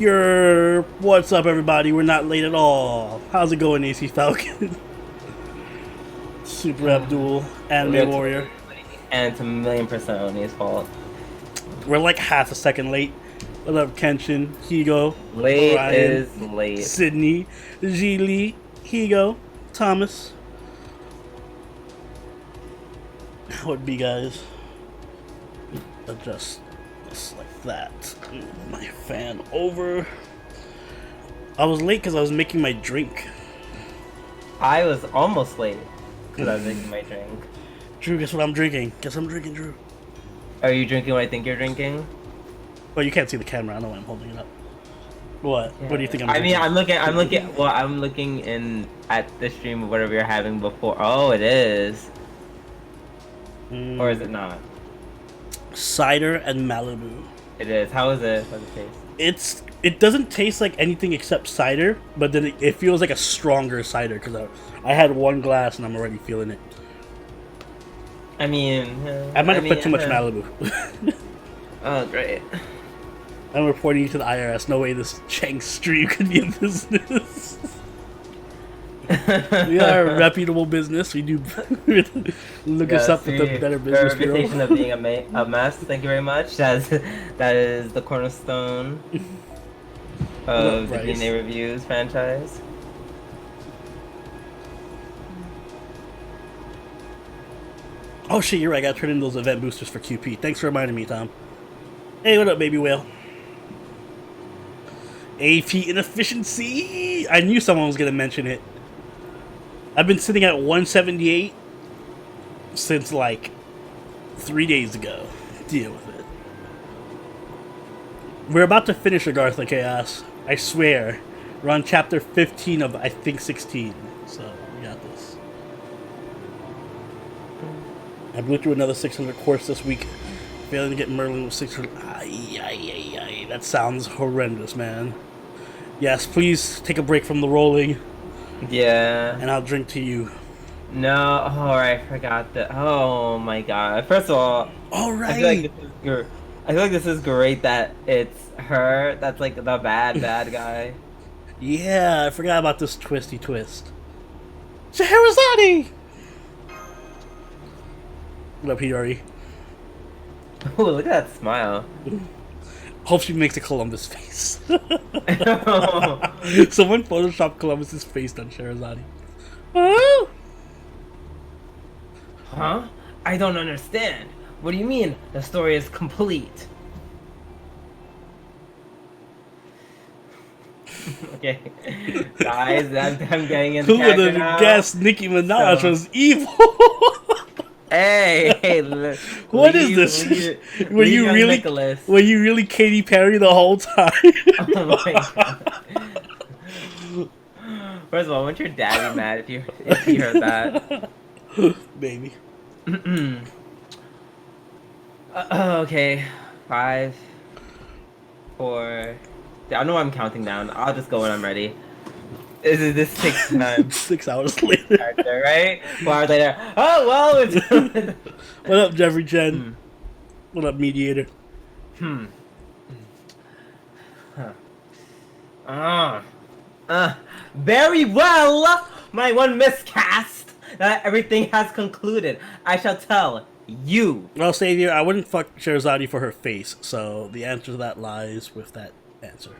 What's up, everybody? We're not late at all. How's it going, AC Falcon? Super Abdul, Anime Warrior. And it's 1,000,000% Oni's fault. We're like half a second late. What up, Kenshin, Higo, Late Orion, is late. Sydney, Geely, Higo, Thomas. How would be, guys? Adjust this like that. Move my fan over. I was late because I was making my drink. I was almost late because I was making my drink. Drew, guess what I'm drinking? Guess I'm drinking, Drew. Are you drinking what I think you're drinking? Well, you can't see the camera. I know why I'm holding it up. What? Yeah. What do you think I'm I drinking? mean, I'm looking in at the stream of whatever you're having before. Oh, it is. Or is it not? Cider and Malibu. It is. How is it? How does it taste? It doesn't taste like anything except cider, but then it feels like a stronger cider because I had one glass and I'm already feeling it. I mean, I might have put too much Malibu. Oh, great. I'm reporting you to the IRS. No way this Chang stream could be a business. We are a reputable business. We do look us up with the Better Business Bureau. Reputation of being a mess. Thank you very much. That is the cornerstone of the DNA Reviews franchise. Oh shit, you're right. I gotta turn in those event boosters for QP. Thanks for reminding me, Tom. Hey, what up, baby whale? AP inefficiency. I knew someone was gonna mention it. I've been sitting at 178 since like 3 days ago. Deal with it. We're about to finish Agartha Chaos. I swear. We're on chapter 15 of, I think, 16. So, we got this. I blew through another 600 course this week. Failing to get Merlin with 600. Ay. That sounds horrendous, man. Yes, please take a break from the rolling. Yeah. And I'll drink to you. No, I forgot that. Oh my god. First of all, right. I feel like this is great that it's her that's like the bad guy. Yeah, I forgot about this twisty twist. Scheherazade! What up, Hiyori? Oh, look at that smile. Hope she makes a Columbus face. Someone photoshopped Columbus's face on Scheherazade. Oh! Huh? I don't understand. What do you mean the story is complete? Okay, guys, I'm getting into Who would have guessed Nicki Minaj was evil? Hey, what is this? Were you really Katy Perry the whole time? Oh my god. First of all, wouldn't your dad be mad if you heard that? Maybe. Okay, 5, 4. I know I'm counting down. I'll just go when I'm ready. This takes time. 6 hours later. Right? 4 hours later. Oh, well, it's... What up, Jeffrey Chen? What up, Mediator? Very well, my one miscast. Everything has concluded. I shall tell you. Well, Savior, I wouldn't fuck Scheherazade for her face, so the answer to that lies with that answer.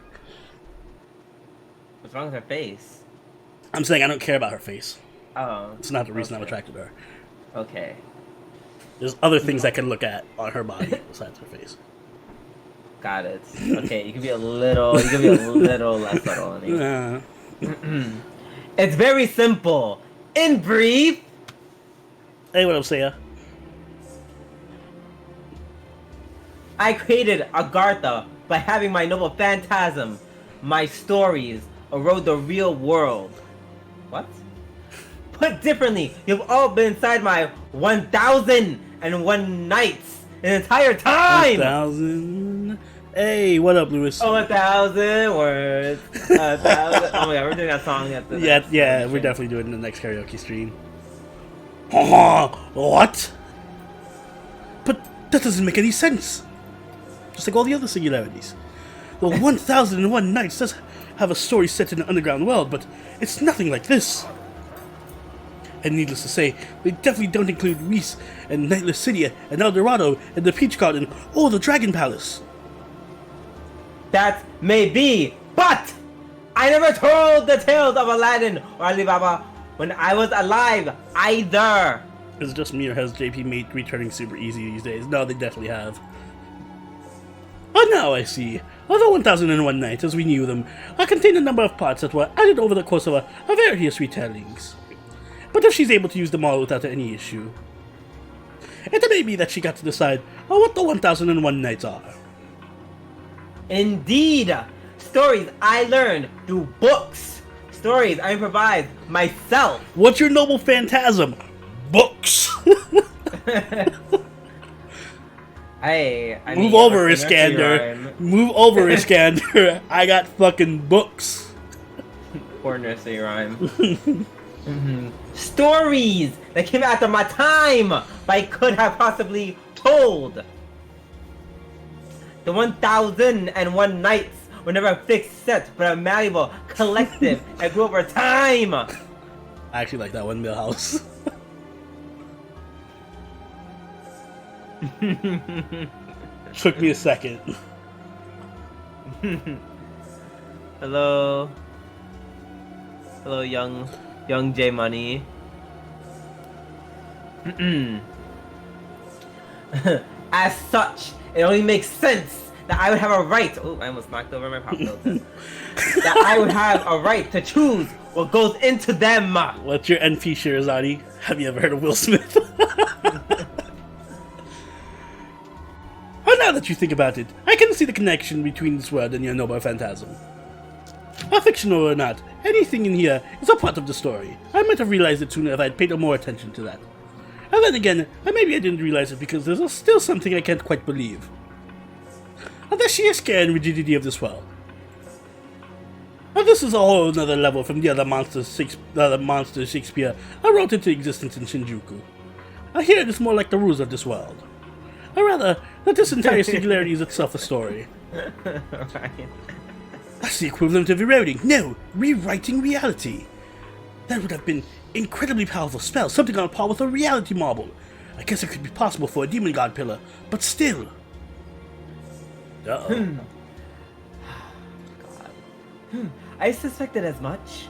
What's wrong with her face? I'm saying I don't care about her face. Oh. It's not the reason I'm attracted to her. Okay. There's other things I can look at on her body besides her face. Got it. Okay, you can be a little less subtle on it. It's very simple. In brief. Hey, what up, Saya? I created Agartha by having my noble phantasm, my stories, erode the real world. What? Put differently, you've all been inside my 1,001 nights an entire time! 1,000. Hey, what up, Lewis? Oh, 1,000 words. 1,000. Oh my god, we're doing that song at the Yeah, we're definitely doing it in the next karaoke stream. What? But that doesn't make any sense. Just like all the other singularities. Well, 1001 Nights does have a story set in an underground world, but it's nothing like this. And needless to say, they definitely don't include Reese and Nightless City and El Dorado and the Peach Garden or the Dragon Palace. That may be, but I never told the tales of Aladdin or Alibaba when I was alive either. Is it just me, or has JP made returning super easy these days? No, they definitely have. Oh, now I see. Although 1001 Nights, as we knew them, contained a number of parts that were added over the course of various retellings. But if she's able to use them all without any issue, it may be that she got to decide what the 1001 Nights are. Indeed! Stories I learned through books. Stories I improvise myself. What's your noble phantasm? Books! Move over, Iskander. Move over, Iskander. I got fucking books. Poor nursery rhyme. Stories that came after my time, but I could have possibly told. The 1001 Nights were never a fixed set, but a malleable collective that grew over time. I actually like that one, Millhouse. Took me a second. Hello, young J Money. As such, it only makes sense that I would have a right. Oh, I almost knocked over my pop filter. That I would have a right to choose what goes into them. What's your NP, Shirazadi? Have you ever heard of Will Smith? Oh, now that you think about it, I can see the connection between this world and your noble phantasm. Fictional or not, anything in here is a part of the story. I might have realized it sooner if I had paid more attention to that. And then again, maybe I didn't realize it because there's still something I can't quite believe. The sheer scare and rigidity of this world. Now, this is a whole other level from the other monsters Shakespeare wrote into existence in Shinjuku. Here it is more like the rules of this world. Or rather, that this entire singularity is itself a story. Right. That's the equivalent of eroding, no, rewriting reality. That would have been incredibly powerful spell, something on par with a reality marble. I guess it could be possible for a demon god pillar, but still. God. I suspected as much.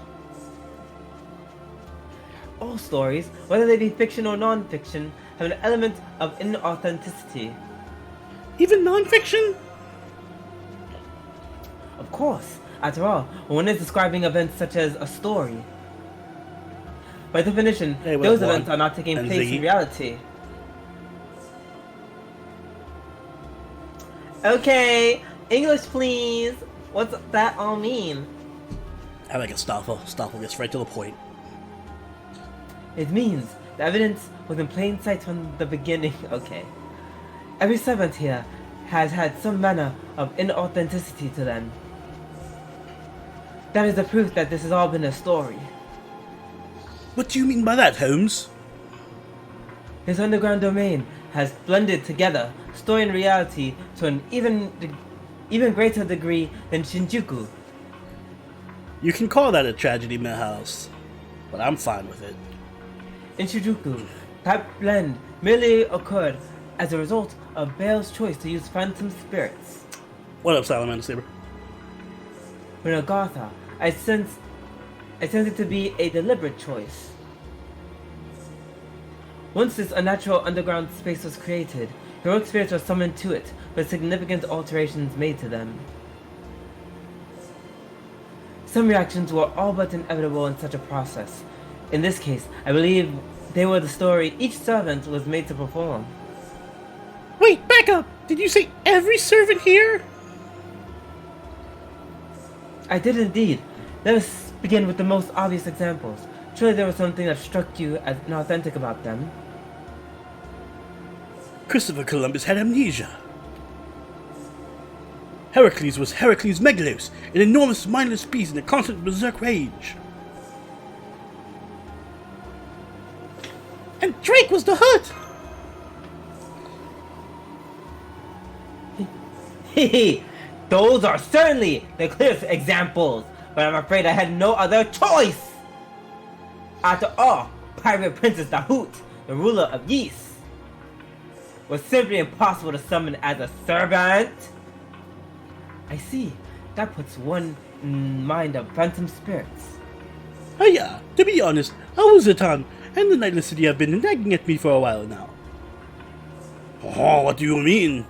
All stories, whether they be fiction or non-fiction, have an element of inauthenticity. Even non-fiction? Of course. After all, when one is describing events such as a story, by definition, those events are not taking place in reality. Okay, English please. What's that all mean? I like it, Stoffel. Stoffel gets right to the point. It means the evidence was in plain sight from the beginning. Okay. Every servant here has had some manner of inauthenticity to them. That is the proof that this has all been a story. What do you mean by that, Holmes? This underground domain has blended together story and reality to an even greater degree than Shinjuku. You can call that a tragedy, Millhouse, but I'm fine with it. In Shinjuku, that blend merely occurred as a result of Bale's choice to use phantom spirits. What up, Salamander Saber? In Agartha, I sense it to be a deliberate choice. Once this unnatural underground space was created, heroic spirits were summoned to it, with significant alterations made to them. Some reactions were all but inevitable in such a process. In this case, I believe they were the story each servant was made to perform. Wait, back up! Did you say every servant here? I did indeed. Let us begin with the most obvious examples. Surely there was something that struck you as inauthentic about them. Christopher Columbus had amnesia. Heracles was Heracles Megalos, an enormous mindless beast in a constant berserk rage. And Drake was the Hood! Those are certainly the clearest examples, but I'm afraid I had no other choice. After all, Pirate Princess Dahoot, the ruler of Ys, was simply impossible to summon as a servant. I see. That puts one in mind of phantom spirits. Oh yeah, to be honest, Awuzatan and the Nightless City have been nagging at me for a while now. Oh, what do you mean?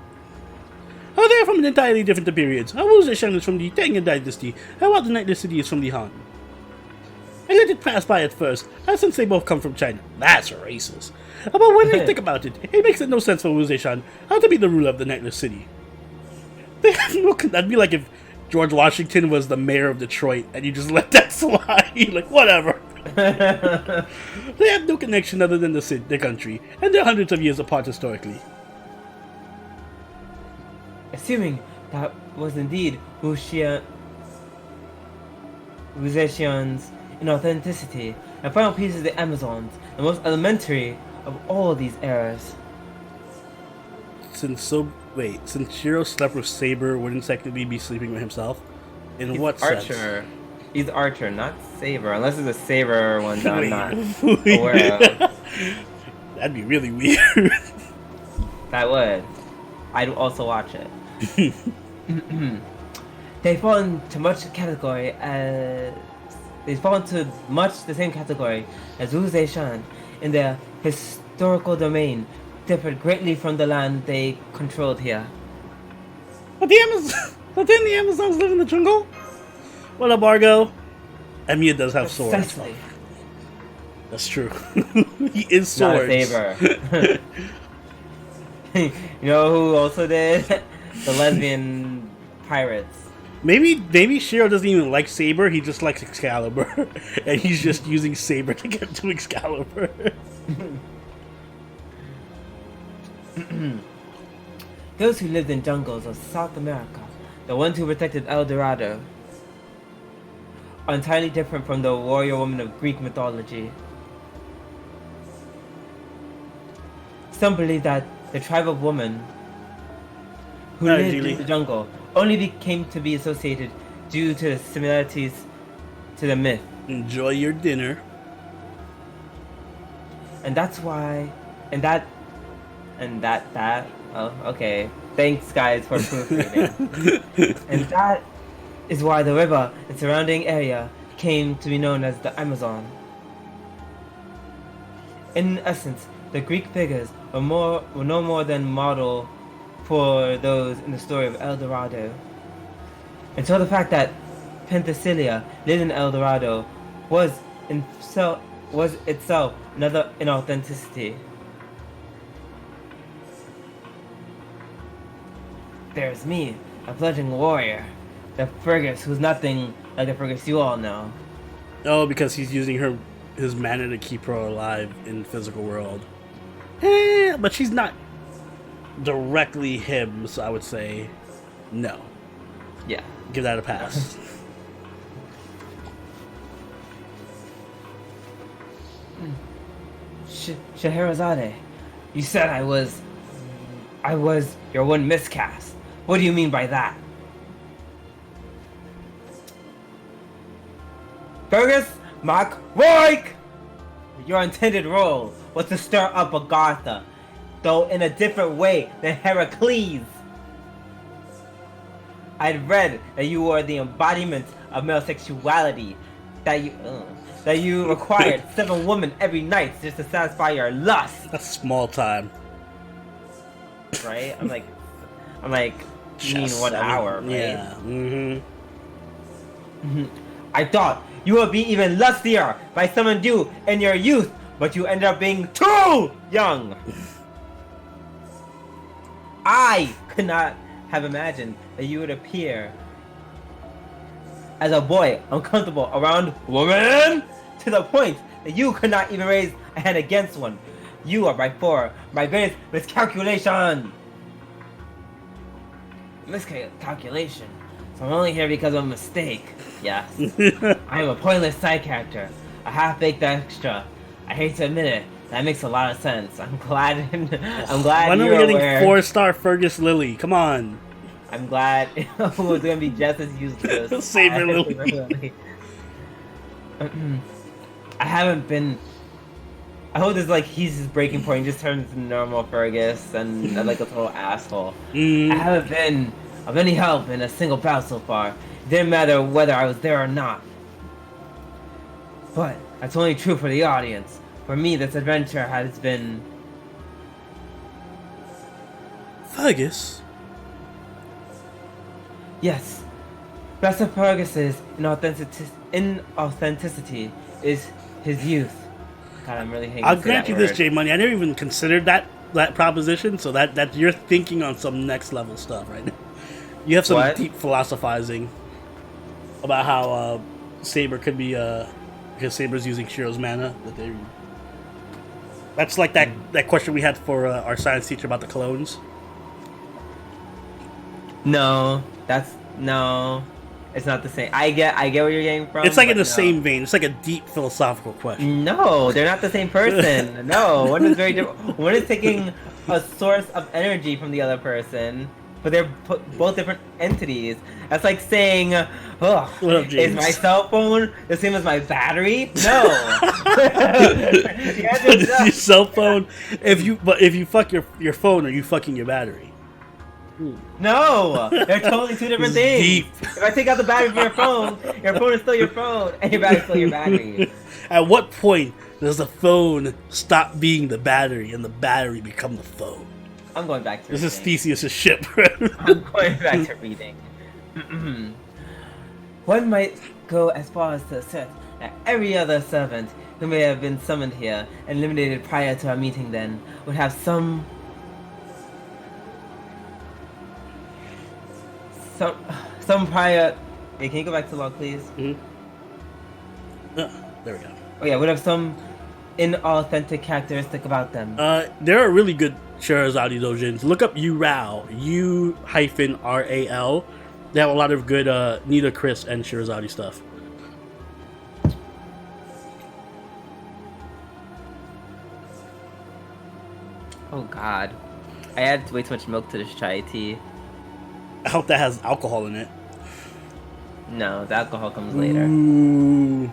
Oh, they're from entirely different periods. Awuzatan is from the Tang Dynasty, and while the Nightless City is from the Han. I let it pass by at first, since they both come from China. That's racist. But when I think about it, it makes no sense for Awuzatan to be the ruler of the Nightless City. They have no. That'd be like if George Washington was the mayor of Detroit, and you just let that slide. Like, whatever. They have no connection other than the country, and they're hundreds of years apart historically. Assuming that was indeed Wuxian's inauthenticity, and final piece of the Amazons, the most elementary of all these errors. Since Shiro slept with Saber, wouldn't technically be sleeping with himself? In He's what Archer. sense? He's Archer, not Saber, unless it's a Saber one that I'm not aware of. That'd be really weird. That would. I'd also watch it. They fall into much the same category as Wu Zeishan in their historical domain, differed greatly from the land they controlled here. But didn't the Amazons live in the jungle? Well, Abargo, Emiya does have swords. Precisely. That's true. He is swords. Not a saber. You know who also did? The lesbian pirates. Maybe Shiro doesn't even like Saber, he just likes Excalibur. And he's just using Saber to get to Excalibur. Those who lived in jungles of South America, the ones who protected El Dorado, are entirely different from the warrior woman of Greek mythology. Some believe that the tribe of women who lived in the jungle only came to be associated due to the similarities to the myth. Enjoy your dinner. And that's why, oh, okay. Thanks, guys, for proofreading. And that is why the river and surrounding area came to be known as the Amazon. In essence, the Greek figures were no more than model for those in the story of El Dorado. And so the fact that Penthesilea lived in El Dorado was itself another inauthenticity. There's me, a fledgling warrior, the Fergus who's nothing like the Fergus you all know. Oh, because he's using his mana to keep her alive in the physical world. But she's not directly him, so I would say no. Yeah. Give that a pass. Scheherazade, you said I was your one miscast. What do you mean by that? Fergus MacRoik! Your intended role was to stir up Agartha, though in a different way than Heracles. I'd read that you were the embodiment of male sexuality, that you required 7 women every night just to satisfy your lust. That's small time. Right? I'm like, you mean 1 hour, right? Yeah. I thought you would be even lustier if I summoned you in your youth, but you ended up being too young. I could not have imagined that you would appear as a boy uncomfortable around women to the point that you could not even raise a hand against one. You are by far my greatest miscalculation. Miscalculation? So I'm only here because of a mistake. Yes. I am a pointless side character, a half-baked extra. I hate to admit it. That makes a lot of sense. I'm glad When are we you're getting aware. 4-star Fergus Lily? Come on. I'm glad it was gonna be just as useless. Saber as Louis. Lily. I haven't been. I hope this like he's his breaking point. He just turns into normal Fergus and like a total asshole. I haven't been of any help in a single battle so far. It didn't matter whether I was there or not. But that's only true for the audience. For me, this adventure has been. Fergus? Yes. Best of Fergus's inauthenticity is his youth. God, I'm really hating I'll to say grant that you this, word. J Money. I never even considered that proposition, so that you're thinking on some next level stuff right now. You have some What? deep philosophizing about how Saber could be because Saber's using Shiro's mana. That's like that question we had for our science teacher about the clones. No, it's not the same. I get where you're getting from. It's like in the but no. same vein. It's like a deep philosophical question. No, they're not the same person. No, one is very different. One is taking a source of energy from the other person, but they're both different entities. That's like saying, "Oh, What up, is James? my cell phone the same as my battery?" No. The answer is no. Your cell phone. If you fuck your phone, are you fucking your battery? No, they're totally two different things. Deep. If I take out the battery from your phone is still your phone, and your battery's still your battery. At what point does the phone stop being the battery and the battery become the phone? I'm going back to This is reading. Theseus' ship. I'm going back to reading. One might go as far as to assert that every other servant who may have been summoned here and eliminated prior to our meeting then would have some prior. Hey, can you go back to log, please? There we go. Oh yeah, would have some inauthentic characteristic about them. There are really good Shirazade dojins. Look up Ural, U-RAL. They have a lot of good Nita Chris and Shirazade stuff. Oh god. I added way too much milk to this chai tea. I hope that has alcohol in it. No, the alcohol comes later. Ooh.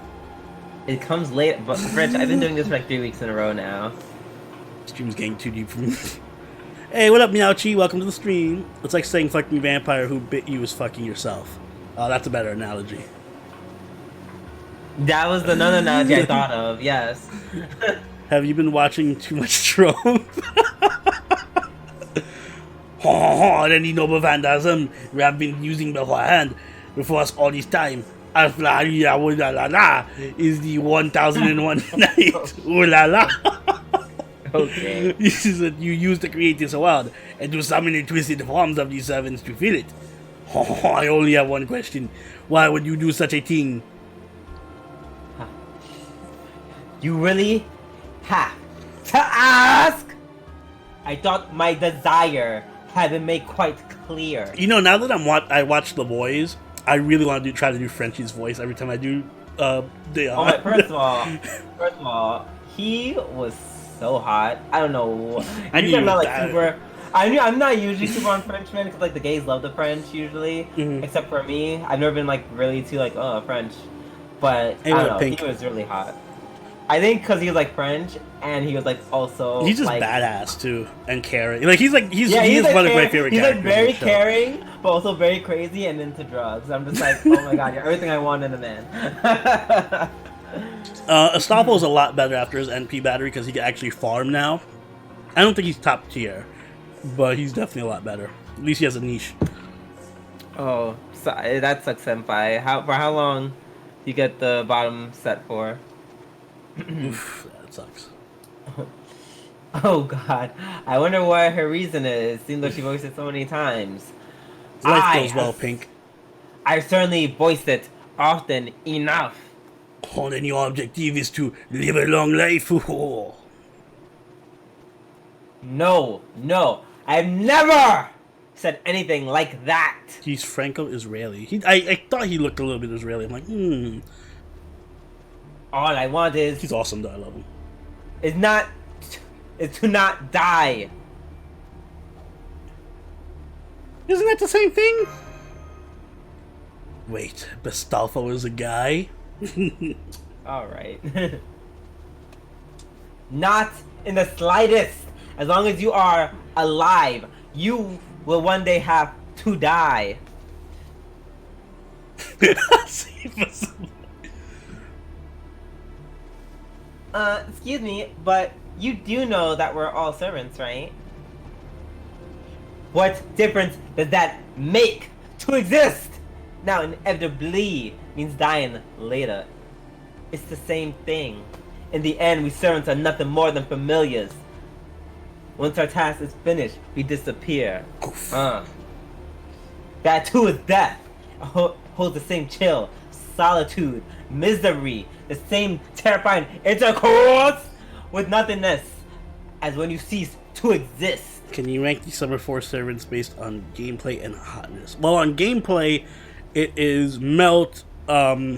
It comes later, but French, I've been doing this for like 3 weeks in a row now. Stream's getting too deep for me. Hey, what up, Meowchi? Welcome to the stream. It's like saying fucking vampire who bit you is fucking yourself. That's a better analogy. That was the another analogy I thought of, yes. Have you been watching too much Trump? Any noble phantasm we have been using beforehand before us all this time. Afla is the 1001 night. Ooh la la. Okay. This is what you use to create this world and to summon the twisted forms of these servants to fill it. I only have one question. Why would you do such a thing? You really have to ask? I thought my desire had been made quite clear. You know, now that I watched The Boys, I really want to try to do Frenchie's voice every time I do. First of all, he was so hot. I don't know. I Usually knew I'm not like that. super. I'm not usually super on Frenchmen because like the gays love the French usually, except for me. I've never been like really too like French, but Hey, I what, don't know. Pink? He was really hot. I think because he was like French and he was like also. He's just like, badass too and caring. Like he's Yeah, he's like one of my caring- favorite He's characters. like very in the show. caring, but also very crazy and into drugs. I'm just like, oh my god, you're everything I want in a man. Astolfo's a lot better after his NP battery because he can actually farm now. I don't think he's top tier, but he's definitely a lot better. At least he has a niche. Oh, so, that sucks, senpai. For how long do you get the bottom set for? Oof, that sucks. Oh god, I wonder what her reason is. Seems like she voiced it so many times. Life goes well, Pink. I certainly voiced it often enough. Oh, then your objective is to live a long life. No, I've never said anything like that. He's Franco-Israeli. I thought he looked a little bit Israeli. I'm like, All I want He's awesome though, I love him. is to not die. Isn't that the same thing? Wait, Bastolfo is a guy? Alright. Not in the slightest. As long as you are alive, you will one day have to die. Excuse me, but you do know that we're all servants, right? What difference does that make to exist? Now, inevitably means dying later. It's the same thing. In the end, we servants are nothing more than familiars. Once our task is finished, we disappear. That too is death. Holds the same chill, solitude, misery, the same terrifying intercourse with nothingness as when you cease to exist. Can you rank these Summer Force servants based on gameplay and hotness? Well, on gameplay, it is Melt, Okita,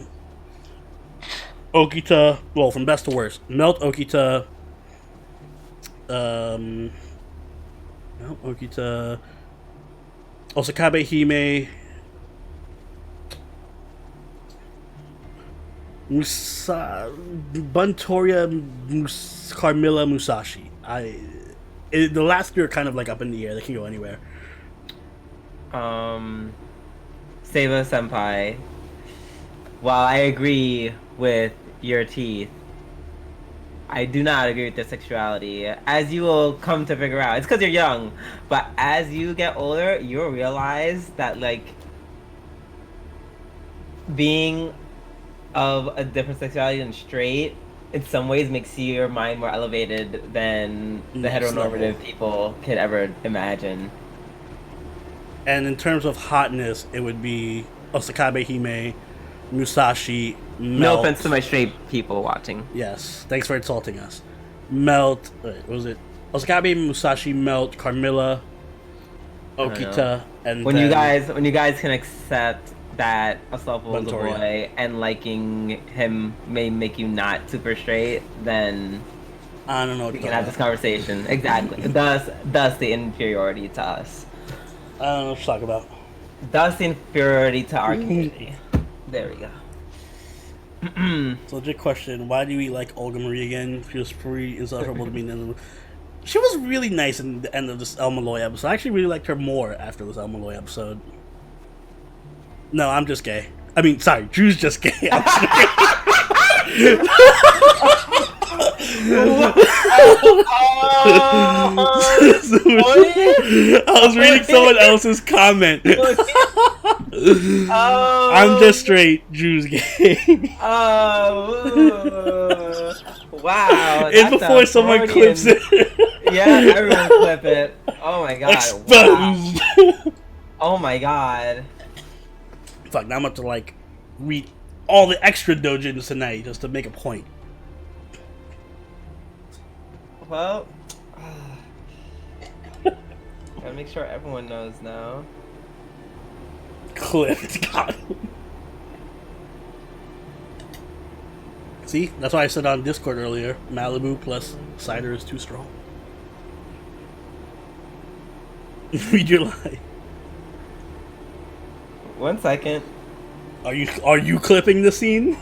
well, from best to worst. Melt, Okita, Okita, Osakabe Hime, Buntoria, Carmilla, Musashi. The last three are kind of like up in the air. They can go anywhere. Seiba Senpai. While I agree with your teeth, I do not agree with their sexuality. As you will come to figure out, it's because you're young. But as you get older, you'll realize that like being of a different sexuality than straight in some ways makes your mind more elevated than the heteronormative people could ever imagine. And in terms of hotness, it would be Osakabe Hime, Musashi, Melt. No offense to my straight people watching. Yes, thanks for insulting us. Melt, what was it? Osakabe, Musashi, Melt, Carmilla, Okita, and when you guys can accept that Asafo is a Buntoria. boy and liking him may make you not super straight, then I don't know. we can have this conversation. Exactly. Thus the inferiority to us. I don't know what to talk about. Thus the inferiority to our community. There we go. So, legit question: why do we like Olga Marie again? She was pretty insufferable to me. She was really nice in the end of this El Malloy episode. I actually really liked her more after this El Malloy episode. No, I'm just gay. I mean, sorry, Drew's just gay. I'm just gay. I was reading someone else's comment. I'm just straight. Drew's gay. Wow. It's before someone clips it. Yeah, everyone clip it. Oh my god. Exposed. Wow. Oh my god. Fuck, now I'm about to like read all the extra dojins tonight just to make a point. Well, gotta make sure everyone knows now. Clipped. God. See, that's why I said on Discord earlier, Malibu plus cider is too strong. Read your line. 1 second. Are you clipping the scene?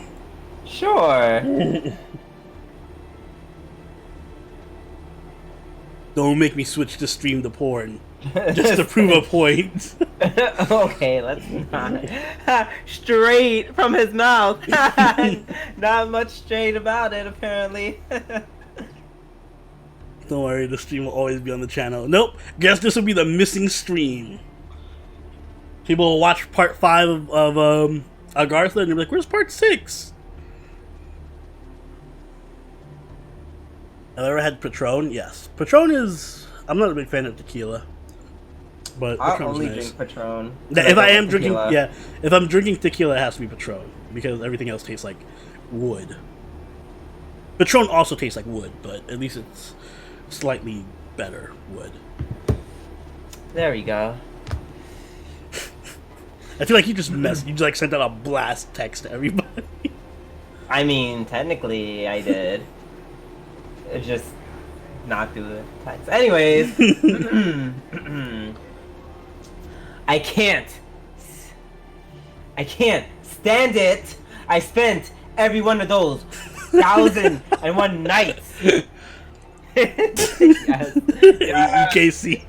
Sure. Don't make me switch the stream to porn. Just to prove a point. Okay, let's not. Straight from his mouth. Not much straight about it, apparently. Don't worry, the stream will always be on the channel. Nope, guess this will be the missing stream. People will watch part 5 of Agartha and they're like, where's part 6? Have I ever had Patron? Yes. Patron is... I'm not a big fan of tequila. But I Patron's only nice. drink Patron. If I am drinking... tequila. Yeah. If I'm drinking tequila, it has to be Patron. Because everything else tastes like wood. Patron also tastes like wood, but at least it's slightly better wood. There we go. I feel like you just like sent out a blast text to everybody. I mean, technically, I did. It's just not through the text. Anyways. I can't stand it. I spent every one of those 1,001 nights. Yes. UKC.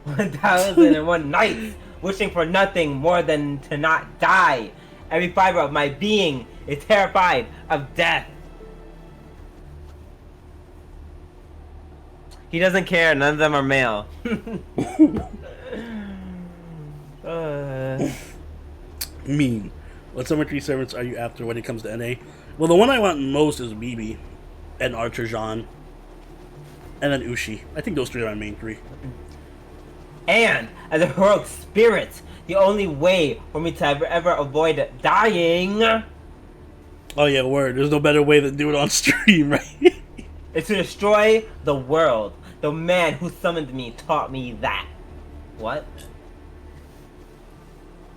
1,001 nights wishing for nothing more than to not die. Every fiber of my being is terrified of death. He doesn't care, none of them are male. Mean. What summitry servants are you after when it comes to NA? Well, the one I want most is BB and Archer Jean. And then Ushi. I think those three are my main three. And as a heroic spirit, the only way for me to ever avoid dying Oh yeah, word. There's no better way than do it on stream, right? is to destroy the world. The man who summoned me taught me that. What?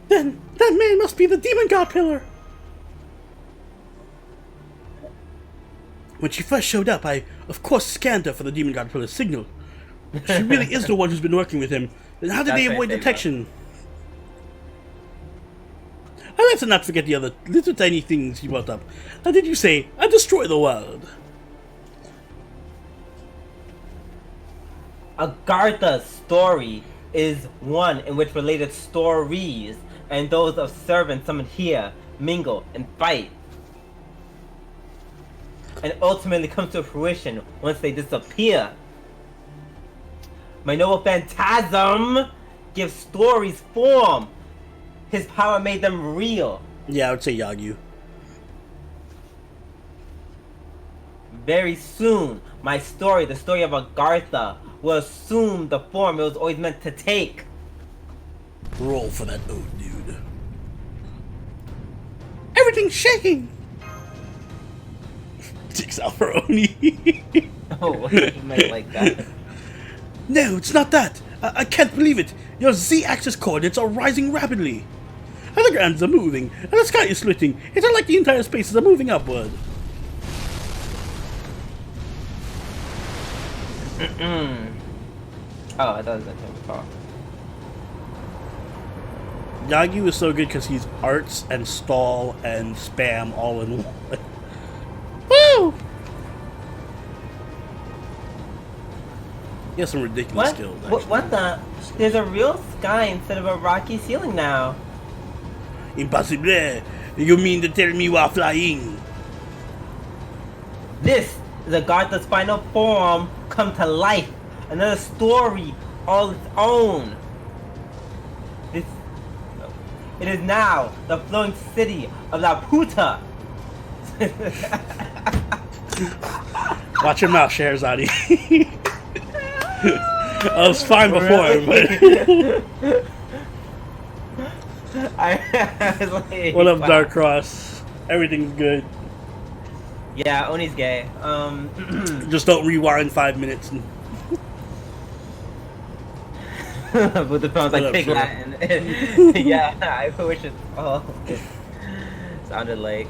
Then that man must be the Demon God Pillar. When she first showed up, I, of course, scanned her for the Demon God Pillar's signal. If she really is the one who's been working with him, then how did they avoid detection? And let's not forget the other little tiny things you brought up. How did you say, I destroy the world? Agartha's story is one in which related stories and those of servants summoned here mingle and fight, and ultimately come to fruition once they disappear. My noble phantasm gives stories form. His power made them real. Yeah, I would say Yagyu. Very soon, my story, the story of Agartha, will assume the form it was always meant to take. Roll for that ode, dude. Everything's shaking! Six Alfaroni. Oh, he might like that. No, it's not that. I can't believe it. Your Z-axis coordinates are rising rapidly. Holograms are moving, and the sky is splitting. It's not like the entire spaces are moving upward. Oh, I thought it was like him. Oh. Yagyu is so good because he's arts and stall and spam all in one. Woo! He has some ridiculous skills. What the? There's a real sky instead of a rocky ceiling now. Impossible! You mean to tell me you are flying? This is Agartha's final form come to life. Another story all its own. It is now the flowing city of La Puta. Watch your mouth, Sherazade. I was fine before, but... I was like, what up, wow. Dark Cross? Everything's good. Yeah, Oni's gay. Just don't rewind 5 minutes. And... But the phone's like up, pig sir? Latin. Yeah, I wish it all sounded like.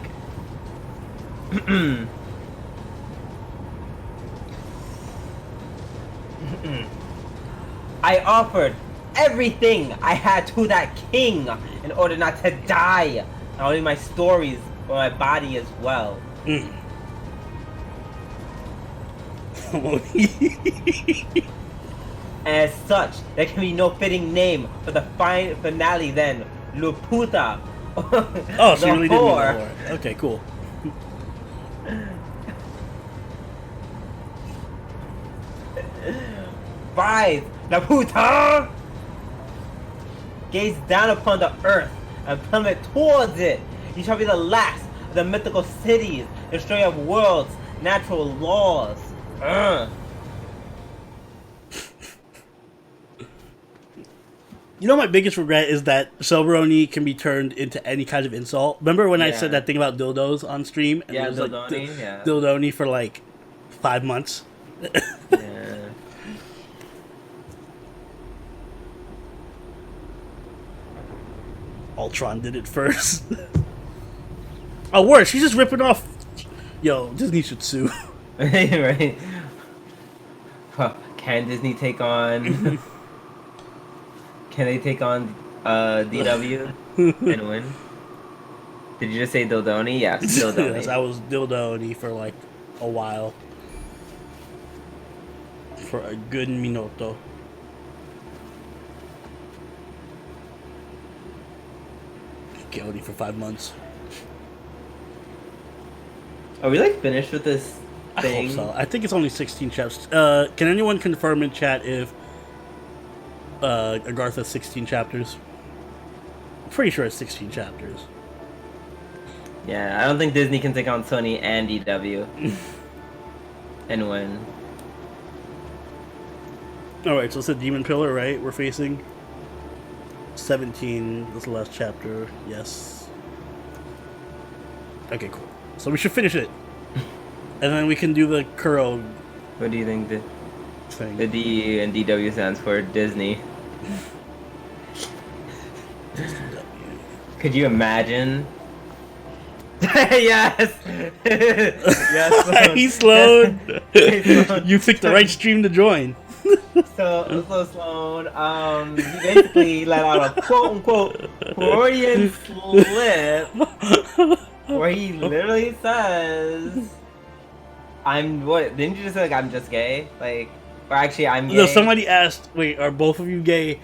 I offered everything I had to that king in order not to die. Not only my stories, but my body as well. As such, there can be no fitting name for the fine finale then. Luputa. Oh, so you really didn't know that word. Okay, cool. Rise, Laputa! Gaze down upon the earth and plummet towards it. You shall be the last of the mythical cities, destroyer of worlds, natural laws. You know, my biggest regret is that Soberoni can be turned into any kind of insult. Remember when I said that thing about dildos on stream? And Yeah, it was Dildoni, like, yeah. Dildoni for like 5 months. Yeah. Ultron did it first. Oh, worse, she's just ripping off. Yo, Disney should sue. Right? Huh, can Disney take on? Can they take on DW and win? Did you just say Dildoni? Yes, Dildoni. Yes, I was Dildoni for like a while. For a good minuto. Guilty for 5 months. Are we like finished with this thing? I hope so. I think it's only 16 chapters. Can anyone confirm in chat if Agartha 16 chapters? I'm pretty sure it's 16 chapters. Yeah, I don't think Disney can take on Sony and DW and win. Alright, so it's a demon pillar, right? We're facing 17. That's the last chapter. Yes. Okay, cool. So we should finish it. And then we can do the Kuro What do you think the thing. D and DW stands for? Disney. Could you imagine? Yes! Yes, He's slowed. He's slowed. You picked the right stream to join. So Sloan, he basically let out a quote-unquote Freudian slip where he literally says, didn't you just say, like, I'm just gay? Like, or actually, I'm gay? No, somebody asked, wait, are both of you gay?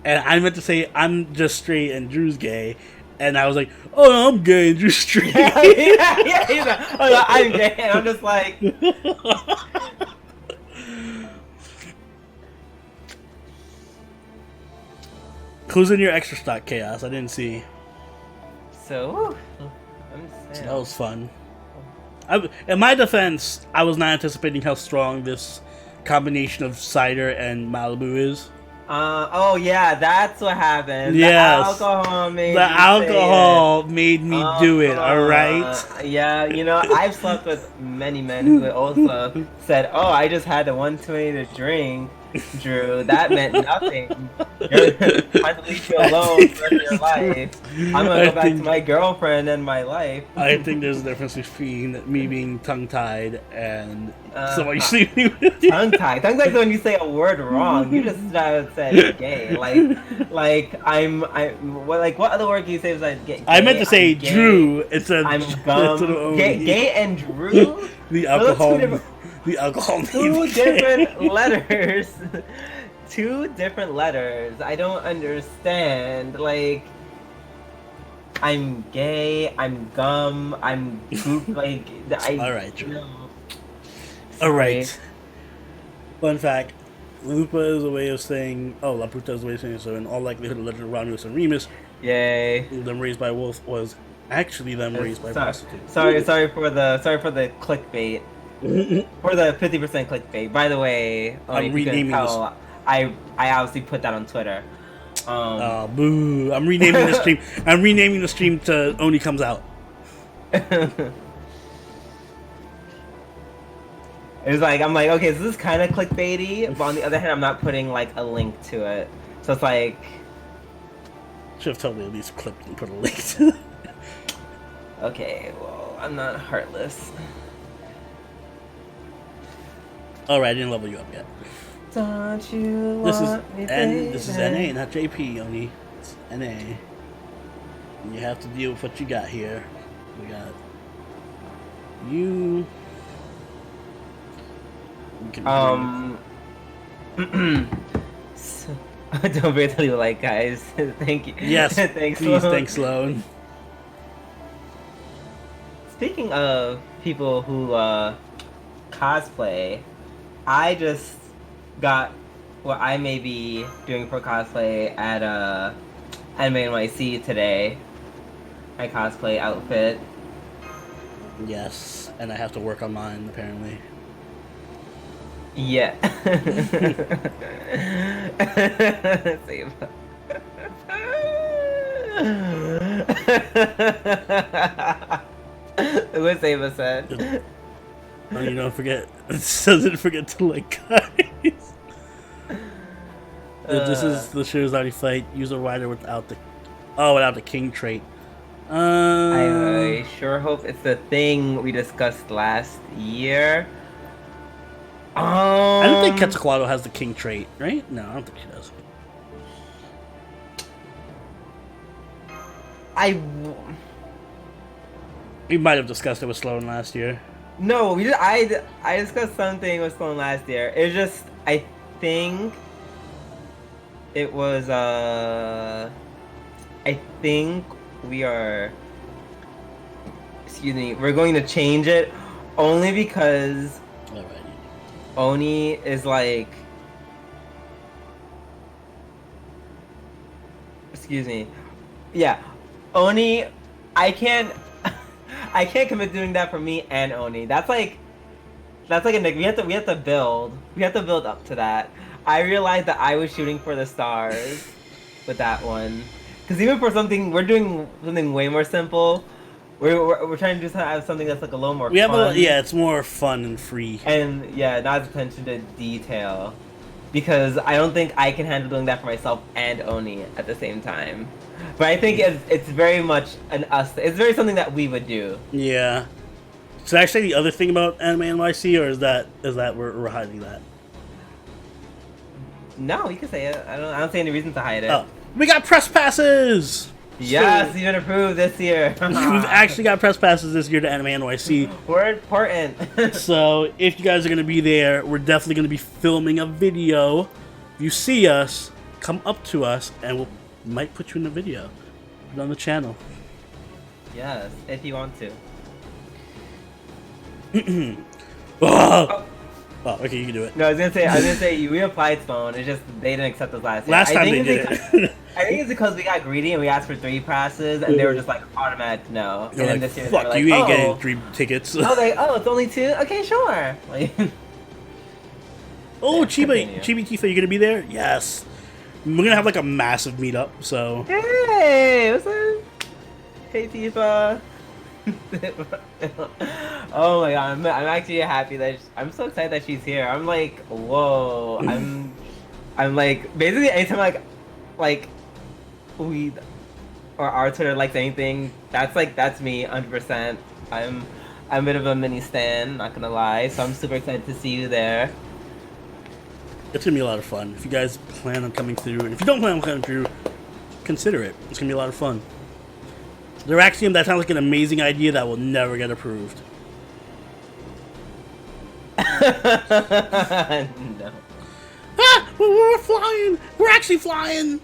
And I meant to say, I'm just straight and Drew's gay. And I was like, oh, no, I'm gay and Drew's straight. yeah, he's like, oh, no, I'm gay. And I'm just like... Who's in your extra stock, Chaos? I didn't see. So, I'm saying. That was fun. In my defense, I was not anticipating how strong this combination of cider and Malibu is. Oh yeah, that's what happened. Yes. The alcohol made The me alcohol made me do it, alright? Yeah, you know, I've slept with many men who also said, oh, I just had the 120 to drink. Drew, that meant nothing. You're trying to leave you alone for your life. I'm gonna go back to my girlfriend and my life. I think there's a difference between me being tongue-tied and somebody sleeping with you. Tongue-tied. Tongue-tied is when you say a word wrong. You just said gay. What other word can you say besides gay? I meant to say Drew. It's a I'm gum. Gay and Drew? The alcohol. The alcohol. Two different letters. Two different letters. I don't understand. Like, I'm gay. I'm gum. I'm goop. Like, All right, Drew. All right. Fun fact: Lupa is a way of saying. Oh, La Puta is a way of saying. So, in all likelihood, the legend of Romulus and Remus. Yay. Them raised by wolf was actually them raised by prostitutes. Sorry for the clickbait. For the 50% clickbait. By the way, I'm renaming this. I obviously put that on Twitter. Boo! I'm renaming the stream. I'm renaming the stream to Oni comes out. It's like I'm like, okay, so this is kind of clickbaity, but on the other hand, I'm not putting like a link to it. So it's like, should have told me at least clipped and put a link to it. Okay, well, I'm not heartless. Alright, I didn't level you up yet. Don't you This want me, baby? This is NA, not JP, Oni. It's NA. And you have to deal with what you got here. We got you. So, don't really like, guys. Thank you. Yes, thanks, please, Sloan. thanks, Sloan. Speaking of people who cosplay, I just got what I may be doing for cosplay at Anime NYC today. My cosplay outfit. Yes, and I have to work on mine, apparently. Yeah. What Saba said. Oh, you don't forget. It doesn't forget to like, guys. This is the Shirazade fight. Use a rider without the king trait. I sure hope it's the thing we discussed last year. I don't think Quetzalcoatl has the king trait, right? No, I don't think she does. We might have discussed it with Sloan last year. No, I discussed something with someone last year. It's just I think it was I think we are, excuse me, we're going to change it only because Alrighty. Oni is like, excuse me, yeah, Oni, I can't I can't commit to doing that for me and Oni. That's like a we have to build up to that. I realized that I was shooting for the stars with that one, because even for something we're doing something way more simple, we're trying to do something that's like a little more fun. It's more fun and free. And yeah, not attention to detail, because I don't think I can handle doing that for myself and Oni at the same time. But I think it's very much an us. It's very something that we would do. Yeah. So actually, the other thing about Anime NYC, or is that we're hiding that? No, you can say it. I don't see any reason to hide it. Oh, we got press passes. Yes, even approved this year. We've actually got press passes this year to Anime NYC. We're important. So if you guys are gonna be there, we're definitely gonna be filming a video. If you see us, come up to us, and we might put you in the video. Put it on the channel. Yes, if you want to. Oh, okay, you can do it. No, I was gonna say we applied Stone. It's just they didn't accept us last year. Last time they did it. I think it's because we got greedy and we asked for 3 passes and they were just like automatic no. And You're then like, this year fuck, they were like, you ain't getting 3 tickets. I was like, oh, it's only 2? Okay, sure. Like, oh, yeah, Chiba Tifa, you gonna be there? Yes. We're gonna have like a massive meetup. So. hey, what's up? Hey, Tifa. Oh my god, I'm actually happy that I'm so excited that she's here. I'm like, whoa. I'm like, basically anytime like we or our Twitter likes anything, that's me 100%. I'm a bit of a mini stan, not gonna lie. So I'm super excited to see you there. It's gonna be a lot of fun. If you guys plan on coming through, and if you don't plan on coming through, consider it. It's gonna be a lot of fun. Diraxium, that sounds like an amazing idea that will never get approved. No. Ah! We're flying! We're actually flying!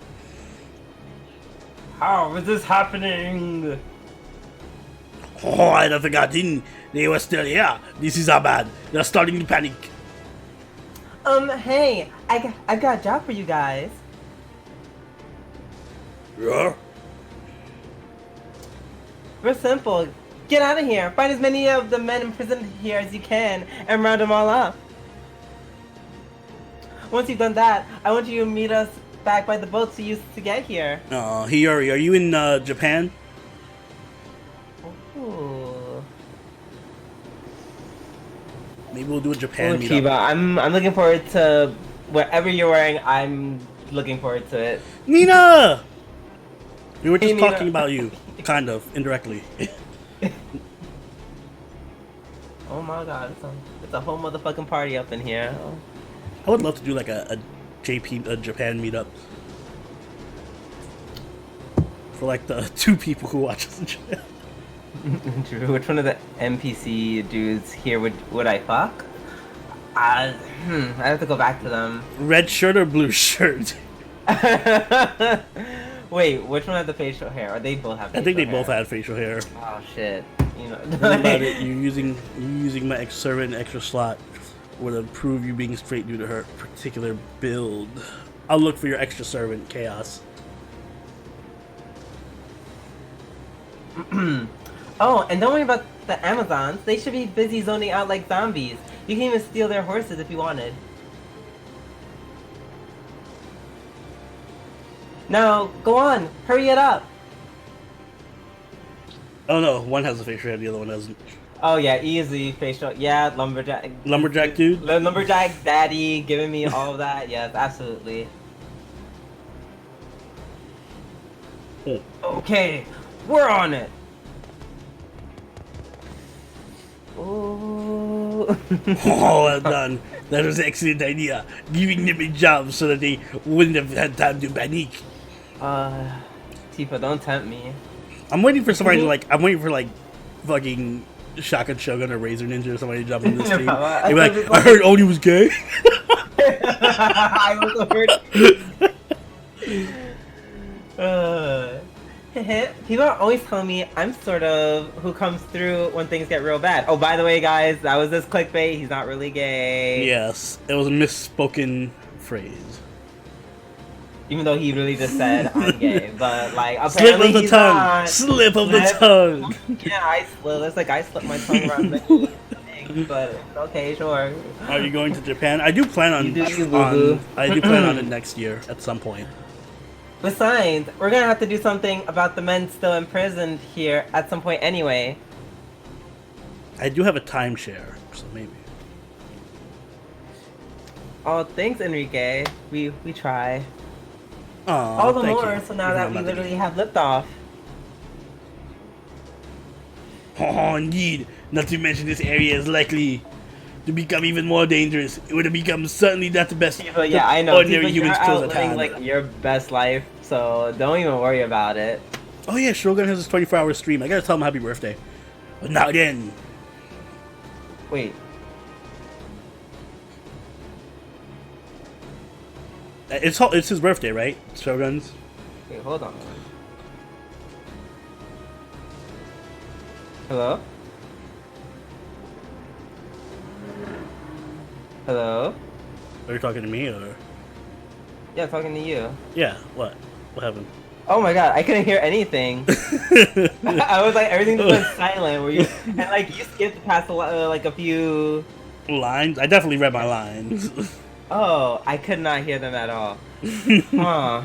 How is this happening? Oh, I had forgotten. They were still here. This is how bad. They're starting to panic. Hey, I've got a job for you guys. Yeah? Real simple. Get out of here. Find as many of the men in prison here as you can and round them all up. Once you've done that, I want you to meet us back by the boats you used to get here. Hiyori, are you in Japan? Ooh. Maybe we'll do a Japan meetup. Chiba, I'm looking forward to whatever you're wearing. I'm looking forward to it. Nina! We were just Hey, Nina. talking about you, kind of, indirectly. Oh my god, it's a whole motherfucking party up in here. I would love to do like a Japan meetup. For like the 2 people who watch us in Japan. Drew, which one of the NPC dudes here would I fuck? I have to go back to them. Red shirt or blue shirt? Wait, which one had the facial hair? Or they both have facial hair? I think they both had facial hair. Oh shit. You know. Think about it, you using my servant and extra slot would approve you being straight due to her particular build. I'll look for your extra servant, Chaos. Oh, and don't worry about the Amazons. They should be busy zoning out like zombies. You can even steal their horses if you wanted. Now, go on. Hurry it up. Oh no, one has a facial hair, the other one doesn't. Oh yeah, easy facial. Yeah, lumberjack. Lumberjack dude? Lumberjack daddy giving me all of that. Yes, absolutely. Oh. Okay, we're on it. Ooh. Oh, well done. That was an excellent idea. Giving them a job so that they wouldn't have had time to panic. Tifa, don't tempt me. I'm waiting for somebody to I'm waiting for fucking Shotgun Shogun or Razor Ninja or somebody to jump in this stream. They'd be like, I heard Oni was gay. I also heard. People are always telling me I'm sort of who comes through when things get real bad. Oh, by the way, guys, that was just clickbait. He's not really gay. Yes, it was a misspoken phrase. Even though he really just said I'm gay, but like slip apparently of the he's tongue. not. Slip of the tongue. Yeah, I slip. It's like I slip my tongue around the thing, but okay, sure. Are you going to Japan? I do plan on. I do plan on it next year at some point. Besides, we're gonna have to do something about the men still imprisoned here at some point anyway. I do have a timeshare, so maybe. Oh, thanks, Enrique. We try. Aww, All the thank more you. so now that we literally have liftoff. Oh, indeed. Not to mention this area is likely to become even more dangerous. It would have become certainly not the best. Tifa, yeah, I know. Ordinary Tifa, you're humans out close at living hand. like your best life, so don't even worry about it. Oh yeah, Shogun has his 24-hour stream. I gotta tell him happy birthday. But now then. Wait. It's his birthday, right? Shogun's. Wait, hold on. Hello? Hello? Are you talking to me or? Yeah, talking to you. Yeah. What? What happened? Oh my god, I couldn't hear anything. I was like, everything just went silent. Were you? And like, you skipped past like a few lines. I definitely read my lines. Oh, I could not hear them at all. Huh.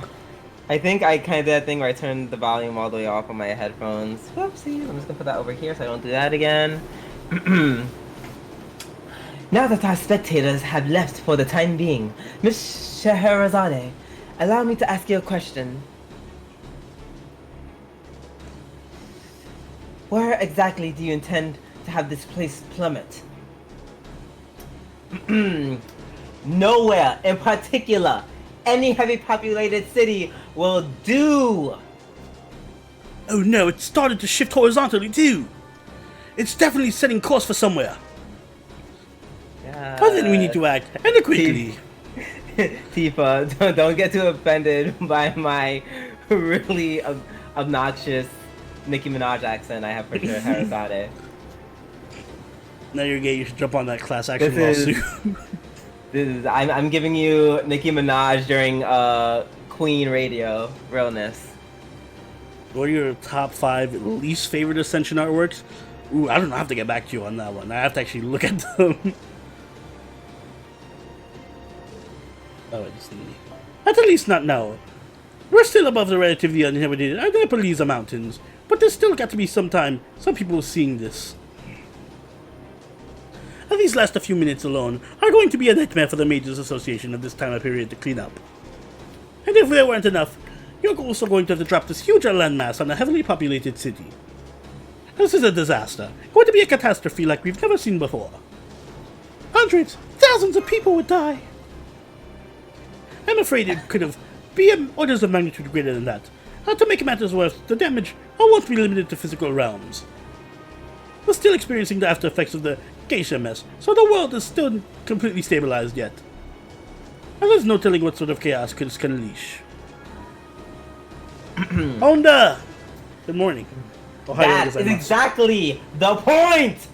I think I kind of did that thing where I turned the volume all the way off on my headphones. Whoopsies. I'm just gonna put that over here so I don't do that again. Now that our spectators have left for the time being, Miss Scheherazade, allow me to ask you a question. Where exactly do you intend to have this place plummet? Nowhere in particular. Any heavy populated city will do. Oh no, it started to shift horizontally too. It's definitely setting course for somewhere. But then we need to act, and quickly. Tifa, don't get too offended by my really obnoxious Nicki Minaj accent I have for sure, Harasade. Now you're gay, you should jump on that class action lawsuit. I'm giving you Nicki Minaj during Queen Radio realness. What are your top 5 least favorite Ascension artworks? Ooh, I don't know. I have to get back to you on that one. I have to actually look at them. Oh, I just need. At least not now. We're still above the relatively uninhabited Annapolisa Mountains, but there's still got to be some people seeing this. And these last few minutes alone are going to be a nightmare for the Mages Association at this time of period to clean up. And if there weren't enough, you're also going to have to drop this huge landmass on a heavily populated city. This is a disaster. Going to be a catastrophe like we've never seen before. Hundreds, thousands of people would die. I'm afraid it could have been orders of magnitude greater than that. To make matters worse, the damage won't be limited to physical realms. We're still experiencing the after effects of the geisha mess, so the world is still completely stabilized yet. And there's no telling what sort of chaos this can unleash. Honda! Good morning. That is exactly the point!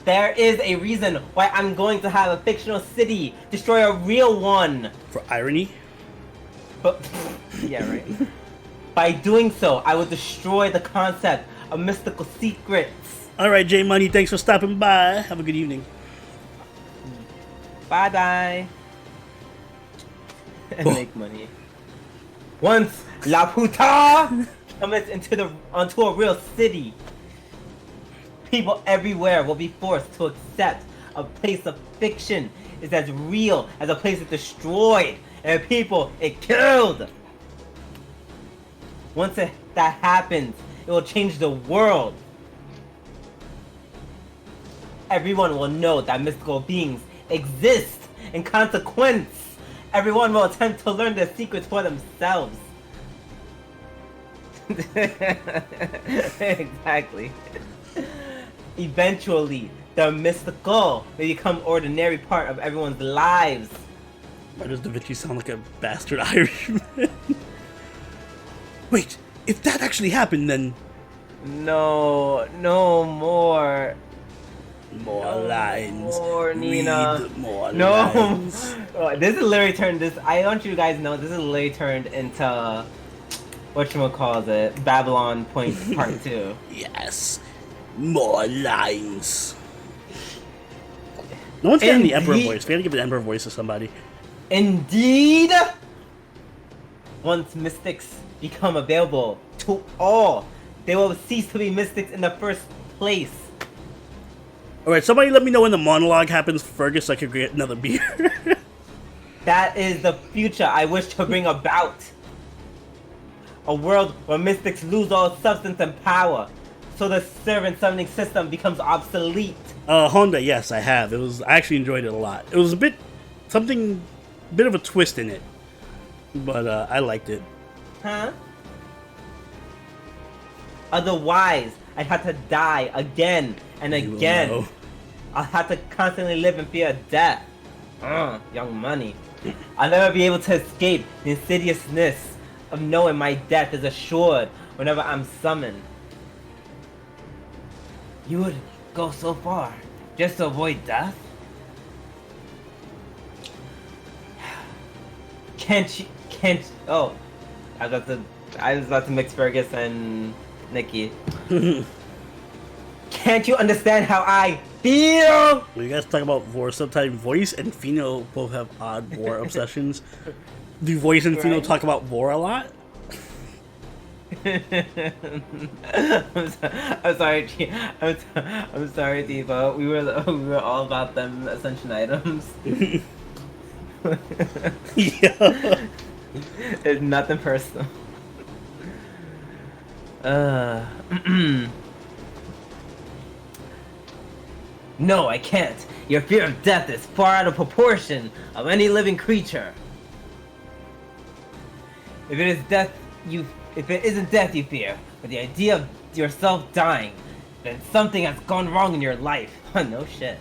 There is a reason why I'm going to have a fictional city destroy a real one. For irony? But, yeah, right. By doing so, I will destroy the concept of mystical secrets. Alright, J Money, thanks for stopping by. Have a good evening. Bye-bye. And make money. Once La Puta comes onto a real city, people everywhere will be forced to accept a place of fiction is as real as a place it destroyed and people it killed. Once that happens, it will change the world. Everyone will know that mystical beings exist. In consequence, everyone will attempt to learn their secrets for themselves. Exactly. Eventually, the mystical may become ordinary part of everyone's lives. Why does Da Vinci sound like a bastard Irishman? Wait, if that actually happened, then No, no more. more No lines. more, Nina. Read more No. lines. Oh, this is literally turned. This I want you guys to know. This is literally turned into whatchamacallit, Babylon Point Part 2. Yes, more lines. No one's getting the Emperor voice. We gotta give the Emperor voice to somebody. Indeed! Once mystics become available to all, they will cease to be mystics in the first place. Alright, somebody let me know when the monologue happens, Fergus, so I could get another beer. That is the future I wish to bring about. A world where mystics lose all substance and power, so the servant summoning system becomes obsolete. Honda, yes, I have. I actually enjoyed it a lot. It was a bit of a twist in it, but I liked it. Huh? Otherwise, I'd have to die again and again. I'll have to constantly live in fear of death. Young money. I'll never be able to escape the insidiousness of knowing my death is assured whenever I'm summoned. You would go so far just to avoid death? Oh, I was about to mix Fergus and Nikki. Can't you understand how I feel? When you guys talk about Vor, sometimes Voice and Fino both have odd Vor obsessions. Do Voice and Fino talk about Vor a lot? I'm sorry, I'm sorry, Diva. We were all about them ascension items. Yeah. It's nothing personal. No, I can't. Your fear of death is far out of proportion of any living creature. If it isn't death you fear, but the idea of yourself dying, then something has gone wrong in your life. No shit.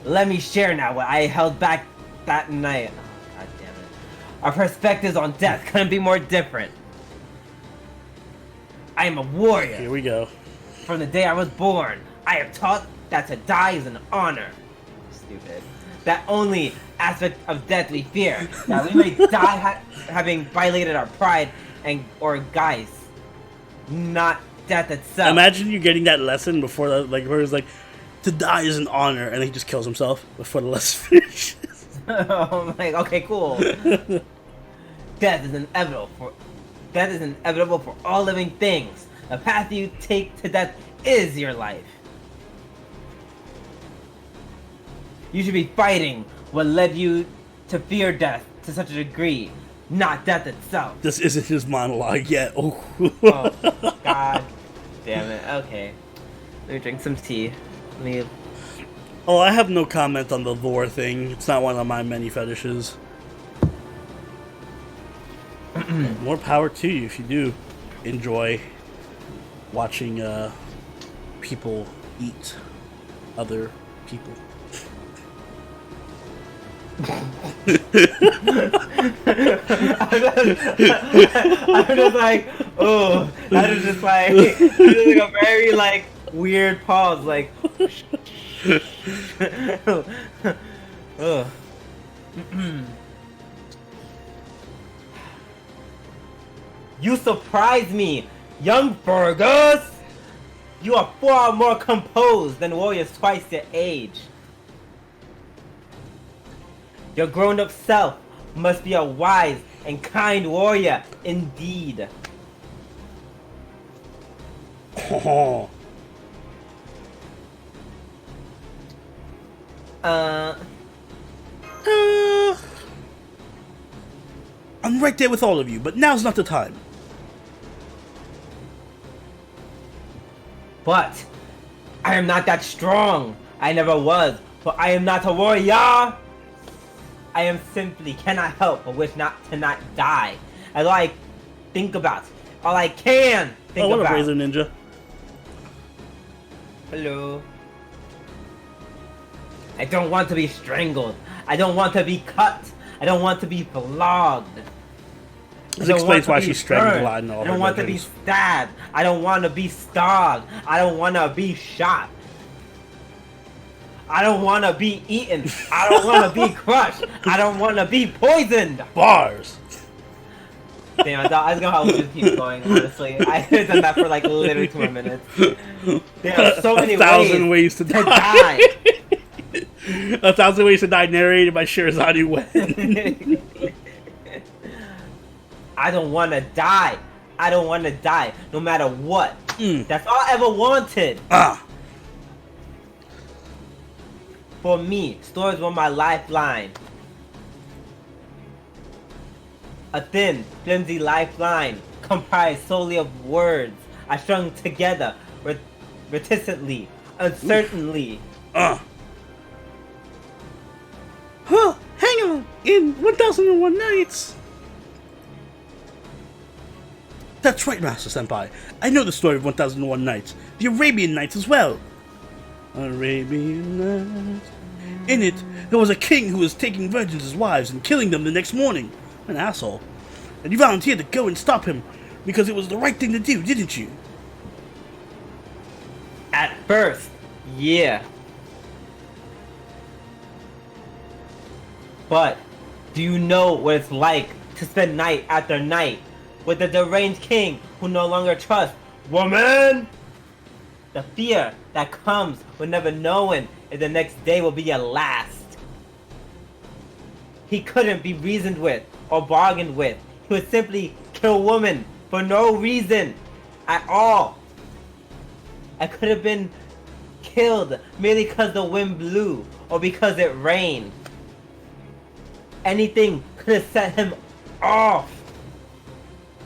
Let me share now what I held back that night. Oh, God damn it. Our perspectives on death couldn't be more different. I am a warrior. Here we go. From the day I was born, I have taught that to die is an honor. Stupid. That only aspect of death we fear, that we may die having violated our pride or guise, not death itself. Imagine you getting that lesson before that, like where it's like, to die is an honor, and then he just kills himself before the lesson finishes. Oh my, okay, cool. Death is inevitable for all living things. The path you take to death is your life. You should be fighting what led you to fear death to such a degree, not death itself. This isn't his monologue yet. Oh. Oh, God damn it. Okay. Let me drink some tea. Oh, I have no comment on the Vor thing. It's not one of my many fetishes. More power to you if you do enjoy watching people eat other people. I'm just like, oh, that is just like, a very like weird pause, like. You surprise me, young Fergus! You are far more composed than warriors twice your age. Your grown-up self must be a wise and kind warrior indeed. Oh. I'm right there with all of you, but now's not the time. But I am not that strong. I never was, for I am not a warrior. I am simply cannot help but wish to not die. As I think about All I can think Oh, what about. up, Razor Ninja? Hello. I don't want to be strangled. I don't want to be cut. I don't want to be flogged. This explains why she's strangled a lot in all I her don't want to be versions. stabbed. I don't want to be starved. I don't want to be shot. I don't want to be eaten. I don't want to be crushed. I don't want to be poisoned. Bars! Damn, I thought I was gonna have to just keep going, honestly. I could have done that for like literally 2 more minutes. There are so many 1,000 ways to die. die. 1,000 Ways to Die, narrated by Shirazade Wen. I don't want to die. I don't want to die, no matter what. That's all I ever wanted. For me, stories were my lifeline. A thin, flimsy lifeline comprised solely of words I strung together reticently, uncertainly. Huh, hang on! In 1001 Nights! That's right, Master Senpai. I know the story of 1001 Nights. The Arabian Nights as well. Arabian Nights. In it, there was a king who was taking virgins as wives and killing them the next morning. An asshole. And you volunteered to go and stop him because it was the right thing to do, didn't you? At first, yeah. But, do you know what it's like to spend night after night with a deranged king who no longer trusts woman? The fear that comes with never knowing if the next day will be your last. He couldn't be reasoned with or bargained with. He would simply kill women for no reason at all. I could have been killed merely because the wind blew or because it rained. Anything could have set him off.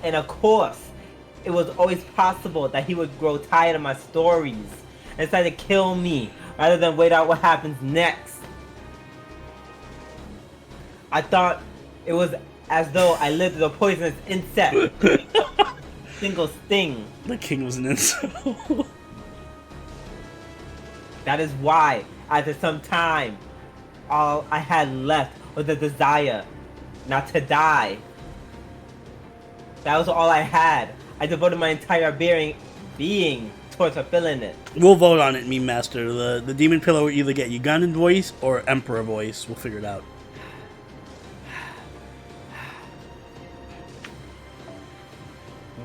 And of course, it was always possible that he would grow tired of my stories and decide to kill me rather than wait out what happens next. I thought it was as though I lived with a poisonous insect. Single sting. The king was an insult. That is why, after some time, all I had left was the desire not to die. That was all I had. I devoted my entire being towards fulfilling it. We'll vote on it, Meme Master. The demon pillar will either get Ugandan voice or Emperor voice. We'll figure it out.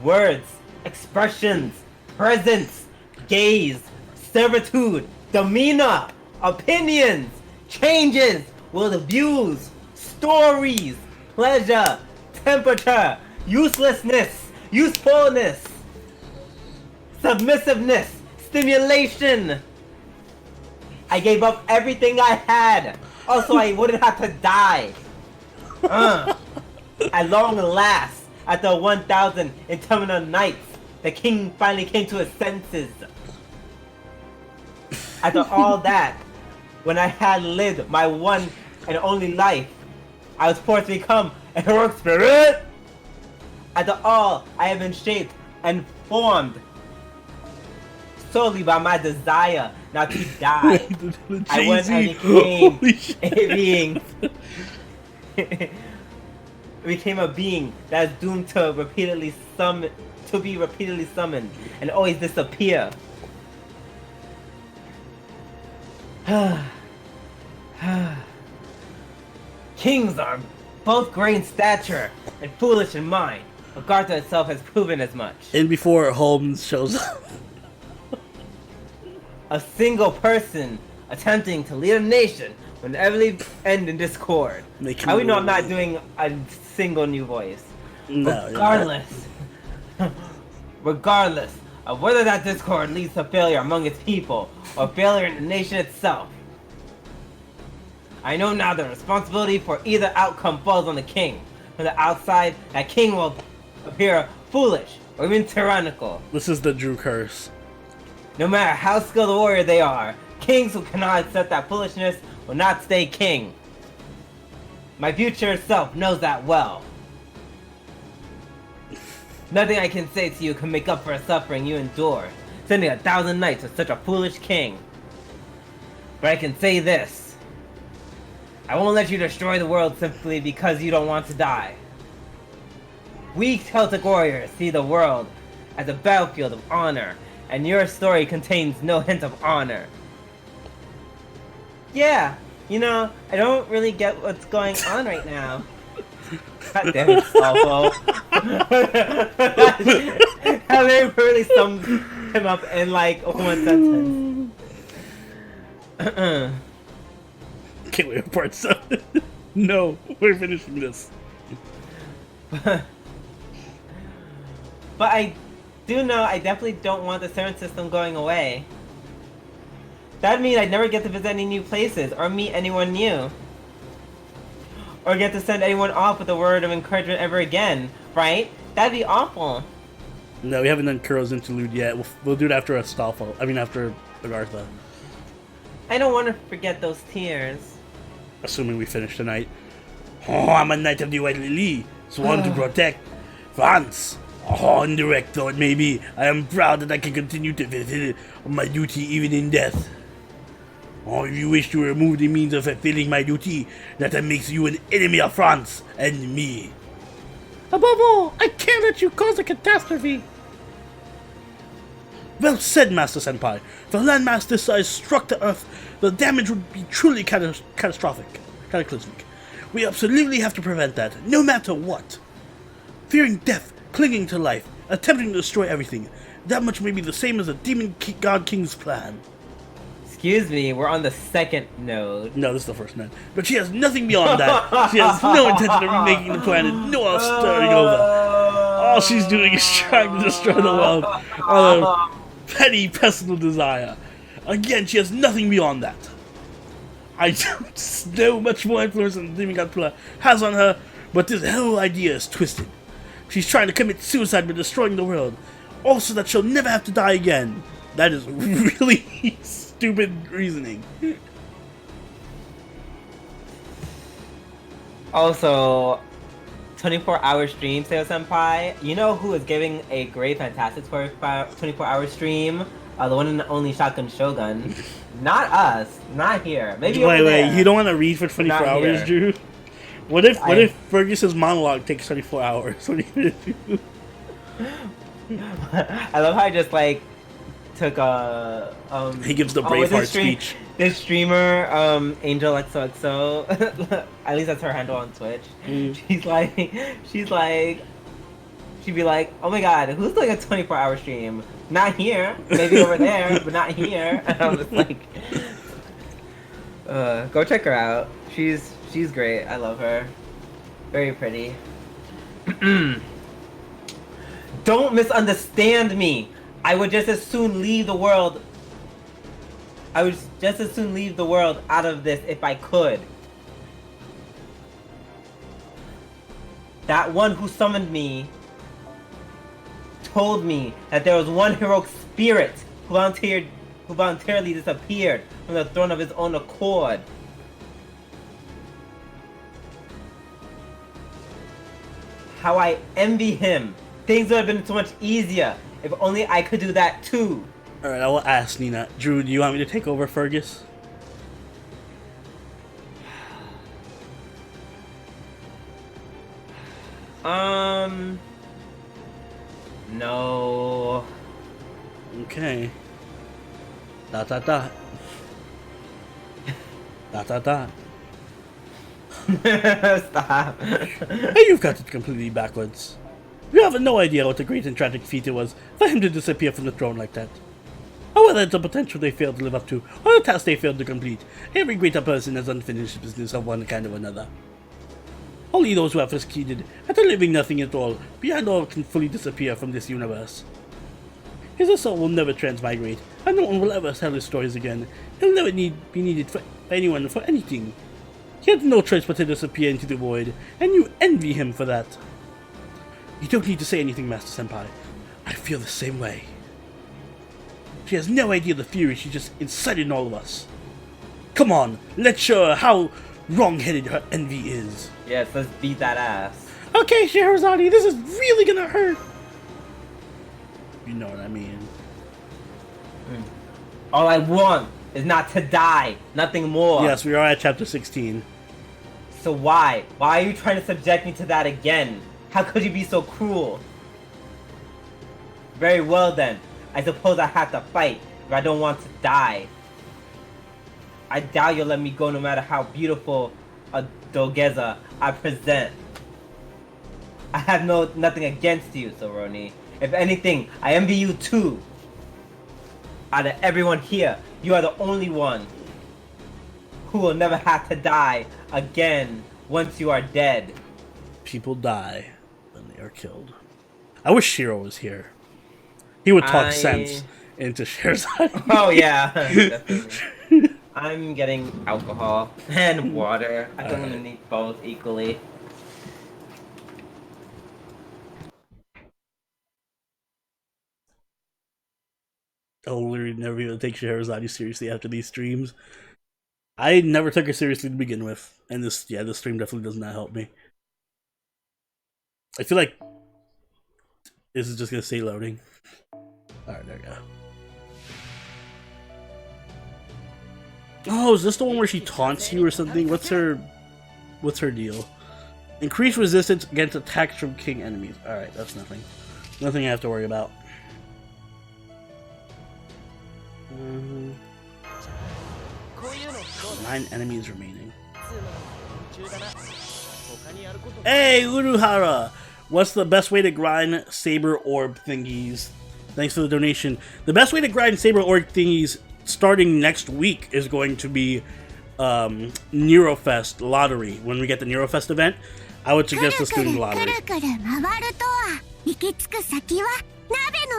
Words, expressions, presence, gaze, servitude, demeanor, opinions, changes, world views, stories, pleasure, temperature, uselessness, usefulness, submissiveness, stimulation. I gave up everything I had. Also, I wouldn't have to die. At long last, after 1,000 interminable nights, the king finally came to his senses. After all that, when I had lived my one and only life, I was forced to become a heroic spirit. After all, I have been shaped and formed solely by my desire not to die. I went and became a being. Became a being that is doomed to be repeatedly summoned and always disappear. Kings are both great in stature and foolish in mind. Agartha itself has proven as much. And before Holmes shows up. A single person attempting to lead a nation will inevitably end in discord. How we know I'm not doing a single new voice? No, regardless of whether that discord leads to failure among its people or failure in the nation itself, I know now the responsibility for either outcome falls on the king. From the outside, that king will appear foolish or even tyrannical. This is the Drew curse. No matter how skilled a warrior they are, kings who cannot accept that foolishness will not stay king. My future self knows that well. Nothing I can say to you can make up for the suffering you endure, sending 1,000 knights with such a foolish king. But I can say this. I won't let you destroy the world simply because you don't want to die. We Celtic warriors see the world as a battlefield of honor, and your story contains no hint of honor. Yeah, you know, I don't really get what's going on right now. God damn it, Stolfo. How they really summed him up in like one sentence. Can't wait for part 7. No, we're finishing this. But I do know I definitely don't want the Saren system going away. That'd mean I'd never get to visit any new places or meet anyone new. Or get to send anyone off with a word of encouragement ever again, right? That'd be awful. No, we haven't done Kuro's interlude yet. We'll do it after Astolfo. After Agartha. I don't want to forget those tears. Assuming we finish tonight. Oh, I'm a knight of the White Lily, sworn to protect France. Oh, indirect though it may be, I am proud that I can continue to fulfill my duty even in death. Oh, if you wish to remove the means of fulfilling my duty, that makes you an enemy of France and me. Above all, I can't let you cause a catastrophe. Well said, Master Senpai. If a landmass this size struck the Earth, the damage would be truly catastrophic. Cataclysmic. We absolutely have to prevent that, no matter what. Fearing death, clinging to life, attempting to destroy everything. That much may be the same as the Demon God King's plan. Excuse me, we're on the second node. No, this is the first node. But she has nothing beyond that. She has no intention of remaking the planet, nor starting over. All she's doing is trying to destroy the world out of petty personal desire. Again, she has nothing beyond that. I don't know much more influence than the Demon God Plan has on her, but this whole idea is twisted. She's trying to commit suicide by destroying the world, also that she'll never have to die again. That is really stupid reasoning. Also, 24-hour stream, Seo Senpai. You know who is giving a great, fantastic 24-hour stream? The one and only Shotgun Shogun. Not us. Not here. Maybe over there. Wait. You don't want to read for 24 Not hours, here. Drew? What if Fergus's monologue takes 24 hours? What are you gonna do? I love how I just like took a He gives the Braveheart speech. This streamer, Angel XOXO, at least that's her handle on Twitch. She'd be like, oh my god, who's doing a 24-hour stream? Not here, maybe over there, but not here. And I'm just like, go check her out. She's great. I love her. Very pretty. Don't misunderstand me. I would just as soon leave the world. I would just as soon leave the world out of this if I could. That one who summoned me told me that there was one heroic spirit who voluntarily disappeared from the throne of his own accord. How I envy him. Things would have been so much easier if only I could do that too. Alright, I will ask Nina. Drew, do you want me to take over Fergus? No. Okay. Dot. Dot. Stop. You've got it completely backwards. You have no idea what a great and tragic feat it was for him to disappear from the throne like that. Or whether it's a potential they failed to live up to, or a task they failed to complete. Every greater person has unfinished business of one kind or another. Only those who have succeeded at a living nothing at all, beyond all, can fully disappear from this universe. His soul will never transmigrate, and no one will ever tell his stories again. He'll never be needed for anyone for anything. He had no choice but to disappear into the void, and you envy him for that. You don't need to say anything, Master Senpai. I feel the same way. She has no idea the fury she just incited in all of us. Come on, let's show her how wrong-headed her envy is. Yes, let's beat that ass. Okay, Scheherazade, this is really gonna hurt. You know what I mean. All I want is not to die, nothing more. Yes, we are at chapter 16. So why? Why are you trying to subject me to that again? How could you be so cruel? Very well then. I suppose I have to fight if I don't want to die. I doubt you'll let me go no matter how beautiful a Dogeza I present. I have nothing against you, Soroni. If anything, I envy you too. Out of everyone here, you are the only one who will never have to die again once you are dead. People die when they are killed. I wish Shiro was here. He would talk sense into Sherazade. Oh yeah, definitely. I'm getting alcohol and water. I think I'm gonna need both equally. I'll literally never be able to take Sherazade seriously after these streams. I never took her seriously to begin with, and this stream definitely does not help me. I feel like this is just gonna say loading. Alright, there we go. Oh, is this the one where she taunts you or something? What's her deal? Increased resistance against attacks from king enemies. Alright, that's nothing. Nothing I have to worry about. 9 enemies remaining. Hey, Uruhara! What's the best way to grind saber orb thingies? Thanks for the donation. The best way to grind saber orb thingies starting next week is going to be Neurofest lottery. When we get the Neurofest event, I would suggest us doing the lottery.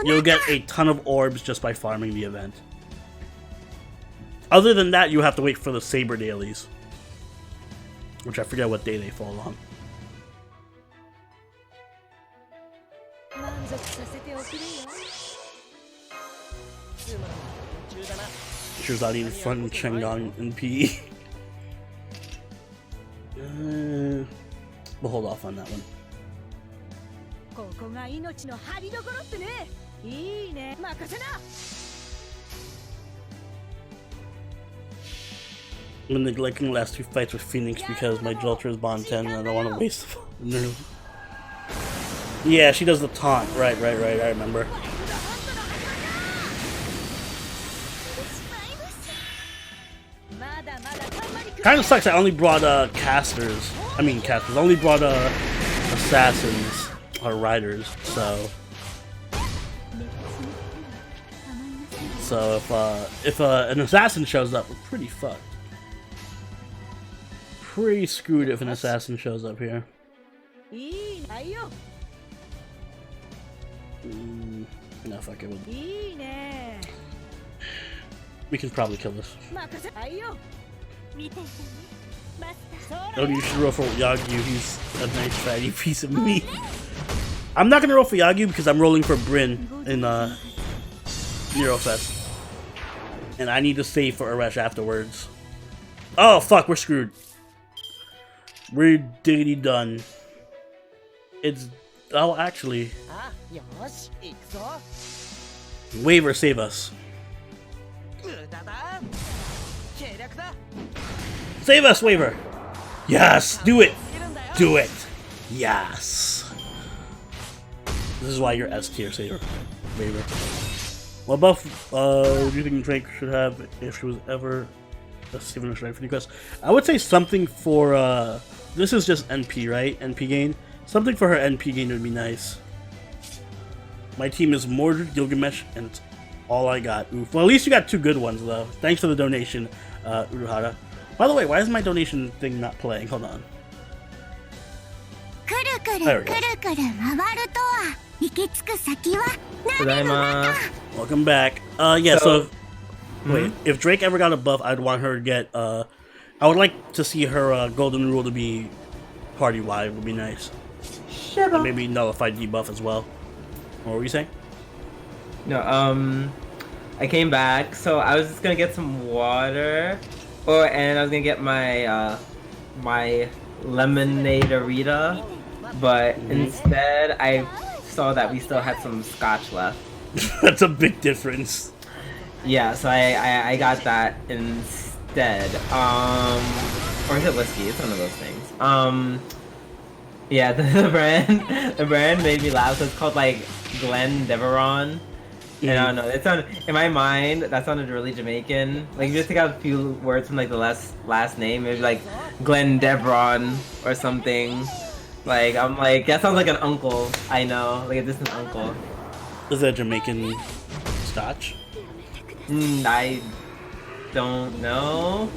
You'll get a ton of orbs just by farming the event. Other than that, you have to wait for the saber dailies, which I forget what day they fall on. Shirazade in front Chengang and PE. We'll hold off on that one. I'm neglecting the last 2 fights with Phoenix because my Jolter is Bond 10 and I don't want to waste the Yeah, she does the taunt. Right, I remember. Kinda sucks I only brought casters. I only brought assassins or riders, so if an assassin shows up, we're pretty fucked. Pretty screwed if an assassin shows up here. No, fuck it. We can probably kill this. Oh, you should roll for Yagyu. He's a nice fatty piece of meat. I'm not gonna roll for Yagyu because I'm rolling for Bryn in Neurofest. And I need to save for Aresh afterwards. Oh, fuck, we're screwed. We're diggity done. It's... Oh, actually... Waver, save us. Save us, Waver! Yes! Do it! Do it! Yes! This is why you're S tier, saver. Waver. What buff do you think Drake should have if she was ever a Steven Strike for the quest? I would say something for this is just NP, right? NP gain. Something for her NP gain would be nice. My team is Mordred, Gilgamesh, and it's all I got. Oof. Well, at least you got 2 good ones, though. Thanks for the donation, Uruhara. By the way, why is my donation thing not playing? Hold on. There we go. Welcome back. Yeah, so wait, if Drake ever got a buff, I'd want her to get, I would like to see her golden rule to be party-wide, would be nice. And maybe nullified debuff as well. What were you saying? No, I came back, so I was just gonna get some water, and I was gonna get my my lemonade-arita, but instead I saw that we still had some scotch left. That's a big difference. Yeah, so I got that instead. Or is it whiskey? It's one of those things. Yeah, the brand made me laugh. So it's called like Glen Deveron. And I don't know. It sounded in my mind that sounded really Jamaican. Like you just take out a few words from like the last name, maybe like Glen Deveron or something. Like I'm like that sounds like an uncle I know, like a distant uncle. Is that Jamaican scotch? I don't know.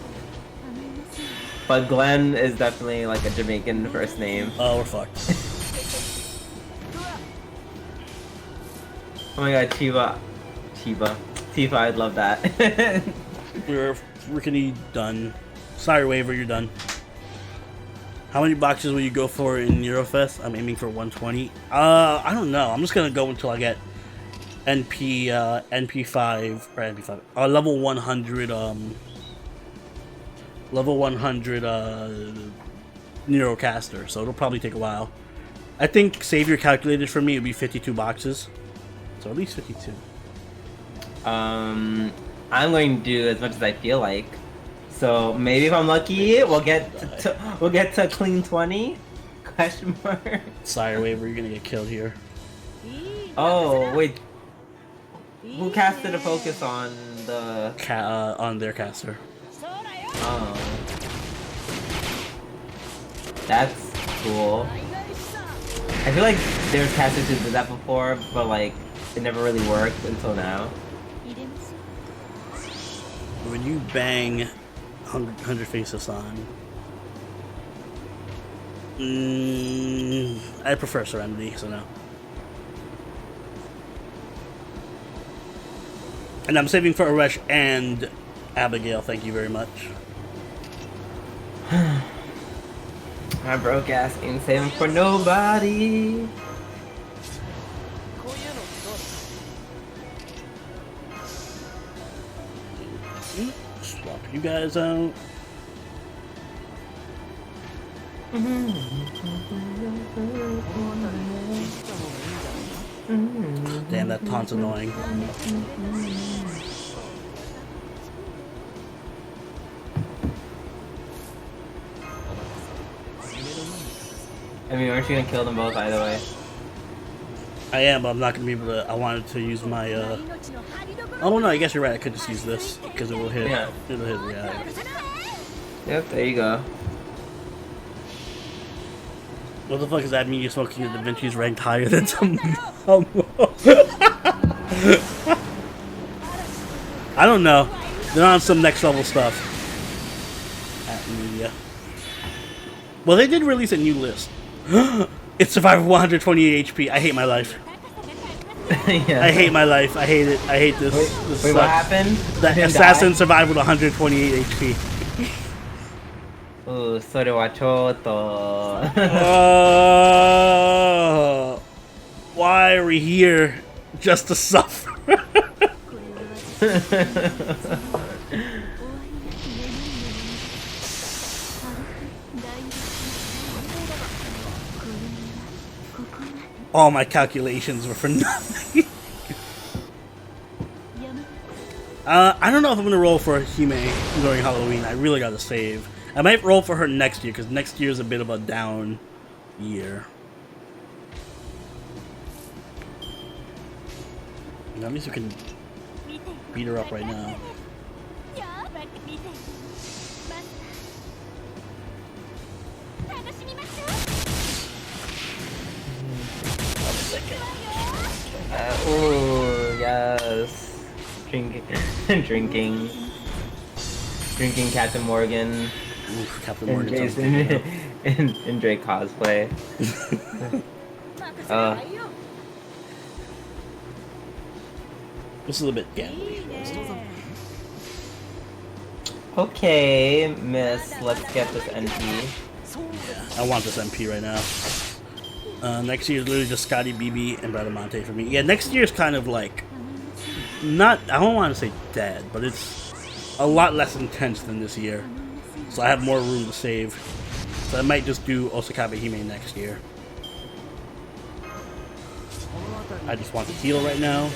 But Glenn is definitely like a Jamaican first name. Oh, we're fucked. Oh my god, Tifa, I'd love that. We're freaking done. Sorry, Waver, you're done. How many boxes will you go for in Eurofest? I'm aiming for 120. I don't know. I'm just gonna go until I get NP5 or NP5. Level 100. Level 100 Neurocaster. So it'll probably take a while. I think Savior calculated for me would be 52 boxes. So at least 52. I'm going to do as much as I feel like. So maybe if I'm lucky, we'll get to clean 20? Question mark. Sorry, Waver, you're gonna get killed here. Oh wait, who casted a focus on the on their caster? Oh, that's cool. I feel like there's casters who did that before, but like it never really worked until now. When you bang 100 faces on, I prefer Serenity, so no. And I'm saving for Aresh and Abigail, thank you very much. My broke ass ain't saving for nobody. Swap you guys out. Damn, that taunt's annoying. I mean, aren't you gonna kill them both either way? I am, but I'm not gonna be able to. I wanted to use my. Oh no, I guess you're right. I could just use this because it will hit. Yeah. It'll hit reality. Yep, there you go. What the fuck does that mean? You're smoking Da Vinci's ranked higher than some. I don't know. They're on some next level stuff. At media. Well, they did release a new list. It's Survivor 128 HP. I hate my life. Yeah. I hate my life. I hate it. I hate this. Wait, what happened? The assassin survived with 128 HP. Oh, Sorewachoto. Why are we here? Just to suffer. All my calculations were for nothing. I don't know if I'm gonna roll for Hime during Halloween. I really gotta save. I might roll for her next year because next year is a bit of a down year. At least we can beat her up right now. Oh yes, drinking, drinking Captain Morgan. Oof, Captain And Morgan. Jason and Drake cosplay. This is a bit gambly. Okay, miss, let's get this NP. I want this MP right now. Next year is literally just Scotty, BB, and Bradamante for me. Yeah, next year is kind of like not. I don't want to say dead, but it's a lot less intense than this year. So I have more room to save. So I might just do Osakabe Hime next year. I just want to heal right now.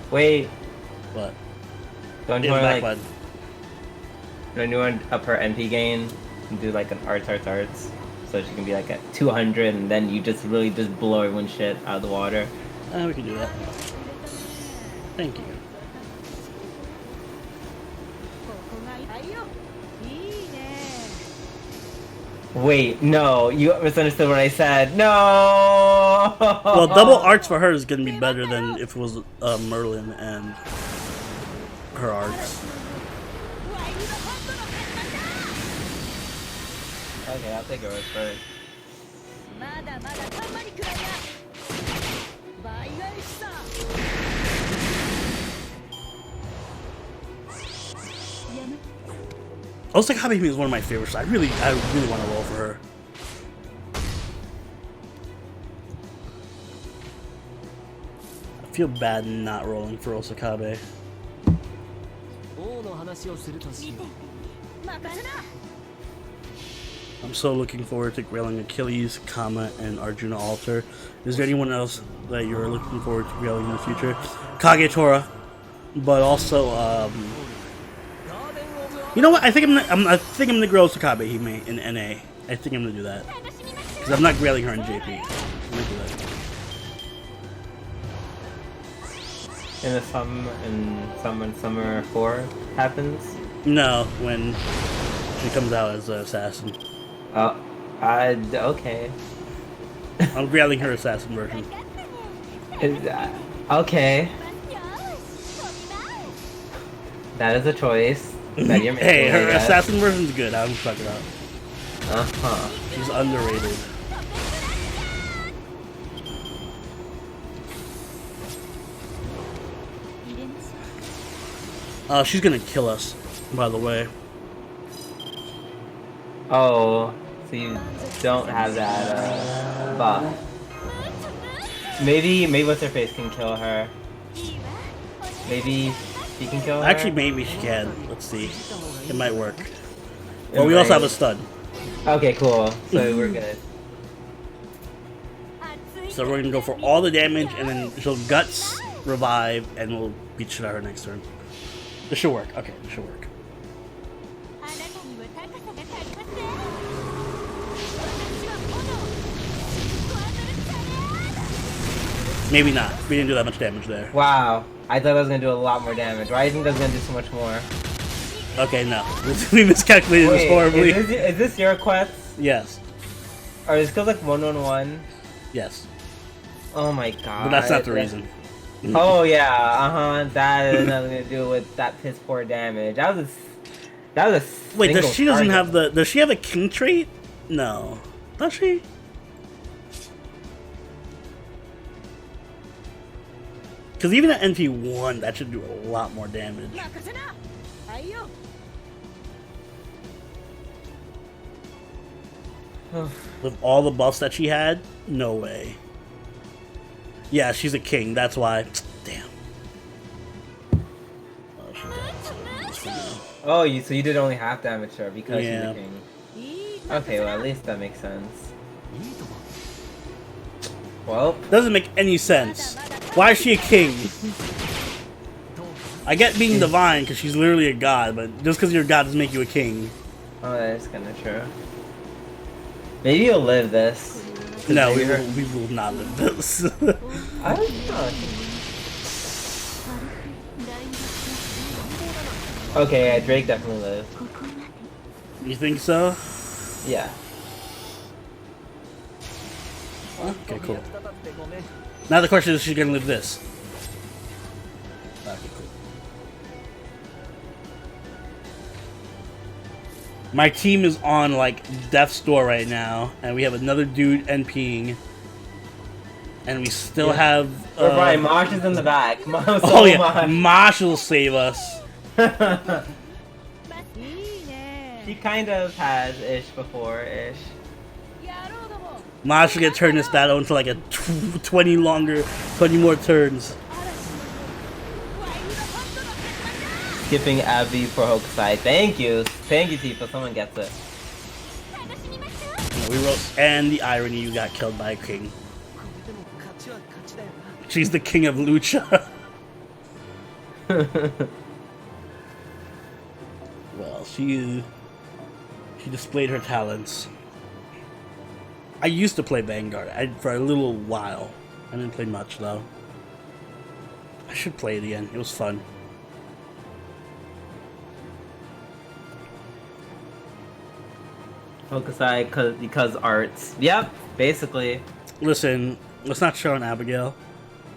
Wait, But don't in you the want back to button. don't you want to up her MP gain and do like an arts, so she can be like at 200, and then you just really just blow everyone's shit out of the water. We can do that. Thank you. Wait, no, you misunderstood what I said. No. Well, double arts for her is gonna be better than if it was Merlin and her arts. Okay, I'll take yours first. Osakabe is one of my favorites. I really want to roll for her. I feel bad not rolling for Osakabe. I'm so looking forward to grailing Achilles, Kama, and Arjuna Alter. Is there anyone else that you're looking forward to grailing in the future? Kagetora, but also you know what? I think I think I'm gonna grill Osakabe Hime in NA. I think I'm gonna do that because I'm not grailing her in JP. I'm gonna do that. In the summer 4 happens. No, when she comes out as an assassin. Oh, okay. I'm grailing her assassin version. Okay. That is a choice that you're making. Hey, her assassin version's good. I'm fucking up. Uh-huh. She's underrated. She's gonna kill us, by the way. Oh, so you don't have that buff. Maybe what's her face can kill her. Maybe she can kill her. Actually, maybe she can. Let's see. It might work. Well, we also have a stun. Okay, cool. So we're good. So we're gonna go for all the damage, and then she'll guts, revive, and we'll beat shit out of her next turn. This should work. Okay, this should work. Maybe not. We didn't do that much damage there. Wow. I thought I was gonna do a lot more damage. Why do you think I was gonna do so much more? Okay, no. We miscalculated this horribly. Is this your quest? Yes. Or is it still like 1-on-1? Yes. Oh my god. But that's not the reason. Oh yeah, that has nothing to do with that piss poor damage. That was a Wait, does she doesn't target. have does she have a king trait? No. Does she? Because even at NP1, that should do a lot more damage. With all the buffs that she had, no way. Yeah, she's a king, that's why. Damn. Oh, she died. Just for now. Oh, so you did only half damage to her because Yeah. she's a king. Okay, well at least that makes sense. Well, Doesn't make any sense. Why is she a king? I get being divine because she's literally a god, but just because you're a god doesn't make you a king. oh, that is kind of true. Maybe you'll live this. No, we maybe will not live this. I don't know. Okay, yeah, Drake definitely lived. You think so? Yeah. Okay, cool. Now the question is, she's gonna live this. Okay, cool. My team is on like death's door right now, and we have another dude NPing, and we still have. Or Brian, Marsh is in the back. Oh yeah, Marsh will save us. She kind of has ish before ish. Marsh will get turn this battle into like a 20 more turns. Skipping Abby for Hokusai. Thank you, Tifa. Someone gets it. We wrote, and the irony, you got killed by a king. She's the king of Lucha. Well, she displayed her talents. I used to play Vanguard for a little while. I didn't play much though. I should play it again. It was fun. Hokusai because arts. Yep, basically. Listen, let's not shit on Abigail.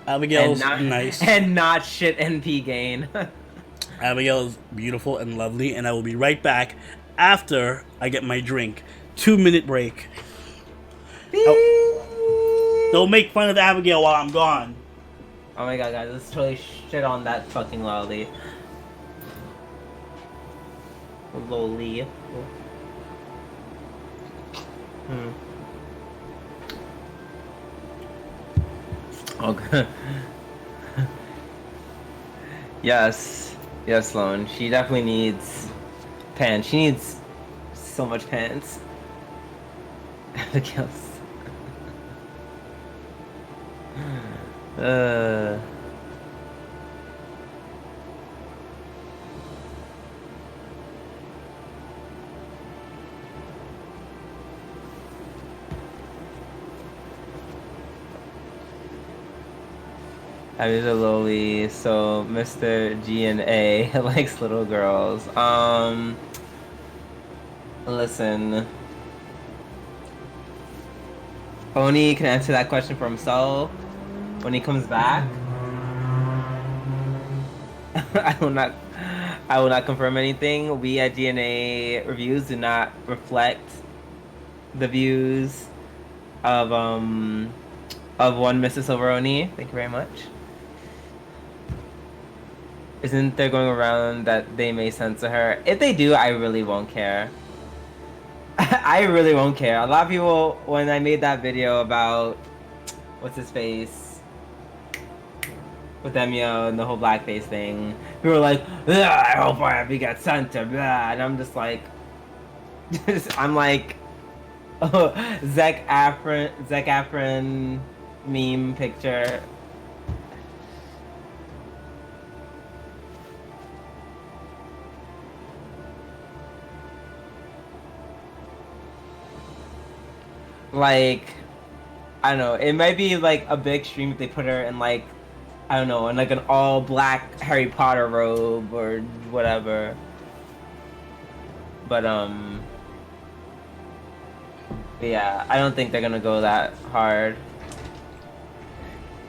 Abigail's nice. And not shit NP gain. Abigail is beautiful and lovely, and I will be right back after I get my drink. 2-minute break. Oh, don't make fun of Abigail while I'm gone. Oh my god, guys, let's totally shit on that fucking lolly. Loli. Okay. Yes, Sloan. She definitely needs pants. She needs so much pants. Abigail's. I was a lowly, so Mr. G and A likes little girls. Listen. Oni can answer that question for himself when he comes back. I will not confirm anything. We at DNA Reviews do not reflect the views of one Mrs. Silveroni. Thank you very much. Isn't there going around that they may censor her? If they do, I really won't care. I really won't care. A lot of people, when I made that video about what's his face with Emio and the whole blackface thing, people were like, I hope I get censored, blah. And I'm just like, I'm like, oh, Zac Efron meme picture. Like, I don't know, it might be like a big extreme if they put her in like, I don't know, in like an all black Harry Potter robe or whatever. But yeah, I don't think they're gonna go that hard.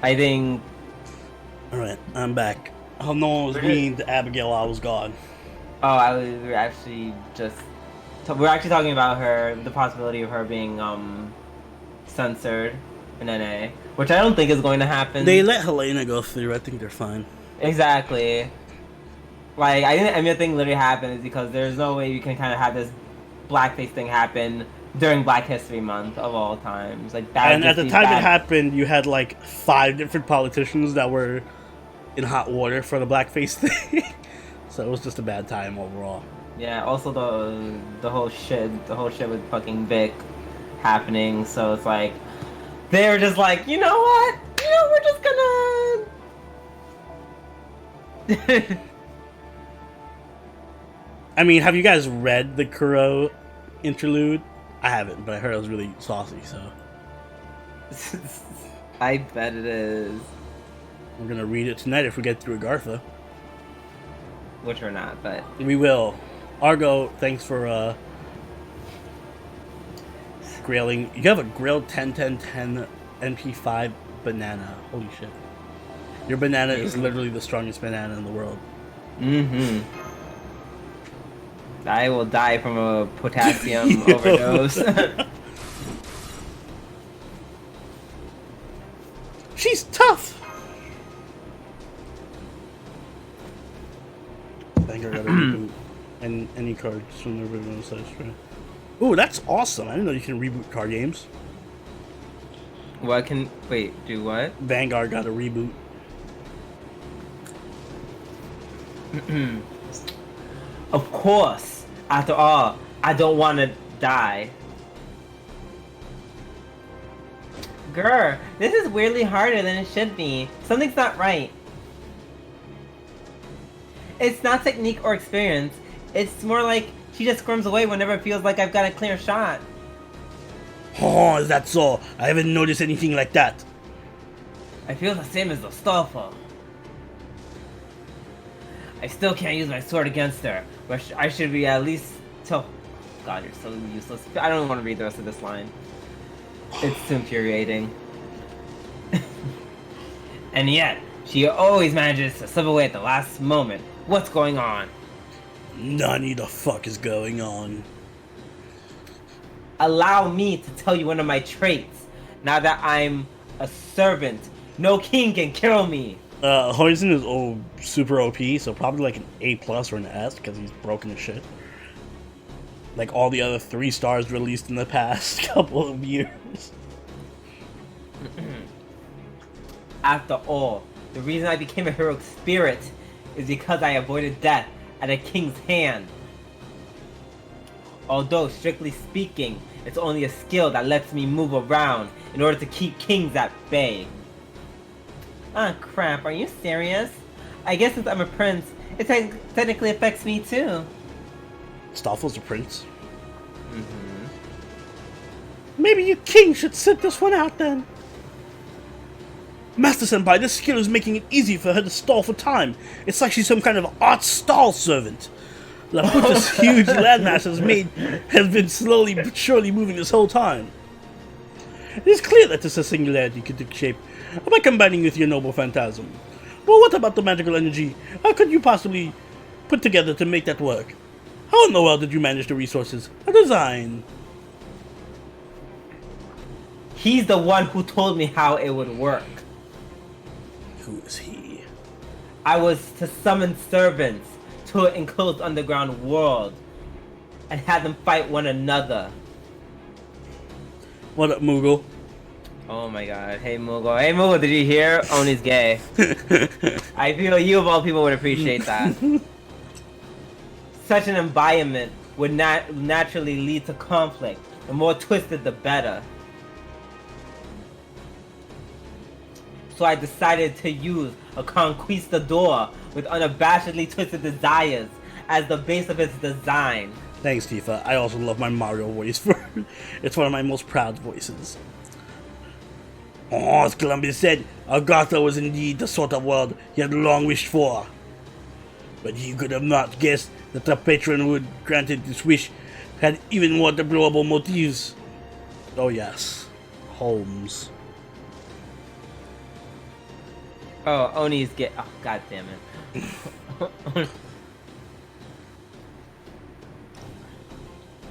I think. Alright, I'm back. Oh, no one was mean to Abigail while I was gone. Oh, we're actually talking about her, the possibility of her being censored in NA, which I don't think is going to happen. They let Helena go through. I think they're fine. Exactly. Like, I think literally happened is because there's no way you can kind of have this blackface thing happen during Black History Month of all times. Like that. And at the time it happened, you had like 5 different politicians that were in hot water for the blackface thing. So it was just a bad time overall. Yeah. Also the whole shit with fucking Vic happening. So it's like they were just like, you know what? We're just gonna. I mean, have you guys read the Kuro interlude? I haven't, but I heard it was really saucy, so. I bet it is. We're gonna read it tonight if we get through Agartha. Which we're not, but. We will. Argo, thanks for grailing. You have a grilled 10-10-10 NP5 banana. Holy shit. Your banana is literally the strongest banana in the world. Mm-hmm. I will die from a potassium overdose. She's tough! Vanguard got a reboot. And any cards from the original side strand. Ooh, that's awesome. I didn't know you can reboot card games. Wait, do what? Vanguard got a reboot. Of course. After all, I don't want to die. Grr, this is weirdly harder than it should be. Something's not right. It's not technique or experience. It's more like she just squirms away whenever it feels like I've got a clear shot. Oh, is that so? I haven't noticed anything like that. I feel the same as Astolfo. I still can't use my sword against her, but I should be at least till... God, you're so useless. I don't want to read the rest of this line. It's too infuriating. And yet, she always manages to slip away at the last moment. What's going on? Nani the fuck is going on? Allow me to tell you one of my traits. Now that I'm a servant, no king can kill me. Hoisin is super OP, so probably like an A+ or an S because he's broken as shit. Like all the other 3 stars released in the past couple of years. After all, the reason I became a heroic spirit is because I avoided death at a king's hand. Although, strictly speaking, it's only a skill that lets me move around in order to keep kings at bay. Ah, crap, are you serious? I guess since I'm a prince, it technically affects me too. Staffel's a prince. Maybe you king should sit this one out then. Master Senpai, this skill is making it easy for her to stall for time. It's like she's some kind of art stall servant. The point this huge landmass has been slowly but surely moving this whole time. It is clear that this is a singularity could take shape by combining with your noble phantasm. But what about the magical energy? How could you possibly put together to make that work? How in the world did you manage the resources? A design. He's the one who told me how it would work. Who is he? I was to summon servants to an enclosed underground world and have them fight one another. What up, Moogle? Oh my god. Hey Moogle. Hey Moogle, did you hear? Oni's gay. I feel you of all people would appreciate that. Such an environment would naturally lead to conflict. The more twisted, the better. So I decided to use a conquistador with unabashedly twisted desires as the base of its design. Thanks, Tifa. I also love my Mario voice. It's one of my most proud voices. Oh, as Columbus said, Agartha was indeed the sort of world he had long wished for. But he could have not guessed that the patron who had granted this wish had even more deplorable motives. Oh yes, Holmes. Oh, Oni's gay. Oh, god damn it.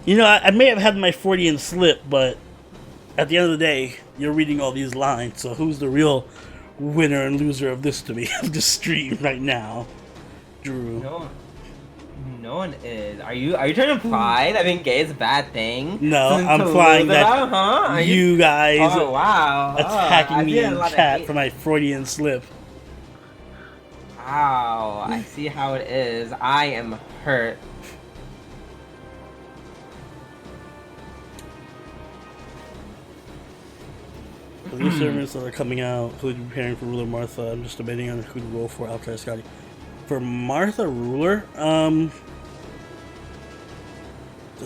You know, I may have had my Freudian slip, but at the end of the day, you're reading all these lines, so who's the real winner and loser of this to me, of this stream right now? Drew. No one is. Are you trying to imply that being gay is a bad thing? No, I'm implying that you guys oh, wow. attacking me in chat for my Freudian slip. Wow, I see how it is. I am hurt. The new servants that are coming out, including preparing for Ruler Martha. I'm just debating on who to roll for outside of Scotty. For Martha Ruler, there's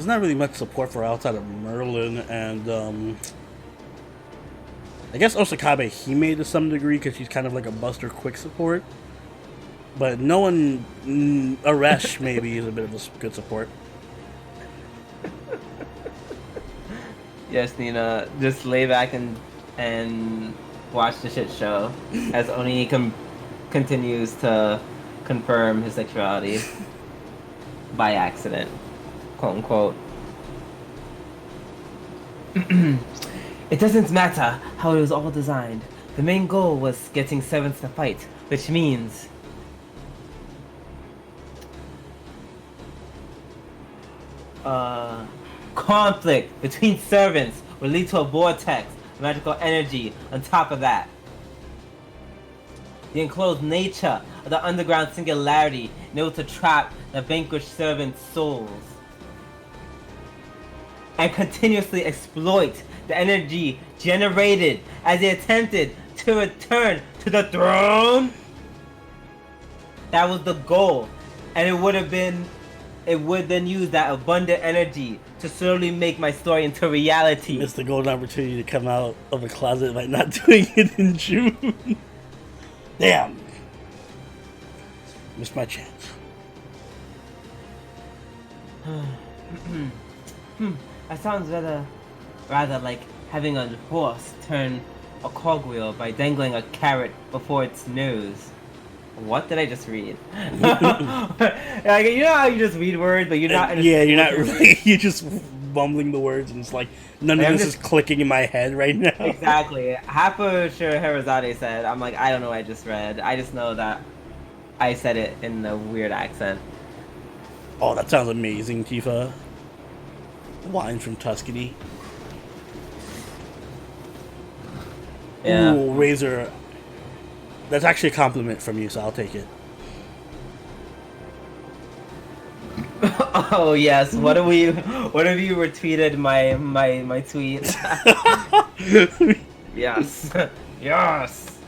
not really much support for outside of Merlin and I guess Osakabe Hime to some degree because she's kind of like a Buster Quick support. But no one, Aresh maybe is a bit of a good support. Yes, Nina, just lay back and watch the shit show as Oni continues to confirm his sexuality by accident, quote unquote. It doesn't matter how it was all designed. The main goal was getting servants to fight, which means conflict between servants will lead to a vortex of magical energy on top of that. The enclosed nature of the underground singularity enabled to trap the vanquished servants' souls and continuously exploit the energy generated as they attempted to return to the throne. That was the goal. and it would then use that abundant energy to slowly make my story into reality. Missed the golden opportunity to come out of the closet by not doing it in June. Damn. Missed my chance. That sounds rather like having a horse turn a cogwheel by dangling a carrot before its nose. What did I just read? Like, you know how you just read words, but you're not. Yeah, you're not really. You're just mumbling the words, and it's like none of this is clicking in my head right now. Exactly. Half of Scheherazade said, I'm like, I don't know what I just read. I just know that I said it in a weird accent. Oh, that sounds amazing, Tifa. Wine from Tuscany. Yeah. Ooh, Razor. That's actually a compliment from you, so I'll take it. Oh yes. What have you retweeted my tweet? Yes. Yes.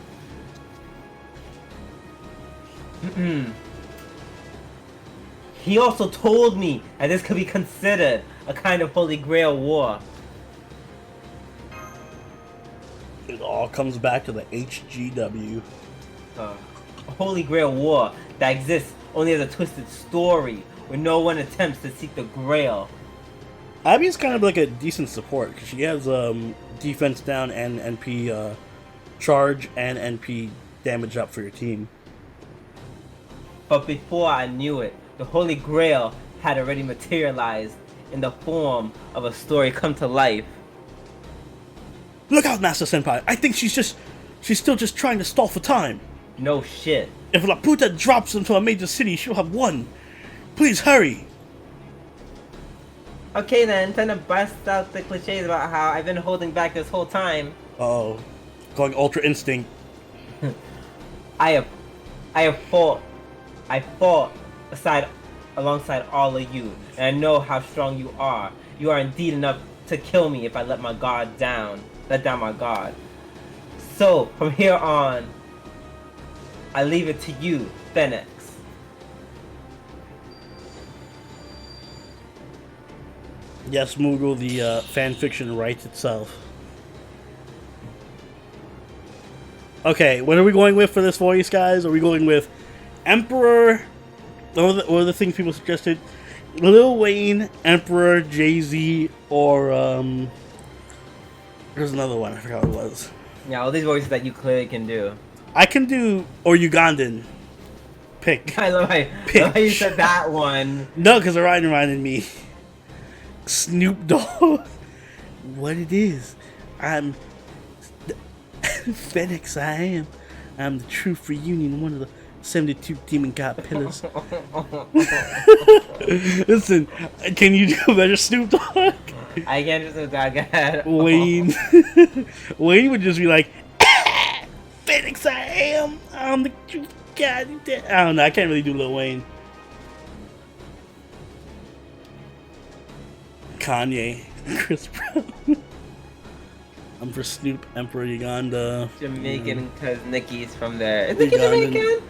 He also told me that this could be considered a kind of Holy Grail war. It all comes back to the HGW. A Holy Grail war that exists only as a twisted story where no one attempts to seek the Grail. Abby's kind of like a decent support because she has defense down and NP charge and NP damage up for your team. But before I knew it, the Holy Grail had already materialized in the form of a story come to life. Look out, Master Senpai! I think she's still just trying to stall for time. No shit. If Laputa drops into a major city, she'll have won. Please hurry. Okay then, time to bust out the cliches about how I've been holding back this whole time. Oh, going Ultra Instinct. I fought alongside all of you, and I know how strong you are. You are indeed enough to kill me if I let down my guard. So, from here on, I leave it to you, Phoenix. Yes, Moogle, the fanfiction writes itself. Okay, what are we going with for this voice, guys? Are we going with Emperor? What are the things people suggested? Lil Wayne, Emperor, Jay-Z, or there's another one. I forgot what it was. Yeah, all these voices that you clearly can do. I can do or Ugandan. Pick. I love how you said that one. No, because it reminded me. Snoop Dogg. What it is? I'm Phoenix. I am. I'm the truth reunion. One of the 72 demon god pillars. Listen, can you do a better Snoop Dogg? I can't just Snoop Dogg. Wayne. Wayne would just be like, Phoenix, I am. I'm the truth god. I don't know. I can't really do Lil Wayne. Kanye, Chris Brown. I'm for Snoop, Emperor Uganda. Jamaican, because Nikki's from there. Is Nikki Jamaican?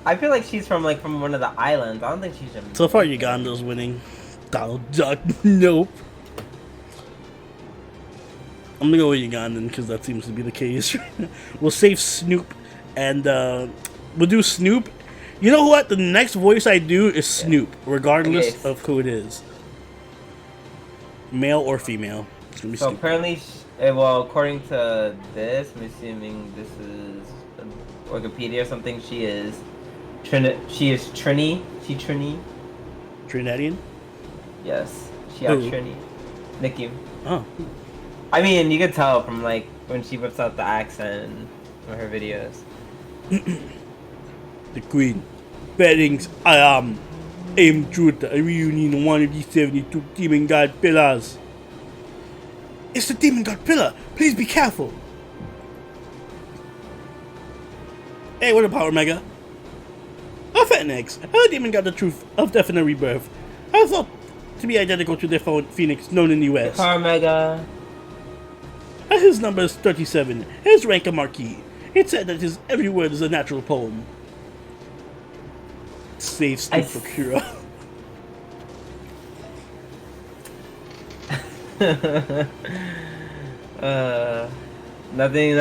I feel like she's from one of the islands. I don't think she's Jamaican. So far, Uganda's winning. Donald Duck, nope. I'm gonna go with Ugandan because that seems to be the case. We'll save Snoop, and we'll do Snoop. You know what? The next voice I do is Snoop, regardless of who it is. Male or female. It's gonna be Snoop. Apparently, well, according to this, I'm assuming this is Wikipedia or something, she is Trini. She Trini. Trinidadian? Yes. She out Trini. Nikki. Oh. I mean, you could tell from when she whips out the accent from her videos. The Queen. Bettings, I am. Aim truth, a reunion one of these 72 demon god pillars. It's the demon god pillar. Please be careful. Hey, what about Omega? A Phoenix. A demon god the truth of death and a rebirth. I thought to be identical to the Phoenix known in the US. Omega. His number is 37. His rank a marquis. It said that his every word is a natural poem. Safe scoop for Kuro. Nothing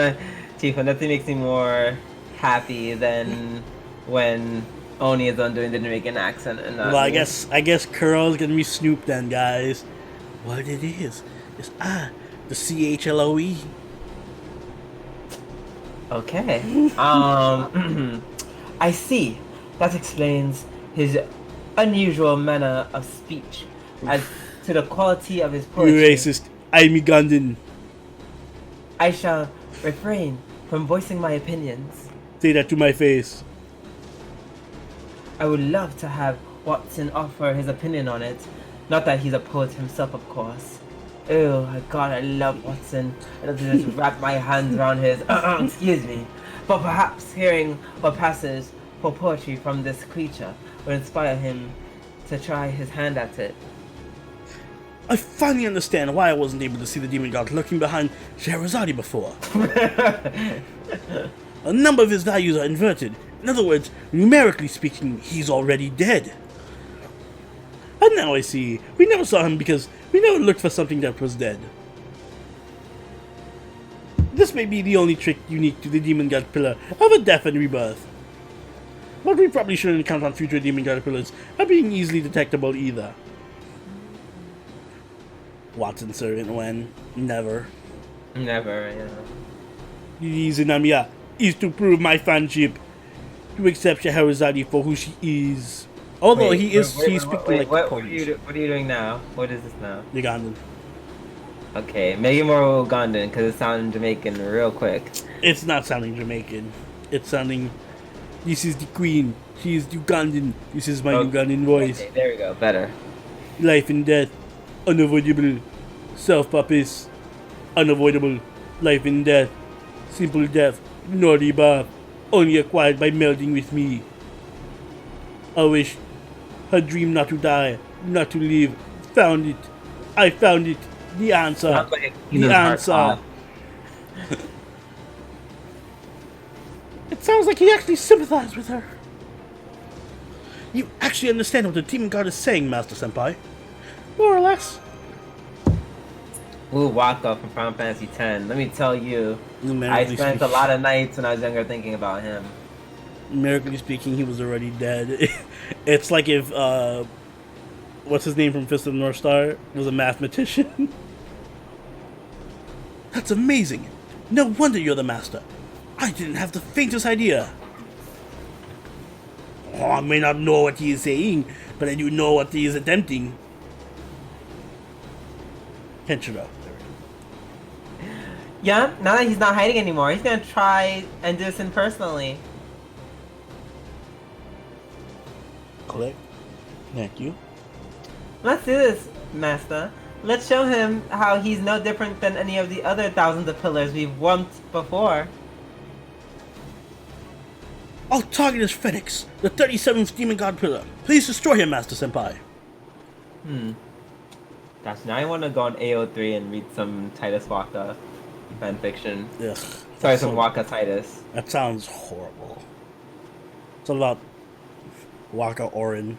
makes me more happy than when Oni is on doing the Jamaican accent and not Well, I me. guess Kuro's gonna be Snoop then, guys. What it is the CHLOE. Okay. I see. That explains his unusual manner of speech. As to the quality of his You poetry, racist. I'm Ugandan. I shall refrain from voicing my opinions. Say that to my face. I would love to have Watson offer his opinion on it. Not that he's a poet himself, of course. Oh my god, I love Watson. I love to just wrap my hands around his excuse me. But perhaps hearing what passes for poetry from this creature would inspire him to try his hand at it. I finally understand why I wasn't able to see the demon god lurking behind Scheherazade before. A number of his values are inverted. In other words, numerically speaking, he's already dead. And now I see. We never saw him because we never looked for something that was dead. This may be the only trick unique to the demon god pillar of a death and rebirth. But we probably shouldn't count on future demon god pillars as being easily detectable either. Watson servant when? Never. Never, yeah. The reason I'm here is to prove my friendship. To accept Scheherazade for who she is. Although he's speaking like what Polish. are you doing now? What is this now? Ugandan. Okay, make it more Ugandan because it sounded Jamaican real quick. It's not sounding Jamaican. It's sounding. This is the queen. She is Ugandan. This is my Ugandan voice. Okay, there we go. Better. Life and death. Unavoidable. Self-purpose. Unavoidable. Life and death. Simple death. No rebirth. Only acquired by melding with me. I wish. Her dream not to die. Not to live. Found it. I found it. The answer. Sounds like The answer. It sounds like he actually sympathized with her. You actually understand what the demon god is saying, Master Senpai. More or less. Ooh, Waka from Final Fantasy X. Let me tell you, I Numerically spent a speaking- lot of nights when I was younger thinking about him. Numerically speaking, he was already dead. It's like if, what's his name from Fist of the North Star was a mathematician. That's amazing. No wonder you're the master. I didn't have the faintest idea. Oh, I may not know what he is saying, but I do know what he is attempting. Kenshiro. Yeah, now that he's not hiding anymore, he's gonna try and do this in personally. Click. Thank you. Let's do this, Master. Let's show him how he's no different than any of the other thousands of pillars we've whumped before. Our target is Phoenix, the 37th Demon God Pillar. Please destroy him, Master Senpai. Gosh, now I want to go on AO3 and read some Titus Waka fanfiction. Ugh. Sorry, some Waka Titus. That sounds horrible. It's all about Waka Orin.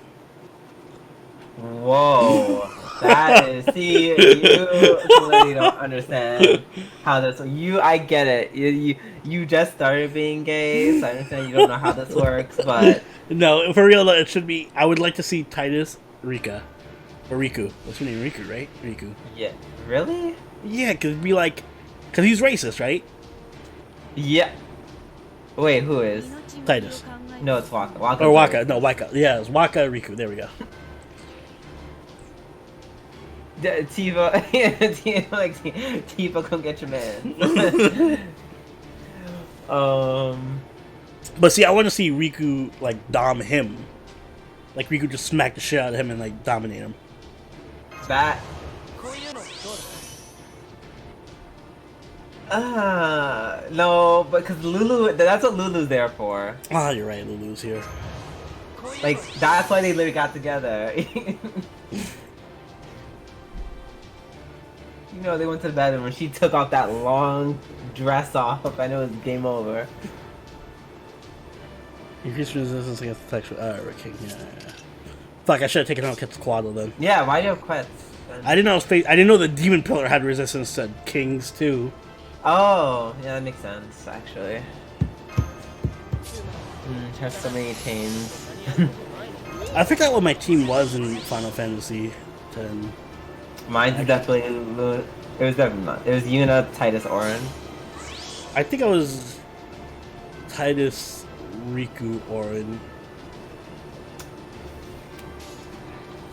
Whoa, that is, see, you clearly don't understand how this, I get it, you just started being gay, so I understand you don't know how this works, but... No, for real though, it should be, I would like to see Titus Rika. Or Riku. What's her name? Riku, right? Riku. Yeah, really? Yeah, cause it'd be like, cause he's racist, right? Yeah. Wait, who is? Titus. No, it's Waka. Waka. Or Waka, no, Waka. Yeah, it's Waka Riku, there we go. Tifa, Tifa, come get your man. But see, I want to see Riku, like, dom him. Like, Riku just smack the shit out of him and, like, dominate him. That. No, because Lulu, that's what Lulu's there for. Ah, you're right, Lulu's here. Like, that's why they literally got together. You know, they went to the bathroom and she took off that long dress off and it was game over. Increase resistance against protection. King. Yeah. Fuck, I should have taken out Quetzalcoatl then. Yeah, why do you have Quetz? I didn't know. I didn't know the demon pillar had resistance to kings too. Oh, yeah, that makes sense actually. Have so many tames. I forgot what my team was in Final Fantasy X. Mine's definitely. It was definitely not. It was Yuna, Titus, Auron. I think I was Titus, Riku, Auron.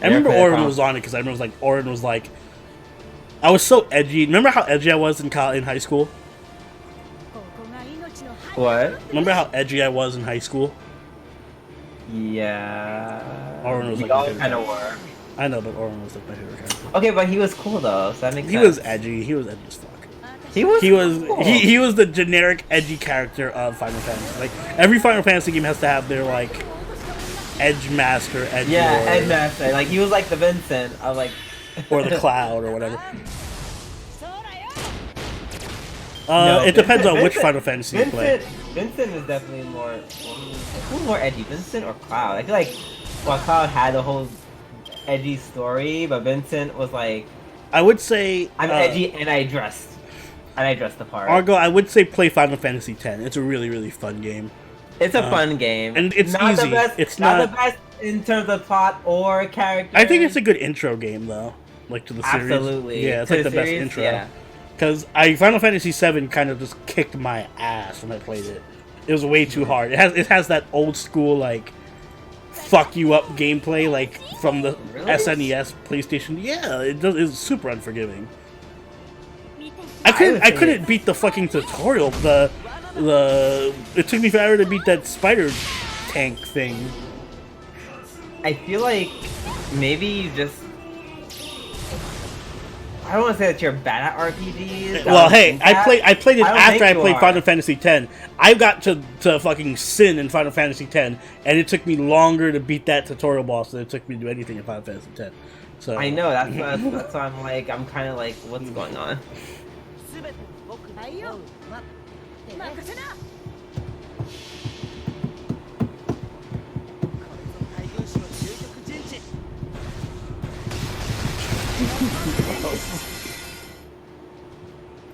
I remember Auron was on it because I remember Auron was like, I was so edgy. Remember how edgy I was in high school? What? Remember how edgy I was in high school? Yeah. Auron was we like all kind of were. I know, but Auron was like my favorite character. Okay, but he was cool though, so that makes sense. He was edgy. He was edgy as fuck. He was cool. He was the generic edgy character of Final Fantasy. Like every Final Fantasy game has to have their like edge master, edge yeah, lord, edge master. Like he was like the Vincent of like or the Cloud or whatever. No, it depends on which Vincent- Final Fantasy you play. Vincent is definitely more. Who's more edgy, Vincent or Cloud? I feel like Cloud had a whole edgy story, but Vincent was like, I would say I'm edgy and I dressed the part. Argo, I would say play Final Fantasy X. It's a really, really fun game. It's a fun game, and it's not easy. The best, it's not the best in terms of plot or character. I think it's a good intro game though, like to the series. Absolutely, Yeah, it's like the best series, intro. Yeah. Because Final Fantasy VII kind of just kicked my ass when I played it. It was way too hard. It has that old school like fuck you up gameplay like from the SNES PlayStation. Yeah, it does. It's super unforgiving. I couldn't beat the fucking tutorial. It took me forever to beat that spider tank thing. I feel like maybe you just. I don't want to say that you're bad at RPGs. Well, hey, I played it after I played are. Final Fantasy X. I got to fucking Sin in Final Fantasy X, and it took me longer to beat that tutorial boss than it took me to do anything in Final Fantasy X. So I know that's why I'm kind of like, what's going on?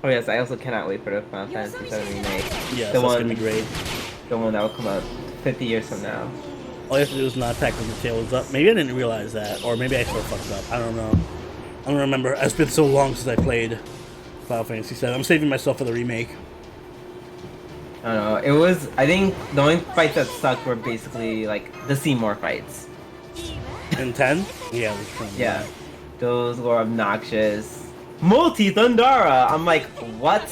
Oh yes, I also cannot wait for the Final Fantasy VII remake. Yeah, the that's one, gonna be great. The one that will come out 50 years from now. All you have to do is not attack when the tail is up. Maybe I didn't realize that, or maybe I sort of fucked up. I don't know. I don't remember. It's been so long since I played Final Fantasy VII. I'm saving myself for the remake. I don't know. It was. I think the only fights that sucked were basically like the Seymour fights. In 10? Yeah, it was fun. Yeah, those were obnoxious. Multi Thundara! I'm like, what?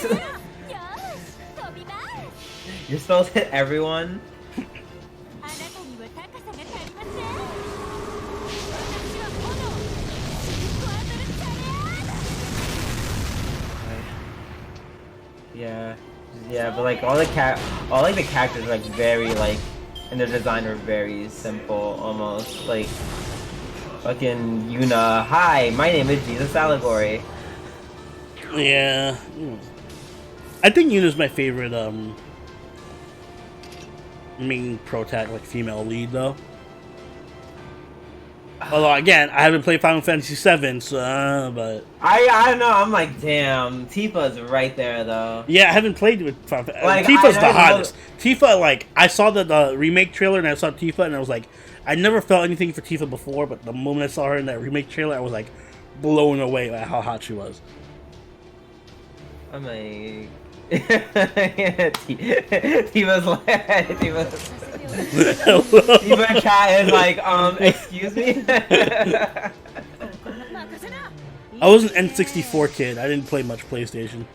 You're supposed to hit everyone? Yeah, but like all the characters are like very like, and their design are very simple, almost like fucking Yuna. Hi, my name is Jesus Allegory. Yeah. I think Yuna's my favorite main protag, like female lead though. Although again, I haven't played Final Fantasy VII, so but I don't know. I'm like, damn, Tifa's right there though. Yeah, I haven't played with Final Fantasy. Like, Tifa's the hottest. Tifa, like I saw the remake trailer and I saw Tifa and I was like, I never felt anything for Tifa before, but the moment I saw her in that remake trailer, I was like blown away by how hot she was. I'm like, Tifa's Tifa cat is like, excuse me. I was an N64 kid. I didn't play much PlayStation.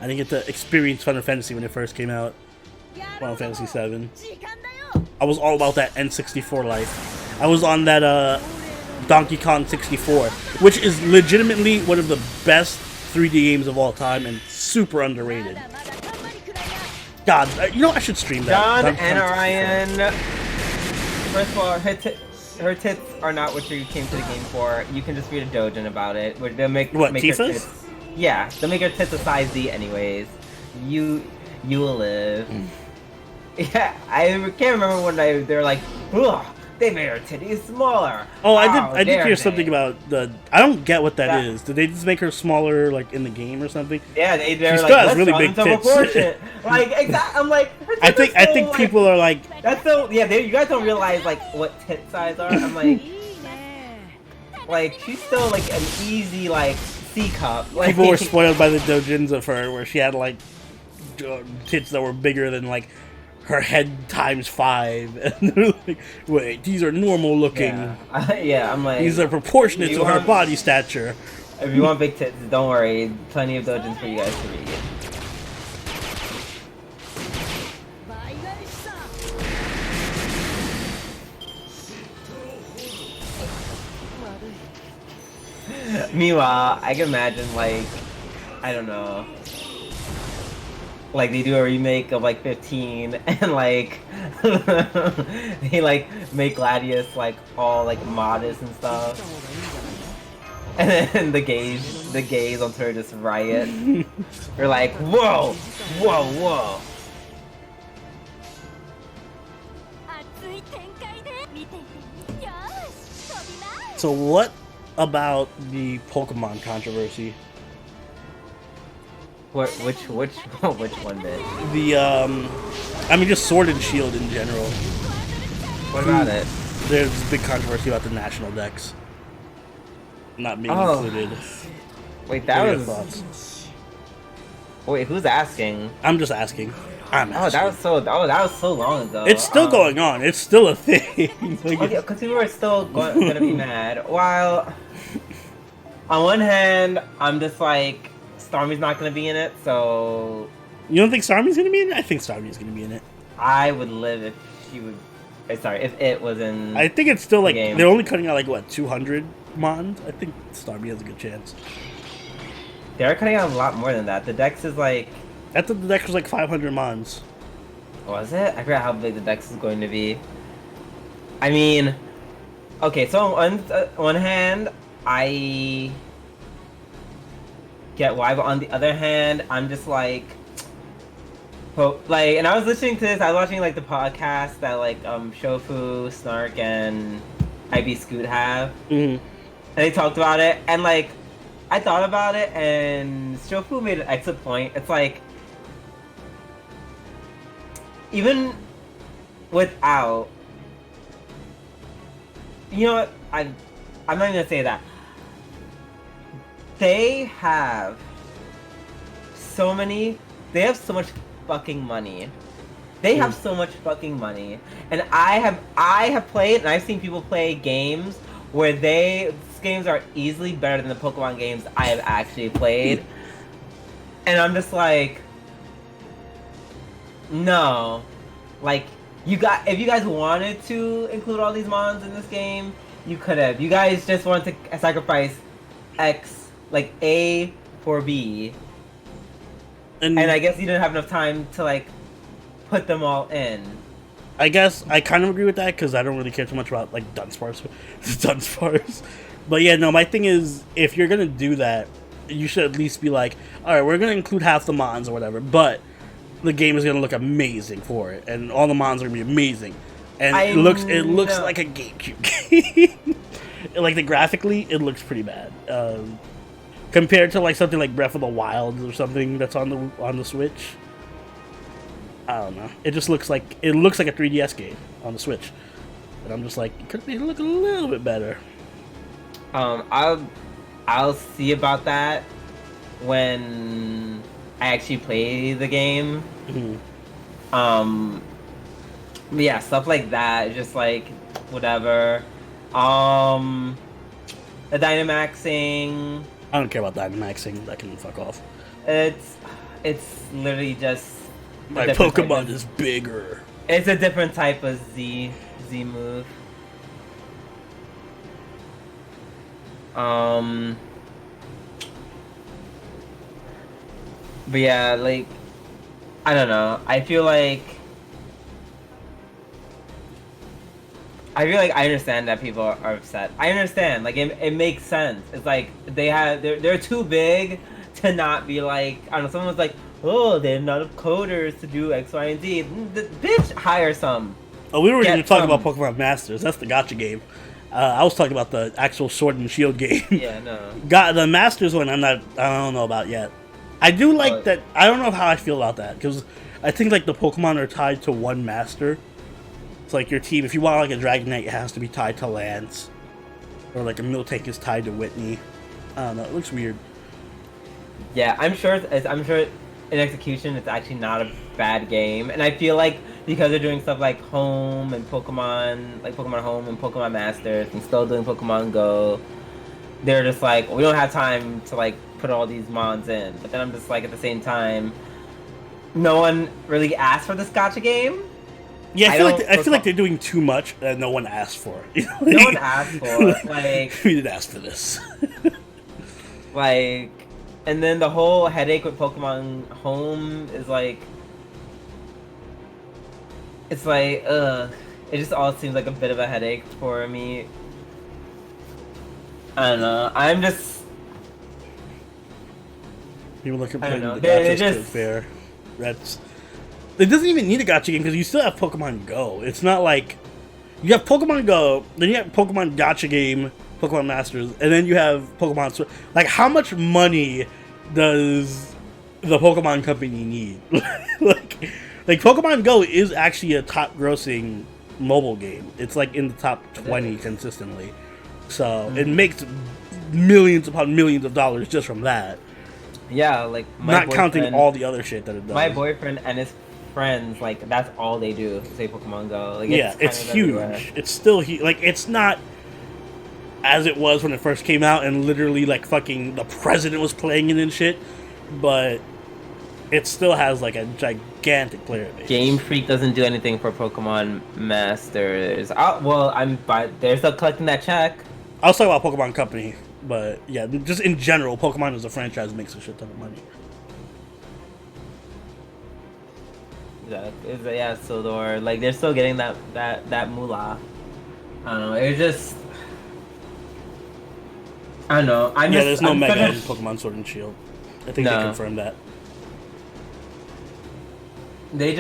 I didn't get to experience Final Fantasy when it first came out. Final Fantasy VII. I was all about that N64 life. I was on that Donkey Kong 64, which is legitimately one of the best 3D games of all time and super underrated. God, you know I should stream that. John and Orion. First of all, her tits are not what you came to the game for. You can just read a doujin about it. They'll make Tifa's? her tits. Yeah, they'll make her tits a size D anyways. You will live. Yeah, I can't remember when they're like, ugh, they made her titties smaller. Oh, How I did dare hear they?" something about the. I don't get what that That is. Did they just make her smaller, like in the game or something? yeah, She they're still like, has let's really draw them big to tits. proportion. Like exactly, I'm like, her I tits are think still, like, people are like, that's so yeah. You guys don't realize like what tit size are. I'm like she's still like an easy like C cup. Like, people were spoiled by the dojins of her, where she had like tits that were bigger than like her head times 5, and they're like, wait, these are normal looking. Yeah, yeah. I'm like, These are proportionate you to her want- body stature. if you want big tits, don't worry. Plenty of dojins for you guys to read. Meanwhile, I can imagine like, I don't know, like they do a remake of like 15 and like they like make Gladius like all like modest and stuff, and then the gays on Twitter just riot. They're like, whoa, whoa, whoa. So what about the Pokemon controversy? Which one did? The I mean, just Sword and Shield in general. What about it? There's a big controversy about the national decks not being Oh. included. Wait, What are that your was. thoughts? Wait, who's asking? I'm just asking. I'm Oh, asking. that was so long ago. It's still going on. It's still a thing. Like, Okay, because people are still gonna be mad. While on one hand, I'm just like, Stormy's not gonna be in it, so you don't think Starmie's gonna be in it? I think Starmie's gonna be in it. I would live if she would. Sorry, if it was in. I think it's still like game. they're only cutting out like what 200 mons. I think Starmie has a good chance. They're cutting out a lot more than that. The dex is like. I thought the deck was like 500 mons. Was it? I forgot how big the dex is going to be. I mean, okay. So on one hand, I get why, but on the other hand, I'm just like, and I was listening to this. I was watching like the podcast that like Shofu, Snark, and IB Scoot have, Mm-hmm. and they talked about it. And like, I thought about it, and Shofu made an excellent point. It's like, even without, you know what? I'm not even gonna say that. They have so much fucking money. They have so much fucking money, and I have played, and I've seen people play games where these games are easily better than the Pokemon games I have actually played, and I'm just like, no, like if you guys wanted to include all these mons in this game, you could have. You guys just wanted to sacrifice X, like A for B, and I guess you didn't have enough time to like put them all in. I guess I kind of agree with that because I don't really care too much about like Dunsparce. But yeah, no, my thing is if you're gonna do that, you should at least be like, all right, we're gonna include half the mons or whatever, but the game is gonna look amazing for it, and all the mons are gonna be amazing, and it looks like a GameCube game. Like graphically, it looks pretty bad compared to like something like Breath of the Wild or something that's on the Switch. I don't know. It just looks like a 3DS game on the Switch, and I'm just like, it could be look a little bit better. I'll see about that when I actually play the game. Mm-hmm. But yeah, stuff like that, just like whatever. The Dynamaxing. I don't care about Dynamaxing. That can fuck off. It's literally just My Pokemon is bigger. It's a different type of Z move. But yeah, like, I don't know. I feel like I understand that people are upset. I understand. Like, it makes sense. It's like they're too big to not be like, I don't know. Someone was like, oh, there's not enough coders to do X, Y, and Z. Bitch, hire some. Oh, we were going to Get talk some. about Pokemon Masters. That's the gotcha game. I was talking about the actual Sword and Shield game. Yeah, no. Got the Masters one. I don't know about yet. I do like Oh. that. I don't know how I feel about that because I think like the Pokemon are tied to one master. It's like your team. If you want like a Dragonite, it has to be tied to Lance, or like a Miltank is tied to Whitney. I don't know. It looks weird. Yeah, I'm sure. I'm sure in execution, it's actually not a bad game, and I feel like because they're doing stuff like Home and Pokemon, like Pokemon Home and Pokemon Masters, and still doing Pokemon Go, they're just like, we don't have time to like put all these mods in. But then I'm just like, at the same time, no one really asked for this gotcha game. Yeah, I feel like they're doing too much and no one asked for it. No one asked for it. Like, we didn't ask for this. like, and then the whole headache with Pokemon Home is like, it's like, it just all seems like a bit of a headache for me. I don't know. I'm just. People are I complaining don't know. the gotcha's They too fair. That's. It doesn't even need a gotcha game because you still have Pokemon Go. It's not like you have Pokemon Go, then you have Pokemon Gotcha game, Pokemon Masters, and then you have Pokemon Sword. Like, how much money does the Pokemon company need? like Pokemon Go is actually a top grossing mobile game. It's like in the top 20 consistently. So it makes millions upon millions of dollars just from that. Yeah, like Not counting all the other shit that it does. My boyfriend and his friends, like, that's all they do is play Pokemon Go. Like, Yeah, it's huge. Everywhere. It's still like it's not as it was when it first came out, and literally like fucking the president was playing it and shit. But it still has like a gigantic player base. Game Freak doesn't do anything for Pokemon Masters. But they're still collecting that check. I was talking about Pokemon Company, but yeah, just in general, Pokemon as a franchise makes a shit ton of money. Yeah, Sildor. Like, they're still getting that moolah. I don't know. It's just. I don't know. There's no Mega in Pokemon Sword and Shield. I think they confirmed that. I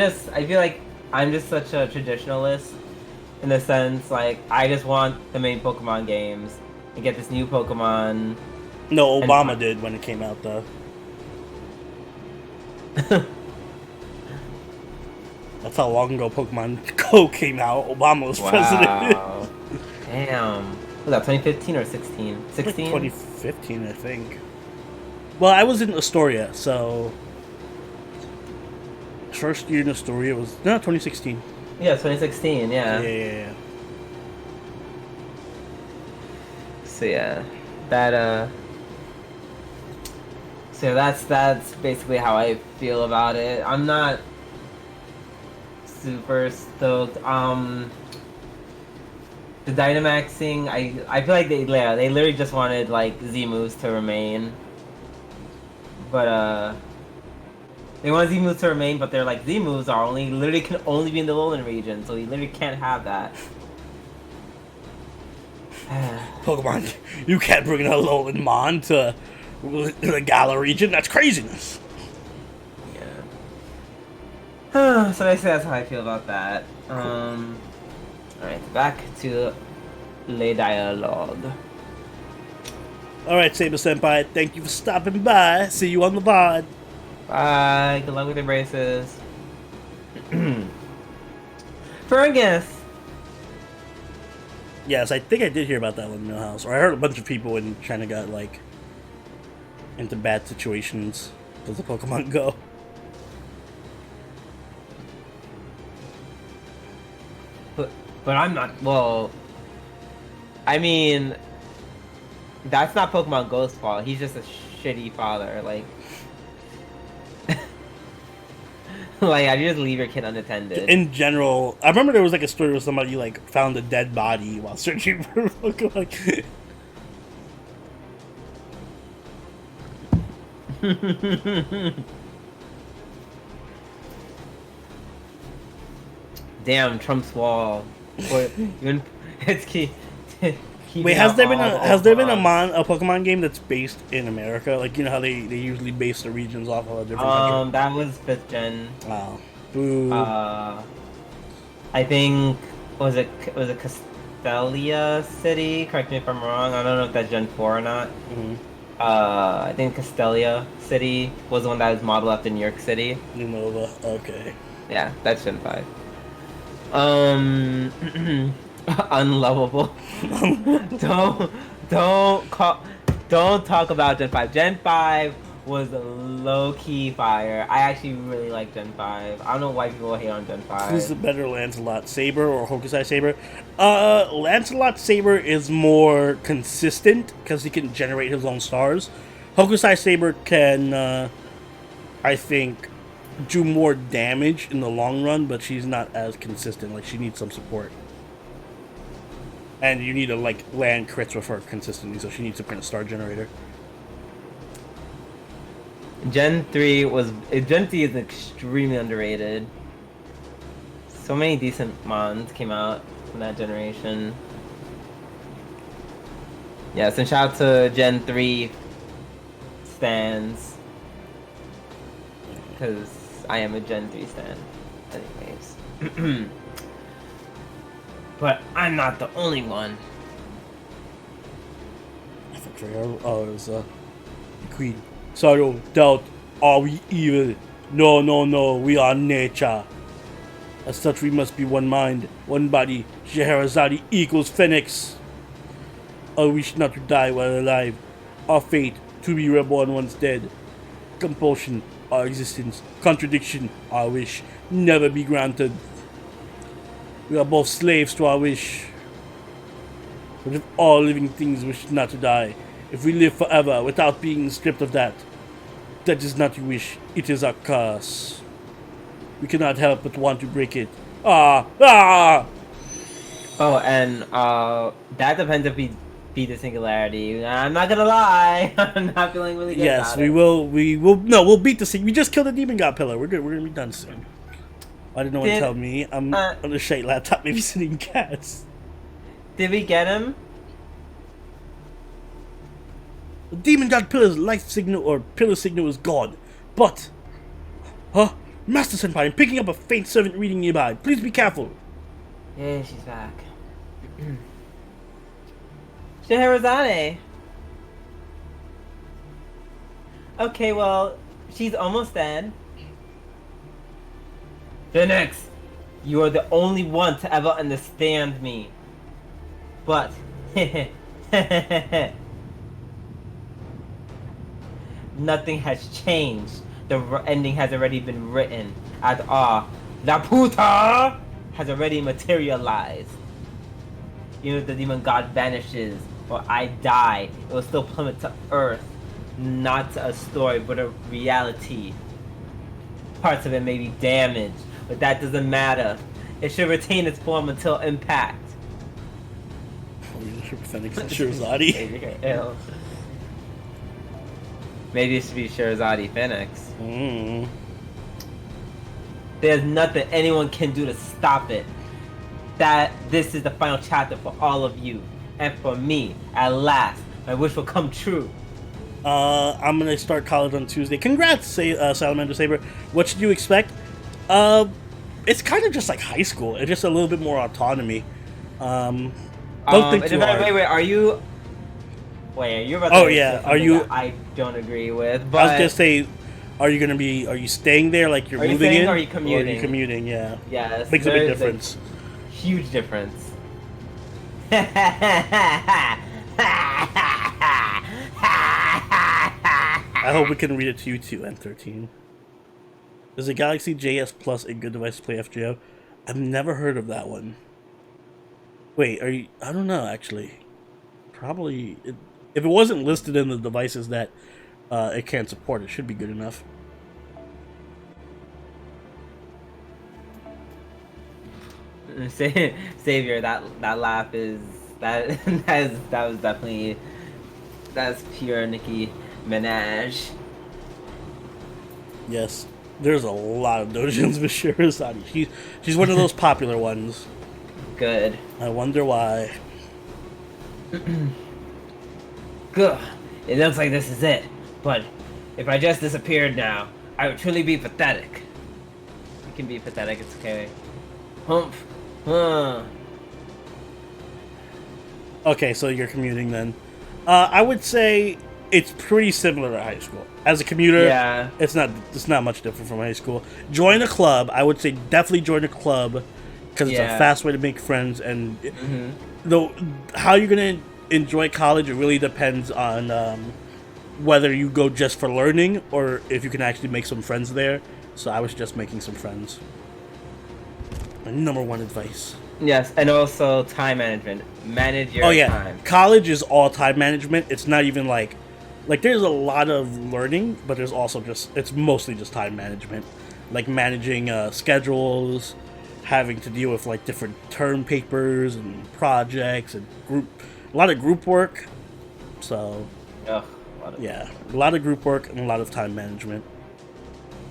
feel like I'm just such a traditionalist in the sense, like, I just want the main Pokemon games and get this new Pokemon. No, Obama did when it came out, though. That's how long ago Pokemon Go came out. Obama was president. Damn. Was that 2015 or 16? 16? Like 2015, I think. Well, I was in Astoria, so first year in Astoria was 2016. Yeah, 2016. Yeah. Yeah. So yeah, So that's basically how I feel about it. I'm not super stoked. The Dynamaxing, I feel like they literally just wanted like Z moves to remain. But they want Z moves to remain, but they're like, Z moves are literally can only be in the Lowland region, so you literally can't have that. Pokemon, you can't bring a Alolan Mon to the Galar region. That's craziness. Yeah. So basically, that's how I feel about that. Alright, back to Le Dialogue. Alright, Saber Senpai, thank you for stopping by. See you on the VOD. Bye. Good luck with the braces. Fergus! Yes, I think I did hear about that one in Millhouse. Or I heard a bunch of people in China got, like, into bad situations because of Pokemon Go. But I'm not. Well, I mean, that's not Pokemon Go's fault. He's just a shitty father. Like, like, I just leave your kid unattended. In general, I remember there was like a story where somebody like found a dead body while searching for Pokemon. Damn, Trump's wall. Or even it's key. Wait, has there been a Pokemon game that's based in America? Like, you know how they usually base the regions off of a different country? That was 5th gen. Wow. Boo. I think was it Castelia City? Correct me if I'm wrong. I don't know if that's Gen 4 or not. Mm-hmm. I think Castelia City was the one that was modeled after New York City. New Nova. Okay. Yeah, that's Gen 5. Unlovable. Don't talk about Gen 5. Gen 5 was low-key fire. I actually really like Gen 5. I don't know why people hate on Gen 5. Who's the better Lancelot, Saber or Hokusai Saber? Lancelot Saber is more consistent because he can generate his own stars. Hokusai Saber can, I think, do more damage in the long run, but she's not as consistent. Like, she needs some support. And you need to, like, land crits with her consistently, so she needs to print a star generator. Gen 3 is extremely underrated. So many decent mons came out from that generation. Yes, and shout out to Gen 3 stands. Because I am a Gen 3 stan. Anyways. But I'm not the only one. I think it was the Queen. Sorrow, doubt, are we evil? No, no, no, we are nature. As such, we must be one mind, one body. Scheherazade equals Phoenix. Our wish not to die while alive. Our fate, to be reborn once dead. Compulsion, our existence. Contradiction, our wish, never be granted. We are both slaves to our wish. But if all living things wish not to die, if we live forever without being stripped of that, that is not your wish, it is our curse. We cannot help but want to break it. Ah! Ah! Oh, and that depends if we beat the singularity. I'm not gonna lie, I'm not feeling really good. Yes, about we it. will. No, we'll beat the thing. We just killed the demon god pillar. We're good. We're gonna be done soon. Why did no one tell me? I'm on a shite laptop babysitting cats. Did we get him? The demon god pillar's life signal or pillar signal is gone. But, Master Senpai, I'm picking up a faint servant reading nearby. Please be careful. Yeah, she's back. Scheherazade. Okay, well, she's almost dead. Phoenix, you are the only one to ever understand me. But, nothing has changed. The ending has already been written. And La Puta has already materialized. Even if the demon god vanishes or I die, it will still plummet to Earth. Not to a story, but a reality. Parts of it may be damaged, but that doesn't matter. It should retain its form until impact. Phoenix and Scheherazade. Maybe it should be Scheherazade Phoenix. There's nothing anyone can do to stop it. That this is the final chapter for all of you. And for me, at last, my wish will come true. I'm gonna start college on Tuesday. Congrats, Salamander Saber. What should you expect? It's kind of just like high school. It's just a little bit more autonomy. Don't think too hard. Wait, are you... Wait, you're about to say are you... I don't agree with, but... I was gonna say, are you staying there like you're moving in? Or are you commuting? Or are you commuting, yeah. Yes. Makes a big difference. Huge difference. I hope we can read it to you too, N13. Is the Galaxy JS Plus a good device to play FGO? I've never heard of that one. Wait, are you... I don't know, actually. Probably... if it wasn't listed in the devices that it can't support, it should be good enough. Savior, that laugh is... That was definitely... That's pure Nicki Minaj. Yes, there's a lot of dojins with Scheherazade. She's one of those popular ones. Good. I wonder why. Good. It looks like this is it. But if I just disappeared now, I would truly be pathetic. You can be pathetic, it's okay. Humph. Okay, so you're commuting then. I would say it's pretty similar to high school. As a commuter, Yeah. it's not much different from high school. Join a club. I would say definitely join a club because it's a fast way to make friends. And though how you're gonna enjoy college, it really depends on whether you go just for learning or if you can actually make some friends there. So I was just making some friends. My number one advice. Yes, and also time management. Manage your time. College is all time management. It's not even like there's a lot of learning, but there's also it's mostly just time management, like managing schedules, having to deal with like different term papers and projects and a lot of group work. So Ugh, a lot of group work and a lot of time management.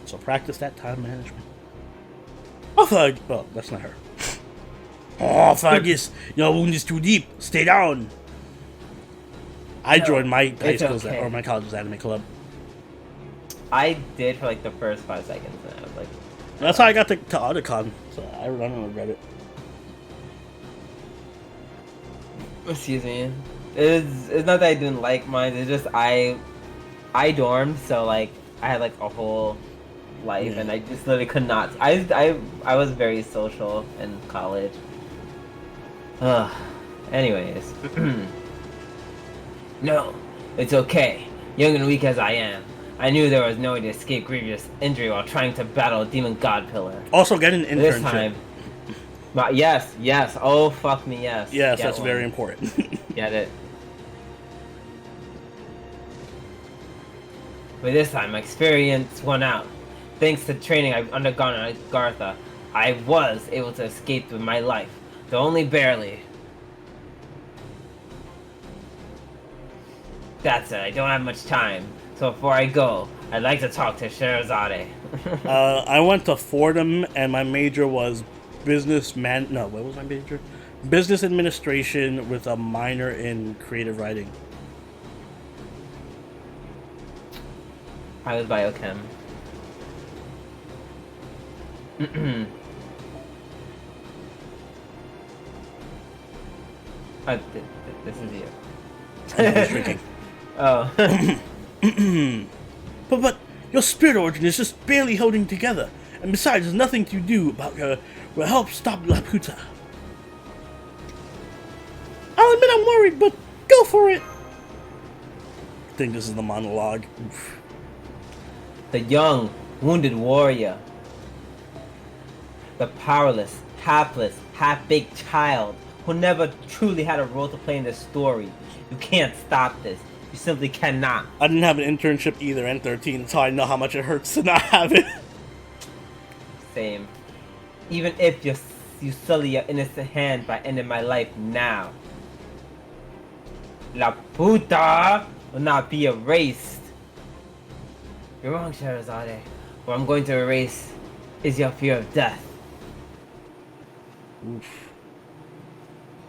So practice that time management. Oh, fuck. Oh, that's not her. Oh, Fergus, your wound is too deep. Stay down. I joined my high school's or my college's anime club. I did for like the first 5 seconds, and I was like, That's how I got to Otacon. So I don't regret it. excuse me. It's not that I didn't like mine. It's just I dormed, so like I had like a whole life, and I just literally could not. I was very social in college. Anyways. No, it's okay. Young and weak as I am, I knew there was no way to escape grievous injury while trying to battle a demon god pillar. Also, get an internship. This time. Yes. Oh, fuck me, yes. Yes, that's very important. Get it. But this time, my experience won out. Thanks to training I've undergone at Agartha, I was able to escape with my life, though only barely. That's it, I don't have much time, so before I go, I'd like to talk to Sherazade. I went to Fordham, and my major was what was my major? Business administration with a minor in creative writing. I was biochem. This is you. I was drinking. Oh. But your spirit origin is just barely holding together. And besides, there's nothing to do about her will help stop Laputa. I'll admit I'm worried, but go for it. I think this is the monologue. Oof. The young, wounded warrior. The powerless, hapless, half-baked child who never truly had a role to play in this story. You can't stop this. You simply cannot. I didn't have an internship either, N13, so I know how much it hurts to not have it. Same. Even if you sully your innocent hand by ending my life now. La puta will not be erased. You're wrong, Sherazade. What I'm going to erase is your fear of death. Oof.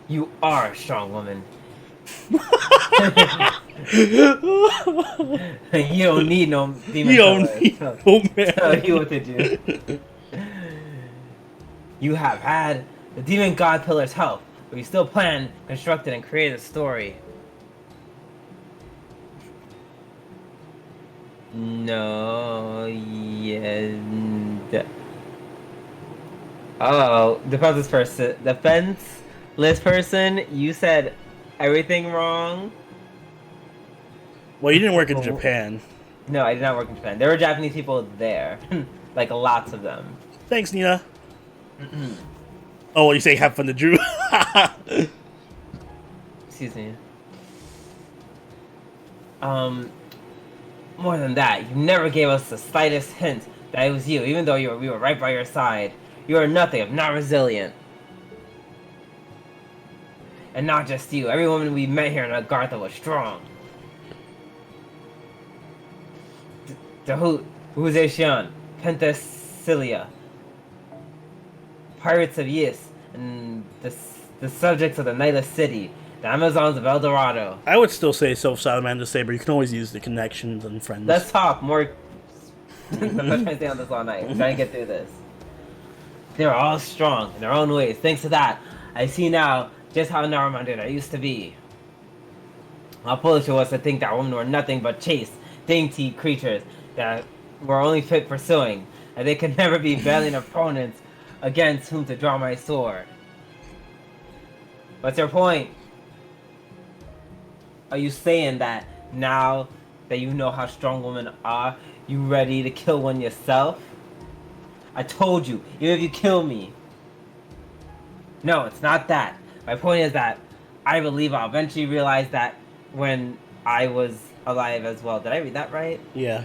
You are a strong woman. You don't need no demon. You don't need no man. Tell you what to do. You have had the demon god pillar's help, but you still plan, constructed, and created a story. No, oh, defenseless person, you said everything wrong. Well, you didn't work in Japan. No, I did not work in Japan. There were Japanese people there. Like, lots of them. Thanks, Nina. Oh, what you say? Have fun to Drew. Excuse me. More than that, you never gave us the slightest hint that it was you, even though we were right by your side. You are nothing if not resilient. And not just you, every woman we met here in Agartha was strong. Huzeshian, Pentasilia, Pirates of Yis, and the subjects of the Nightless City, The Amazons of El Dorado. I would still say Salamander Saber. You can always use the connections and friends. Let's talk more. I'm not trying to stay on this all night. I'm trying to get through this. They're all strong in their own ways. Thanks to that, I see now just how narrow-minded I used to be. How foolish it was to think that women were nothing but chaste, dainty creatures that were only fit for sewing, and they could never be valiant opponents against whom to draw my sword. What's your point? Are you saying that now that you know how strong women are, you ready to kill one yourself? I told you, even if you kill me. No, it's not that. My point is that I believe I'll eventually realize that when I was alive as well. Did I read that right? Yeah.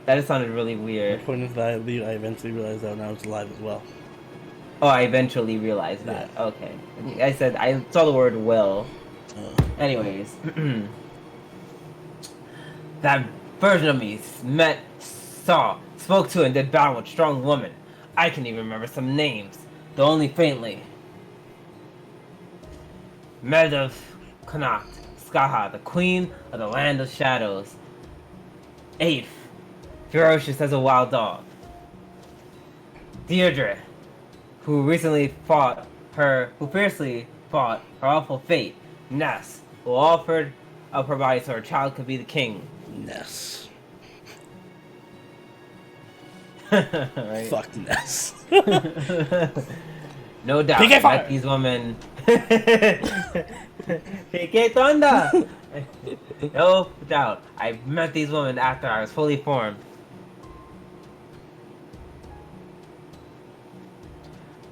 That just sounded really weird. The point is that I eventually realized that when I was alive as well. Oh, I eventually realized that. Yeah. Okay. I said, I saw the word will. Anyways. That version of me met, saw, spoke to, and did battle with strong women. I can even remember some names, though only faintly. Medev Connacht, Skaha, the queen of the land of shadows. Aif, ferocious as a wild dog. Deirdre, who fiercely fought her awful fate. Ness, who offered up her body so her child could be the king. Ness. Right? Fuck Ness. No doubt, I met these women. Pique Thunder! No doubt, I met these women after I was fully formed.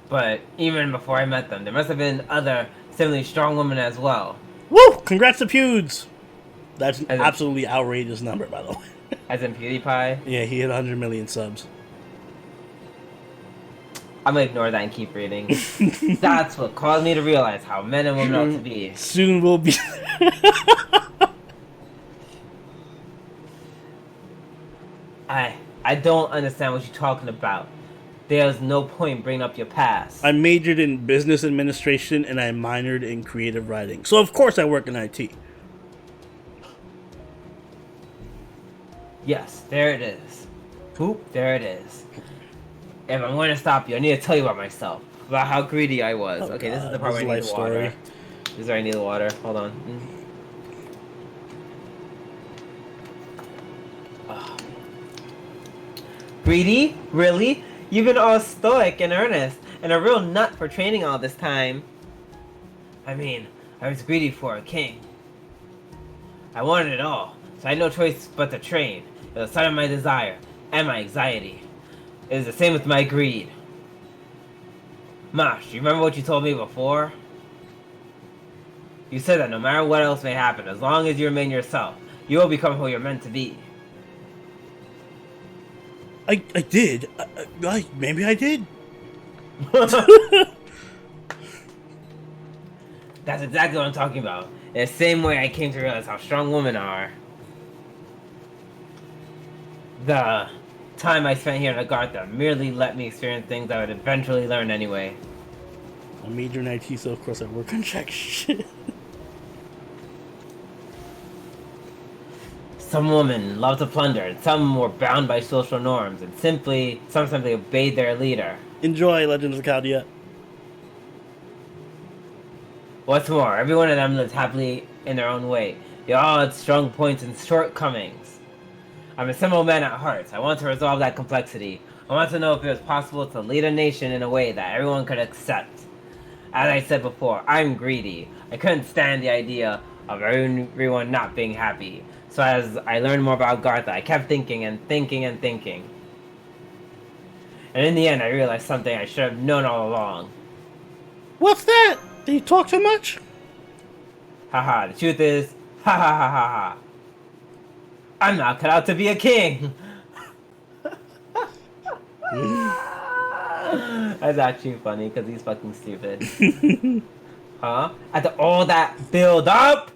But even before I met them, there must have been other similarly strong women as well. Woo! Congrats to Pewds! That's an absolutely outrageous number, by the way. As in PewDiePie? Yeah, he hit 100 million subs. I'm gonna ignore that and keep reading. That's what caused me to realize how men and women ought to be. Soon we'll be... I don't understand what you're talking about. There's no point bringing up your past. I majored in business administration and I minored in creative writing. So of course I work in IT. Yes, there it is. Poop, there it is. If I'm going to stop you, I need to tell you about myself. About how greedy I was. Oh, okay, God, this is the part where I need the water. This is where I need the water. Hold on. Greedy? Really? You've been all stoic and earnest, and a real nut for training all this time. I mean, I was greedy for a king. I wanted it all, so I had no choice but to train. It was a sign of my desire, and my anxiety. It is the same with my greed. Mosh, do you remember what you told me before? You said that no matter what else may happen, as long as you remain yourself, you will become who you're meant to be. I did. Maybe I did. That's exactly what I'm talking about. In the same way I came to realize how strong women are. The time I spent here in Agartha merely let me experience things I would eventually learn anyway. I major in IT, so of course I work on jack shit. Some women love to plunder, and some were bound by social norms, and some simply obeyed their leader. Enjoy Legends of Caldia. What's more, every one of them lived happily in their own way. They all had strong points and shortcomings. I'm a simple man at heart. I want to resolve that complexity. I want to know if it was possible to lead a nation in a way that everyone could accept. As I said before, I'm greedy. I couldn't stand the idea of everyone not being happy. So as I learned more about Agartha, I kept thinking and thinking and thinking. And in the end, I realized something I should have known all along. What's that? Did you talk too much? Haha, the truth is, ha ha ha ha ha. I'm not cut out to be a king. That's actually funny because he's fucking stupid. Huh? After all that build up,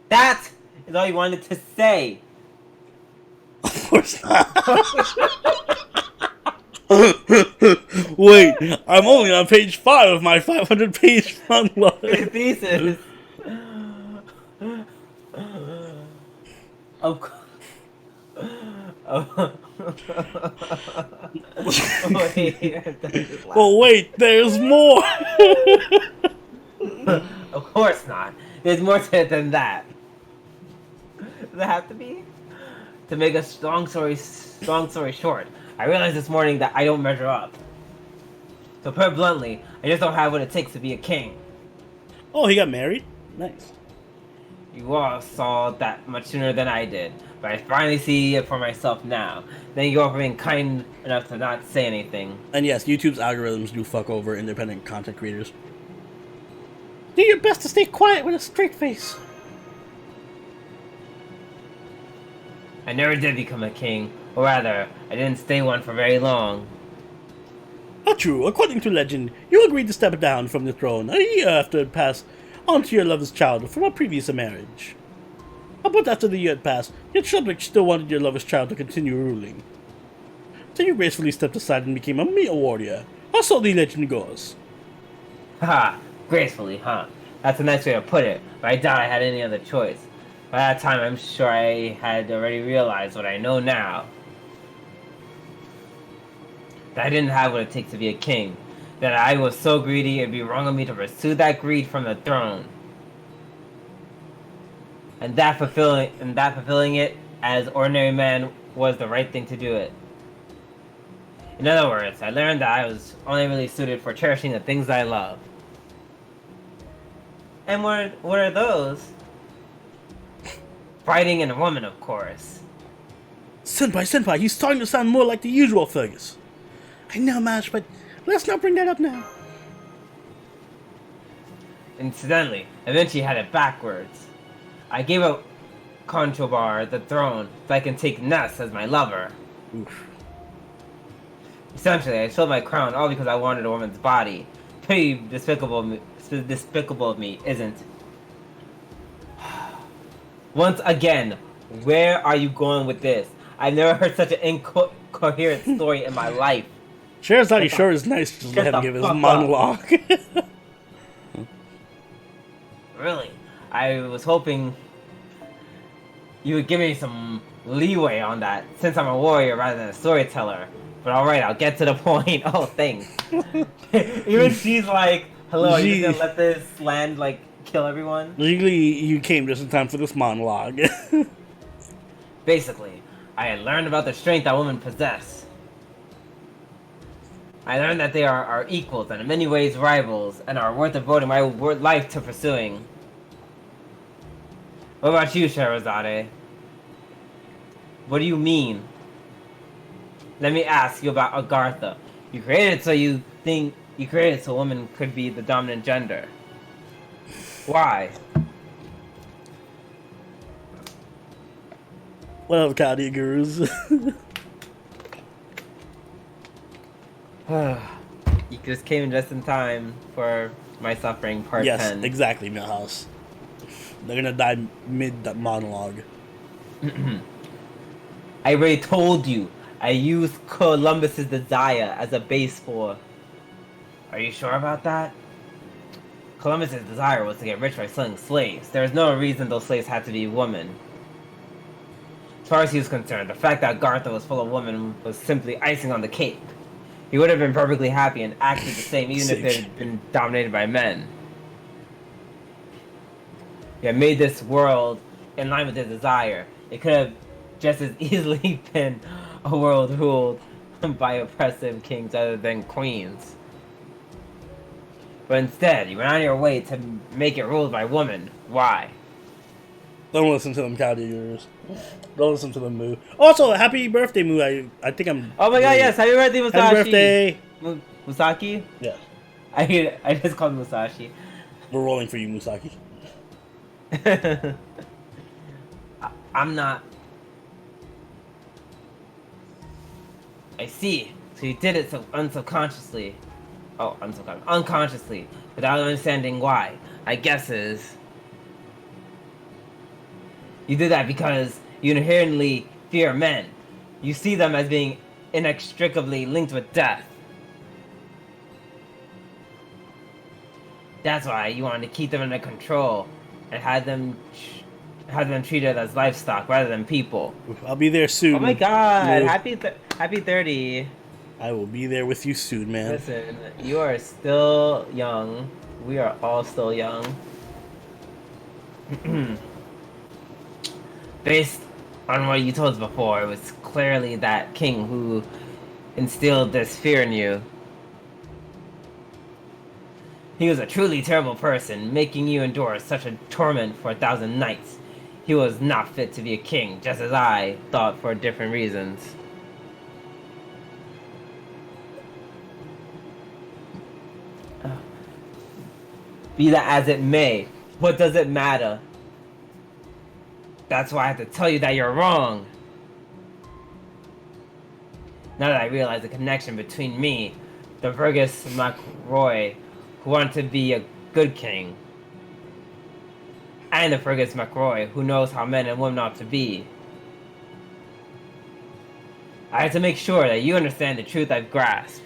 that is all you wanted to say. Of course not. Wait, I'm only on page 5 of my 500-page monologue. Thesis. Of course. Oh. Wait, Well, wait, there's more! of course not. There's more to it than that. Does it have to be? To make a strong story short, I realized this morning that I don't measure up. To put it bluntly, I just don't have what it takes to be a king. Oh, he got married? Nice. You all saw that much sooner than I did, but I finally see it for myself now. Thank you all for being kind enough to not say anything. And yes, YouTube's algorithms do fuck over independent content creators. Do your best to stay quiet with a straight face. I never did become a king, or rather, I didn't stay one for very long. Not true. According to legend, you agreed to step down from the throne a year after it passed on to your lover's child from a previous marriage. But after the year had passed, your subjects still wanted your lover's child to continue ruling. So you gracefully stepped aside and became a mere warrior. Or so the legend goes. Haha, gracefully, huh? That's a nice way to put it, but I doubt I had any other choice. By that time, I'm sure I had already realized what I know now. That I didn't have what it takes to be a king. That I was so greedy it'd be wrong of me to pursue that greed from the throne. And that fulfilling it as ordinary man was the right thing to do it. In other words, I learned that I was only really suited for cherishing the things I love. And what are those? Fighting and a woman, of course. Senpai, he's starting to sound more like the usual Fergus. I know, Mash, but let's not bring that up now. Incidentally, eventually had it backwards. I gave up Conchobar the throne so I can take Ness as my lover. Oof. Essentially, I sold my crown all because I wanted a woman's body. Pretty despicable of me, isn't? Once again, where are you going with this? I've never heard such an incoherent story in my life. Sherazade sure is nice to just let him give his monologue. Really? I was hoping you would give me some leeway on that, since I'm a warrior rather than a storyteller. But alright, I'll get to the point. Oh, thanks. Even she's like, hello, are you just gonna let this land, like, kill everyone? Legally, you came just in time for this monologue. Basically, I had learned about the strength that women possess. I learned that they are equals and in many ways rivals, and are worth devoting my life to pursuing. What about you, Sherazade? What do you mean? Let me ask you about Agartha. You created so women could be the dominant gender. Why? What up, Kadi Gurus? You just came in just in time for my suffering part 10. Yes, exactly, Millhouse. They're gonna die mid that monologue. I already told you. I used Columbus's desire as a base for... Are you sure about that? Columbus's desire was to get rich by selling slaves. There was no reason those slaves had to be women. As far as he was concerned, the fact that Agartha was full of women was simply icing on the cake. He would have been perfectly happy and acted the same even if it had been dominated by men. He had made this world in line with his desire. It could have just as easily been a world ruled by oppressive kings other than queens. But instead, you went on your way to make it ruled by women. Why? Don't listen to them, Kadi Gurus. Don't listen to them, Moo. Also, happy birthday, Moo. I think I'm... Oh my god, yes! Happy birthday, Musashi! Happy birthday! Musaki? Yeah. I just called Musashi. We're rolling for you, Musaki. I'm not... I see. So you did it so unconsciously. Oh, unconsciously. Without understanding why. My guess is... You did that because you inherently fear men. You see them as being inextricably linked with death. That's why you wanted to keep them under control and had them Have them treated as livestock rather than people. I'll be there soon. Oh my god! Lou. Happy 30. I will be there with you soon, man. Listen, you are still young. We are all still young. Based on what you told us before, it was clearly that king who instilled this fear in you. He was a truly terrible person, making you endure such a torment for 1,000 nights. He was not fit to be a king, just as I thought for different reasons. Be that as it may, what does it matter? That's why I have to tell you that you're wrong. Now that I realize the connection between me, the Fergus MacRoy, who wanted to be a good king, and the Fergus MacRoy, who knows how men and women ought to be. I have to make sure that you understand the truth I've grasped.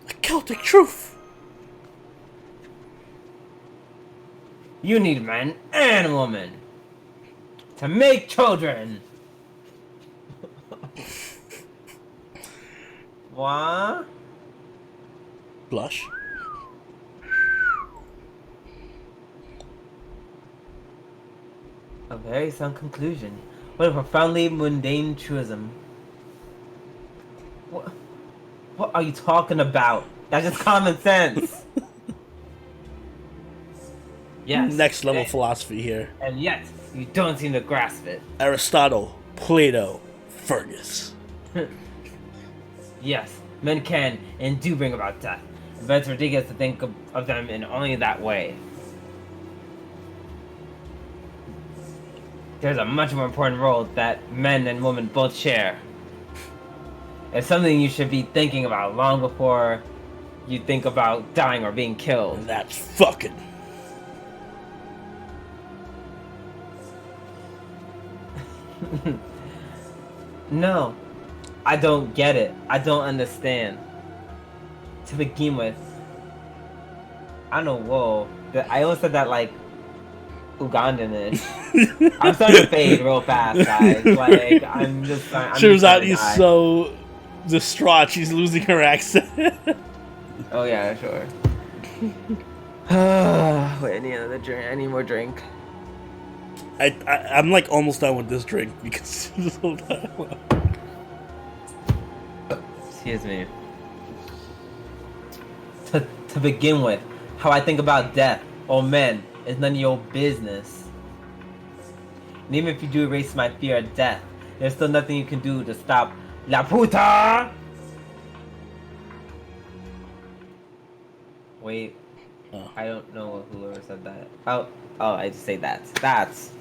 The Celtic truth! You need man and woman to make children. What? Blush. A very sound conclusion. What a profoundly mundane truism. What are you talking about? That's just common sense. Yes. Next level philosophy here. And yet, you don't seem to grasp it. Aristotle, Plato, Fergus. Yes, men can and do bring about death, but it's ridiculous to think of them in only that way. There's a much more important role that men and women both share. It's something you should be thinking about long before you think about dying or being killed. And that's fucking. No, I don't get it. I don't understand. To begin with, I don't know, whoa. I always said that like Ugandan-ish. I'm starting to fade real fast, guys. Like, I'm just trying. Turns out he's so distraught she's losing her accent. Oh yeah, sure. Wait, I need another drink. I need more drink. I'm like almost done with this drink because Excuse me. To begin with, how I think about death or men is none of your business. And even if you do erase my fear of death, there's still nothing you can do to stop La Puta! Wait. Oh. I don't know whoever said that. Oh, I just say that. That's...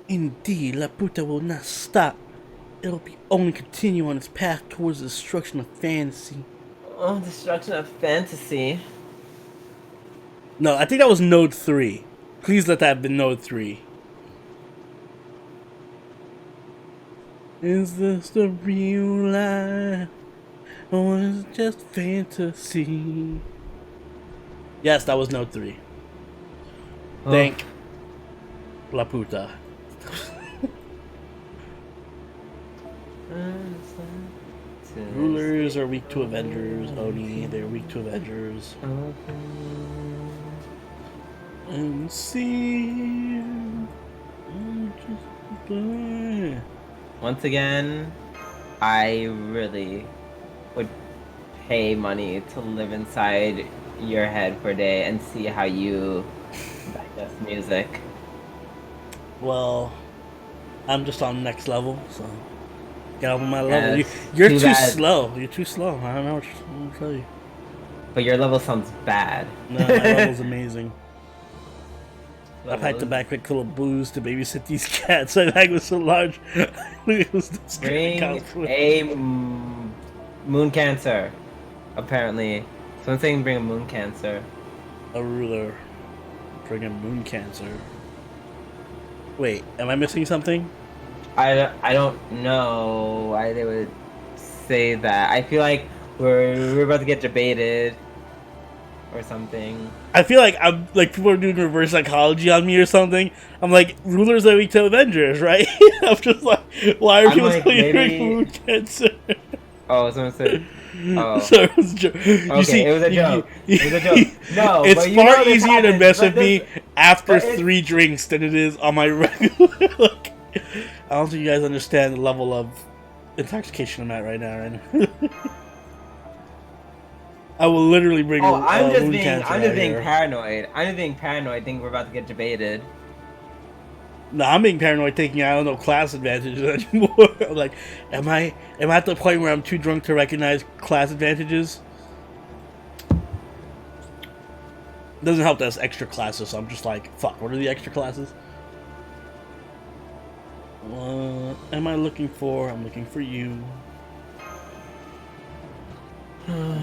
Indeed, La Puta will not stop. It'll be only continue on its path towards the destruction of fantasy. Oh, destruction of fantasy. No, I think that was Node 3. Please let that have been Node 3. Is this the real life? Or is it just fantasy? Yes, that was Node 3. Oh. Thank La Puta. Rulers are weak to Avengers. Oni, they're weak to Avengers. And see. Once again, I really would pay money to live inside your head for a day and see how you digest music. Well, I'm just on next level, so get up on my Yeah, level. You're too too bad. slow. You're too slow. I don't know what to tell you. But your level sounds bad. No, my level's amazing. I've had to back with little booze to babysit these cats. My bag was so large. It was Bring a moon cancer, apparently. Someone's saying bring a moon cancer. A ruler. Bring a moon cancer. Wait, am I missing something? I don't know why they would say that. I feel like we're about to get debated or something. I feel like I'm like people are doing reverse psychology on me or something. I'm like rulers are weak to Avengers, right? I'm just like, why are I'm people like, telling maybe- me food cancer? Oh, someone said. Oh. So it was a joke. You Okay, see, it was a joke. It was a joke. No, it's but you far know this easier to happens, mess but with me this- after but it's- 3 drinks than it is on my regular. Like, I don't think you guys understand the level of intoxication I'm at right now. I will literally bring. Oh, I'm just wound being cancer I'm just out being here. paranoid. I'm just being paranoid. Think we're about to get debated. No, I'm being paranoid, taking I don't know class advantages anymore. I'm like, am I at the point where I'm too drunk to recognize class advantages? Doesn't help that it's extra classes, so I'm just like, fuck. What are the extra classes? What am I looking for? I'm looking for you.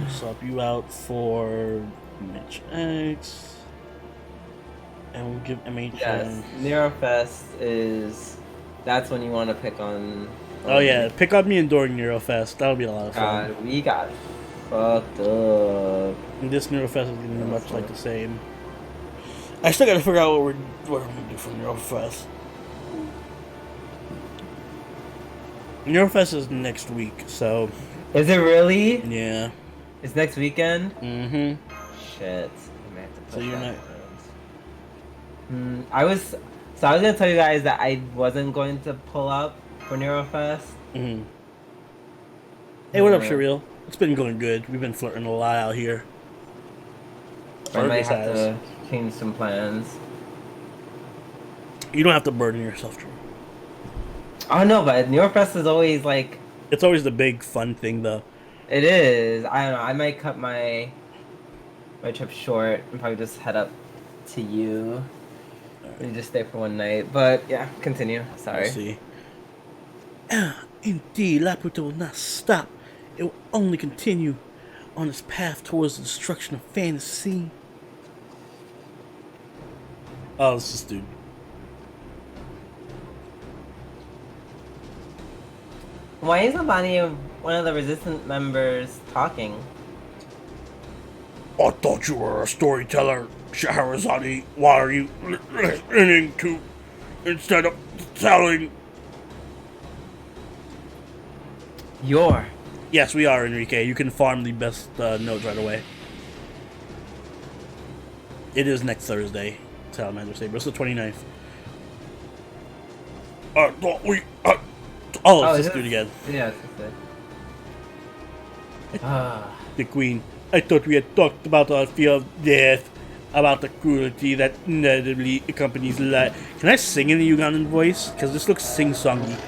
Swap you out for Mitch X. And we'll give MH. Yes, Neurofest is. That's when you want to pick on. Oh yeah, pick on me and during Neurofest. That'll be a lot of fun. God, we got fucked up. And this Neurofest is gonna be much like the same. I still gotta figure out what I'm gonna do for Neurofest. Neurofest is next week, so Is it really? yeah. It's next weekend. Mm-hmm. Shit. I may have to So push you're that not. around. I was gonna tell you guys that I wasn't going to pull up for Neurofest. Mm-hmm. Hey, what up, Yeah. Shariel? It's been going good. We've been flirting a lot out here. I might Fergus have has. to change some plans. You don't have to burden yourself, Drew. Oh no, but Neurofest is always like It's always the big fun thing, though. it is. I don't know. I might cut my trip short and probably just head up to you. And just stay for one night. But yeah, continue. Sorry. Let's see. Indeed, Laputa will not stop. It will only continue on its path towards the destruction of fantasy. Oh, this is dude. Why is nobody one of the resistant members talking? I thought you were a storyteller, Shahrazadi. Why are you listening to instead of telling? You're. Yes, we are, Enrique. You can farm the best notes right away. It is next Thursday, Salamander Saber. It's the 29th. I thought we... let's is just do it again. Yeah, it's just it. Ah. The Queen. I thought we had talked about our fear of death, about the cruelty that inevitably accompanies life. Can I sing in a Ugandan voice? Because this looks sing-songy.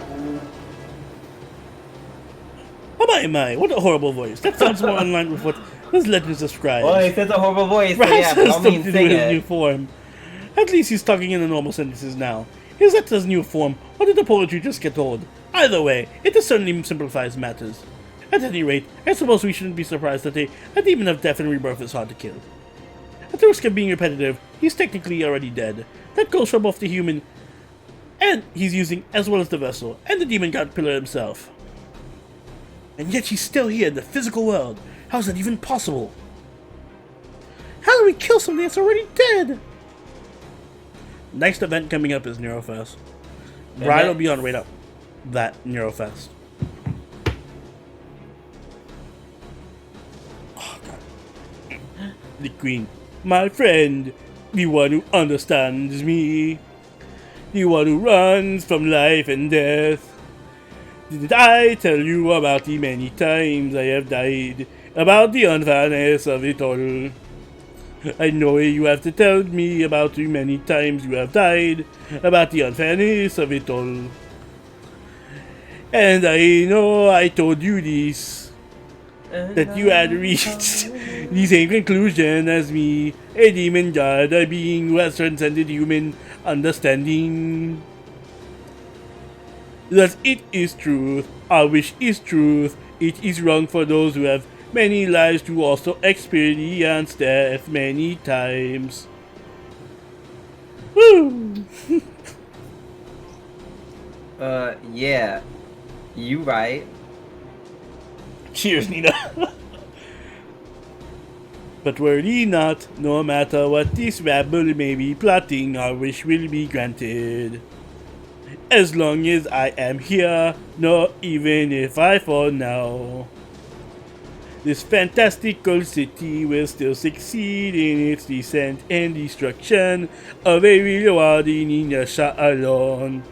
Oh my, what a horrible voice. That sounds more in line with what his legends describe. Well, he says a horrible voice, so Perhaps yeah, it by has all something means to do sing with his new it. form. At least he's talking in the normal sentences now. Is that his new form, or did the poetry just get old? Either way, it certainly simplifies matters. At any rate, I suppose we shouldn't be surprised that a demon of death and rebirth is hard to kill. At the risk of being repetitive, he's technically already dead. That goes for both the human and he's using, as well as the vessel, and the demon god pillar himself. And yet he's still here in the physical world. How is that even possible? How do we kill something that's already dead? Next event coming up is Neurofest. Bride will be on right up that Neurofest. Oh, God. The Queen. My friend. The one who understands me. The one who runs from life and death. Did I tell you about the many times I have died? About the unfairness of it all? I know you have to tell me about the many times you have died, about the unfairness of it all. And I know I told you this, that you had reached the same conclusion as me, a demon god, a being who has transcended human understanding. Thus it is truth, our wish is truth, it is wrong for those who have many lives to also experience death many times. Woo! Yeah. You right. Cheers, Nina. But worry not, no matter what this rabble may be plotting, our wish will be granted. As long as I am here, no, even if I fall now. This fantastical city will still succeed in its descent and destruction of a rewarding inertia alone.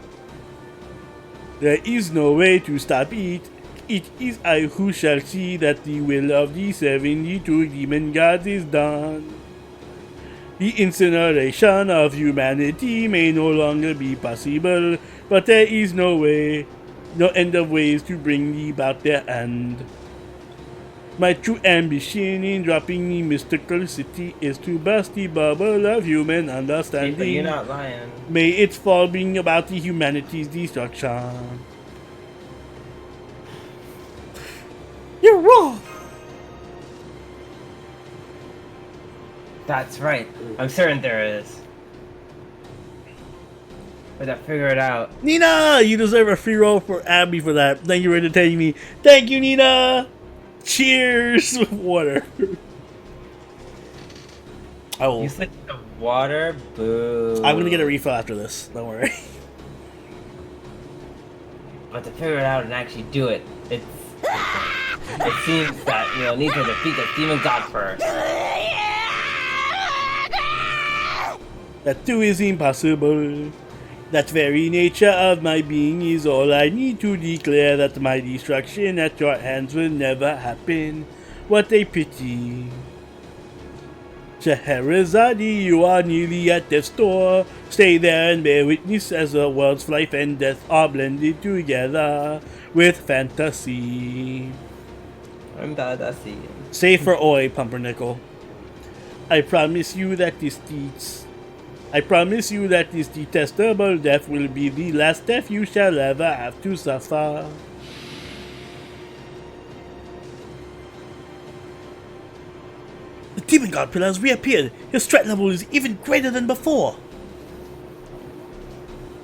There is no way to stop it. It is I who shall see that the will of the 72 demon gods is done. The incineration of humanity may no longer be possible, but there is no way, no end of ways to bring about their end. My true ambition in dropping the mystical city is to burst the bubble of human understanding. But you're not lying. May its fall bring about the humanity's destruction. You're wrong! That's right. I'm certain there is. But I figure it out. Nina! You deserve a free roll for Abby for that. Thank you for entertaining me. Thank you, Nina! Cheers! Water. You said the water? Boo. I'm gonna get a refill after this. Don't worry. But to figure it out and actually do it, it seems that, need to defeat the demon god first. That too is impossible. That very nature of my being is all I need to declare that my destruction at your hands will never happen. What a pity. Scheherazade, you are nearly at death's door. Stay there and bear witness as the world's life and death are blended together with fantasy. I'm fantasy. Save for Oi, Pumpernickel. I promise you that this detestable death will be the last death you shall ever have to suffer. The demon god pillar has reappeared. His threat level is even greater than before.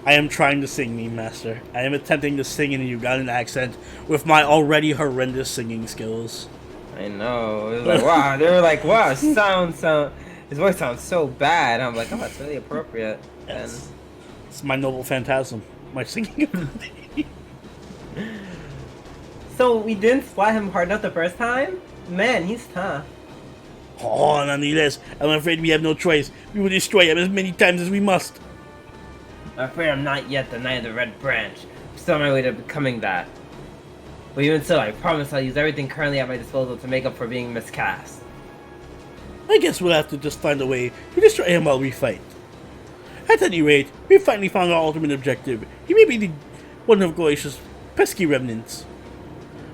I am trying to sing, Meme Master. I am attempting to sing in a Ugandan accent with my already horrendous singing skills. I know. It was like, wow. They were like, wow, sound. His voice sounds so bad. I'm like, oh, that's really appropriate. Yes. It's my noble phantasm. My singing ability. So we didn't fly him hard enough the first time? Man, he's tough. Oh, nonetheless, I'm afraid we have no choice. We will destroy him as many times as we must. I'm afraid I'm not yet the Knight of the Red Branch. I'm still on my way to becoming that. But even so, I promise I'll use everything currently at my disposal to make up for being miscast. I guess we'll have to just find a way to destroy him while we fight. At any rate, we've finally found our ultimate objective. He may be one of Glacia's pesky remnants.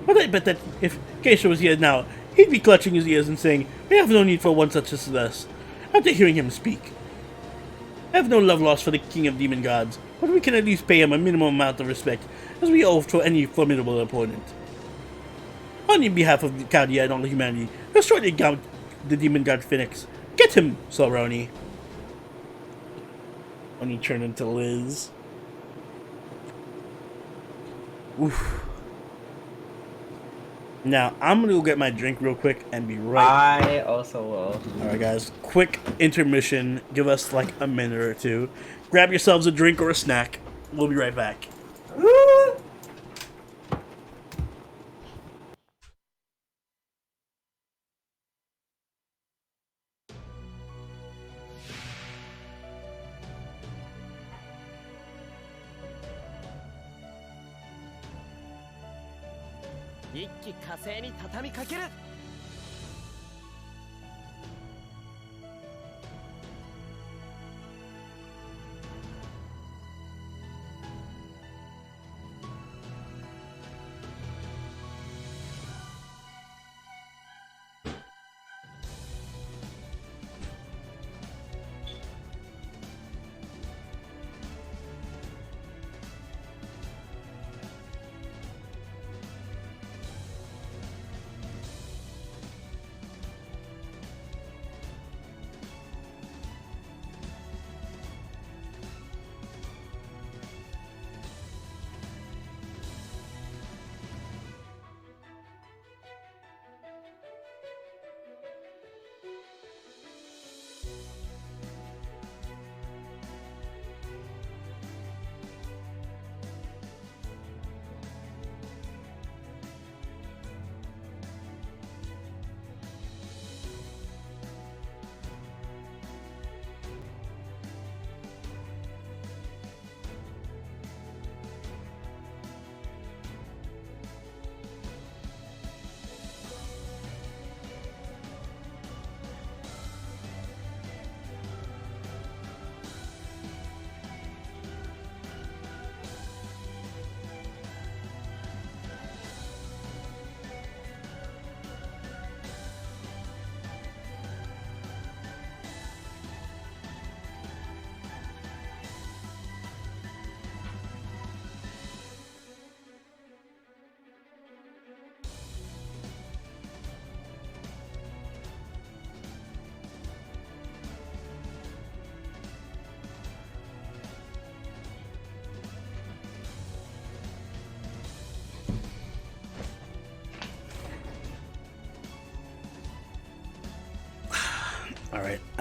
But I bet that if Geisha was here now, he'd be clutching his ears and saying, "We have no need for one such as us," after hearing him speak. I have no love lost for the King of Demon Gods, but we can at least pay him a minimum amount of respect, as we owe to any formidable opponent. On behalf of Cadia and all humanity, destroy the Demon God Phoenix. Get him, Soroni. When he turned into Liz. Oof. Now, I'm gonna go get my drink real quick and be right. I also will. Alright, guys. Quick intermission. Give us like a minute or two. Grab yourselves a drink or a snack. We'll be right back. Woo!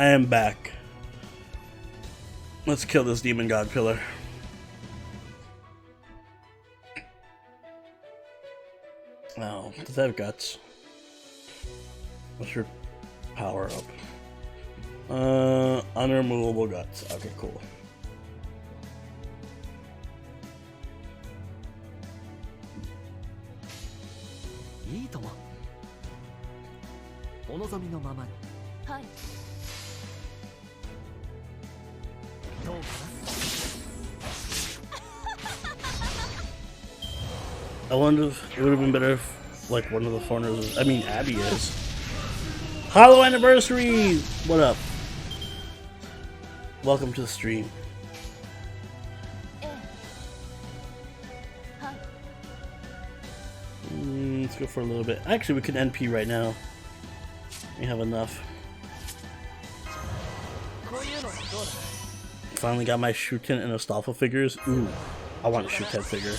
I am back. Let's kill this demon god pillar. Oh, does that have guts? What's your power up? Unremovable guts. Okay, cool. I wonder if it would have been better if, like, one of the foreigners was, I mean, Abby is. Hollow anniversary! What up? Welcome to the stream. Let's go for a little bit. Actually, we can NP right now. We have enough. Finally got my Shuten and Astolfo figures. Ooh, I want a Shuten figure.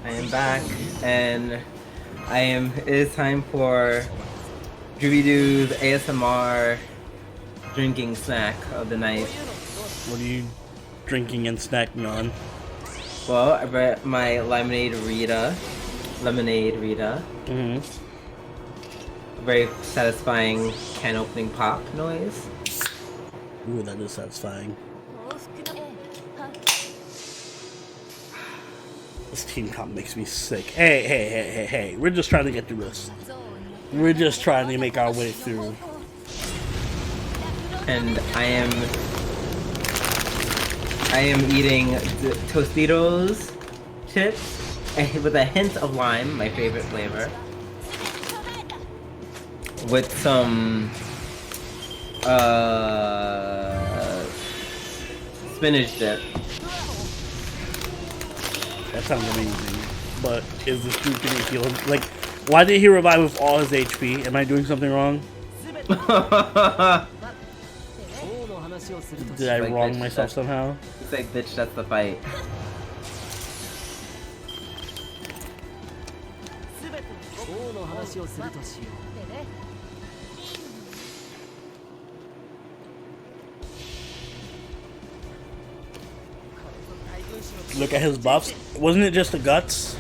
I am back, and it is time for Druidu's ASMR drinking snack of the night. What are you drinking and snacking on? Well, I brought my Lemonade Rita. Mm-hmm. Very satisfying can opening pop noise. Ooh, that is satisfying. This team comp makes me sick. Hey. We're just trying to get through this. We're just trying to make our way through. And I am eating Tostitos chips with a hint of lime, my favorite flavor. With some spinach dip. That sounds amazing. But is this dude gonna heal him? Like, why did he revive with all his HP? Am I doing something wrong? Did I wrong myself somehow? It's like, bitch, that's the fight. Look at his buffs. Wasn't it just the guts?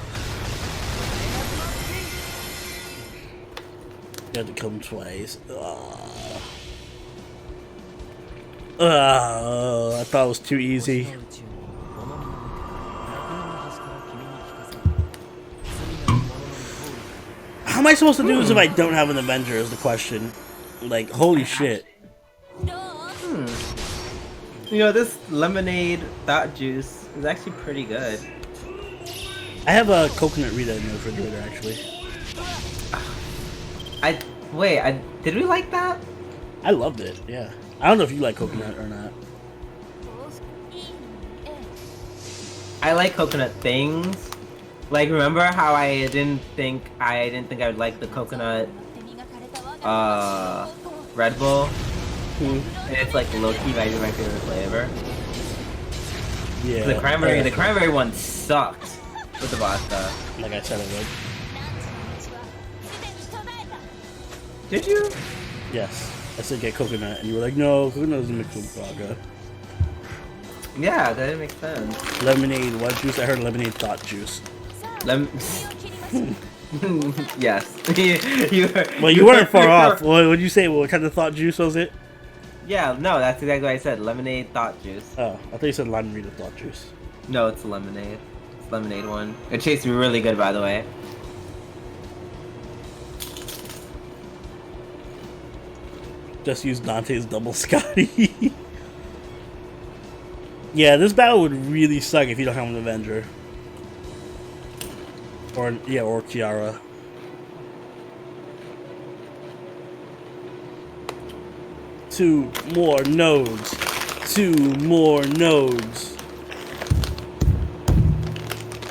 You had to kill him twice. I thought it was too easy. How am I supposed to do this if I don't have an Avenger is the question. Like, holy shit. You know, this lemonade thought juice is actually pretty good. I have a coconut Rita in the refrigerator, actually. Did we like that? I loved it, yeah. I don't know if you like coconut or not. I like coconut things. Like, remember how I didn't think I would like the coconut Red Bull? And it's like low-key my favorite flavor. Yeah. The cranberry one sucked with the vodka. Like I said I would. Did you? Yes. I said get coconut, and you were like, no, coconut doesn't mix with vodka. Yeah, that didn't make sense. Lemonade, what juice? I heard lemonade thought juice. Yes. Well, you weren't far off. What would you say? What kind of thought juice was it? Yeah, no, that's exactly what I said. Lemonade thought juice. Oh, I thought you said lime Rita thought juice. No, it's lemonade. It's lemonade one. It tastes really good, by the way. Just use Dante's double Scotty. Yeah, this battle would really suck if you don't have an Avenger. Or Kiara. Two more nodes.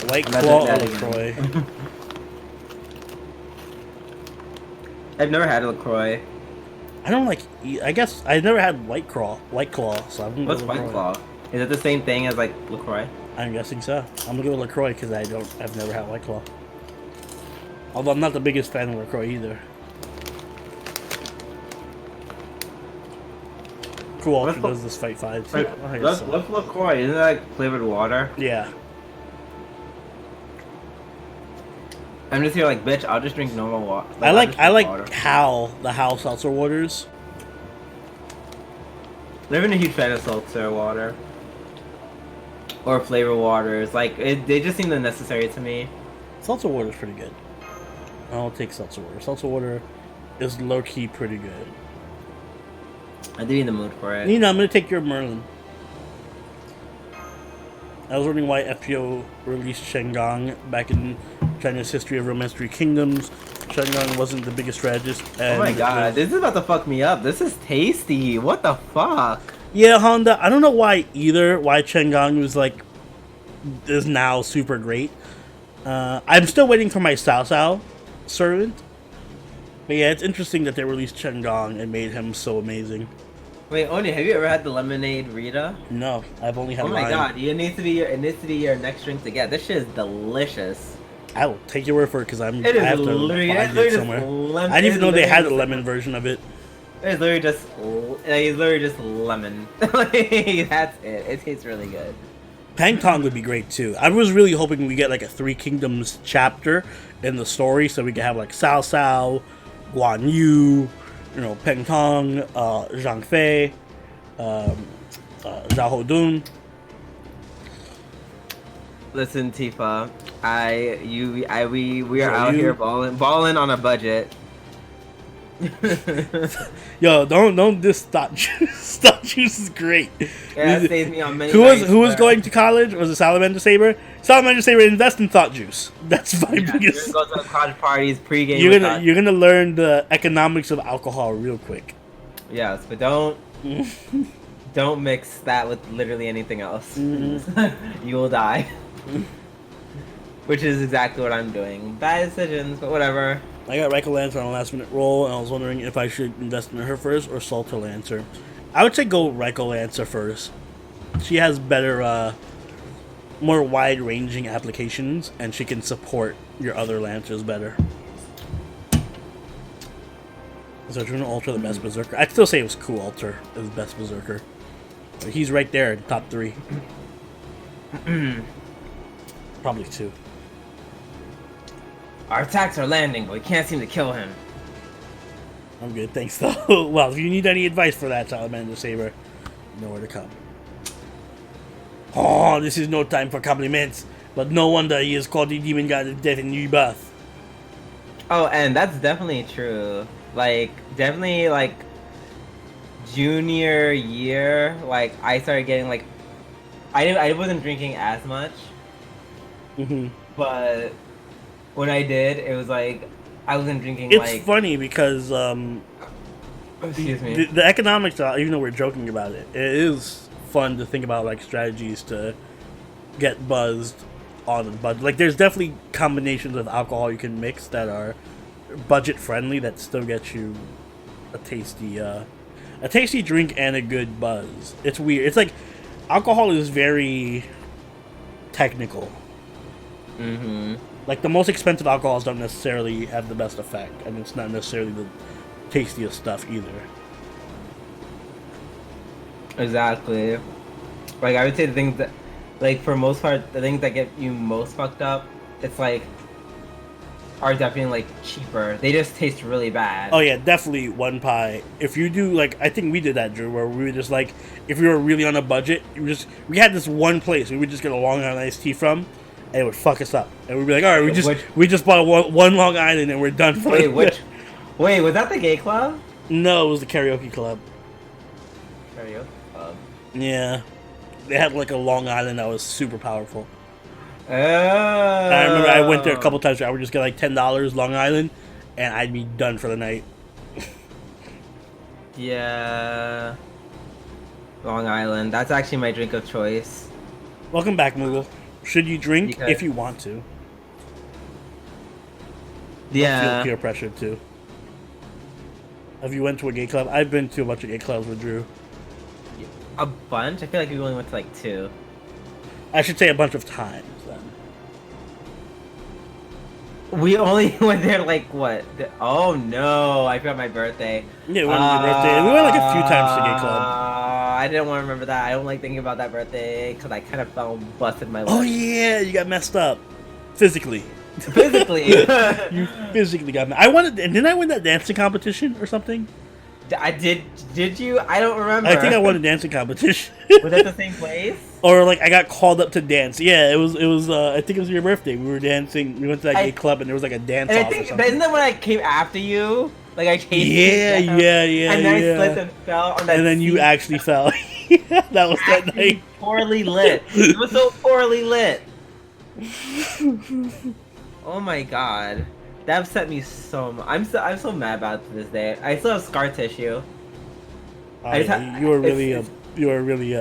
White Claw or LaCroix. I've never had a LaCroix. I don't like. I guess I never had White Claw, so I'm gonna What's go with White LaCroix. Claw? Is it the same thing as like LaCroix? I'm guessing so. I'm gonna go with LaCroix because I've never had White Claw. Although I'm not the biggest fan of LaCroix either. Cool Ultra does this fight 5 too. What's LaCroix? Isn't that like flavored water? Yeah. I'm just here like, bitch, I'll just drink normal water. I like Hal, the Hal seltzer waters. Never been a huge fan of seltzer water. Or flavor waters. Like, they just seem unnecessary to me. Seltzer water is pretty good. I'll take seltzer water. Seltzer water is low-key pretty good. I'd be in the mood for it. Nina, I'm gonna take your Merlin. I was wondering why FGO released Shengang back in China's history of Romance 3 Kingdoms. Shengang wasn't the biggest strategist. Oh my god, this is about to fuck me up. This is tasty. What the fuck? Yeah, Honda. I don't know why either. Why Shengang was like is now super great. I'm still waiting for my Cao Cao servant. But yeah, it's interesting that they released Shengang and made him so amazing. Wait, Oni, have you ever had the lemonade Rita? No, I've only had. Oh my lime. god, it needs to be your next drink to get. This shit is delicious. I will take your word for it because I have to literally, find it somewhere. I didn't even know they had a lemon version of it. It's literally just lemon. That's it. It tastes really good. Pang Tong would be great too. I was really hoping we get like a Three Kingdoms chapter in the story, so we could have like Cao Cao, Guan Yu, Peng Tong, Zhang Fei, Zhao Hodun. Listen, Tifa, we are out here balling on a budget. Yo, don't diss Thought Juice. Thought Juice is great. Yeah, it saves me on many. Who was going to college? Was it Salamander Saber? Salamander Saber, invest in Thought Juice. That's my biggest. You're gonna go to college parties pregame. You're gonna learn the economics of alcohol real quick. Yes, but don't mix that with literally anything else. Mm-hmm. You will die. Which is exactly what I'm doing. Bad decisions, but whatever. I got Rifle Lancer on a last minute roll, and I was wondering if I should invest in her first or Salter Lancer. I would say go Rifle Lancer first. She has better, more wide ranging applications, and she can support your other Lancers better. So Juno Ultra the best Berserker. I'd still say it was Cool Ultra is the best Berserker. But he's right there in top 3. Probably 2. Our attacks are landing, but we can't seem to kill him. I'm good, thanks though. Well, if you need any advice for that, Salamander Saber, you know where to come. Oh, this is no time for compliments, but no wonder he is called the Demon God of Death and Rebirth. Oh, and that's definitely true. Like, definitely, like, junior year, like, I started getting, like, I wasn't drinking as much. Mm-hmm. But when I did, it was like I wasn't drinking. It's funny because excuse me. The economics, even though we're joking about it, it is fun to think about like strategies to get buzzed on the budget. Like there's definitely combinations of alcohol you can mix that are budget friendly that still get you a tasty drink and a good buzz. It's weird. It's like alcohol is very technical. Mm-hmm. Like the most expensive alcohols don't necessarily have the best effect, and it's not necessarily the tastiest stuff either. Exactly. Like I would say the things that, like for most part, the things that get you most fucked up, it's like are definitely like cheaper. They just taste really bad. Oh yeah, definitely one pie. If you do like, I think we did that, Drew, where we were just like, if we were really on a budget, we had this one place we would just get a Long Island iced tea from. And it would fuck us up, and we'd be like, "All right, we just bought one Long Island, and we're done for." Wait, was that the gay club? No, it was the karaoke club. Karaoke club. Yeah, they had like a Long Island that was super powerful. Oh. I remember I went there a couple times. I would just get like $10 Long Island, and I'd be done for the night. Yeah. Long Island. That's actually my drink of choice. Welcome back, Moogle. Should you drink if you want to? Yeah. Don't feel peer pressure too. Have you went to a gay club? I've been to a bunch of gay clubs with Drew. A bunch? I feel like we only went to like 2. I should say a bunch of times then. We only went there like what? Oh no! I forgot my birthday. Yeah, we went on your birthday. We went like a few times to gay club. I didn't want to remember that. I don't like thinking about that birthday because I kind of fell and busted my lip. Oh yeah, you got messed up physically. Physically. You physically got messed. I wanted, and didn't I win that dancing competition or something? I did. Did you? I don't remember. I think I won a dancing competition. Was that the same place? Or like I got called up to dance. Yeah, it was. I think it was your birthday. We were dancing. We went to that gay club, and there was like a dance off. I think isn't that when I came after you? Like I came. Yeah. And then I slipped and fell on that. And then seat. you actually fell. Yeah, that was that night. Poorly lit. It was so poorly lit. Oh my god, that upset me so much. I'm so mad about it to this day. I still have scar tissue. You were really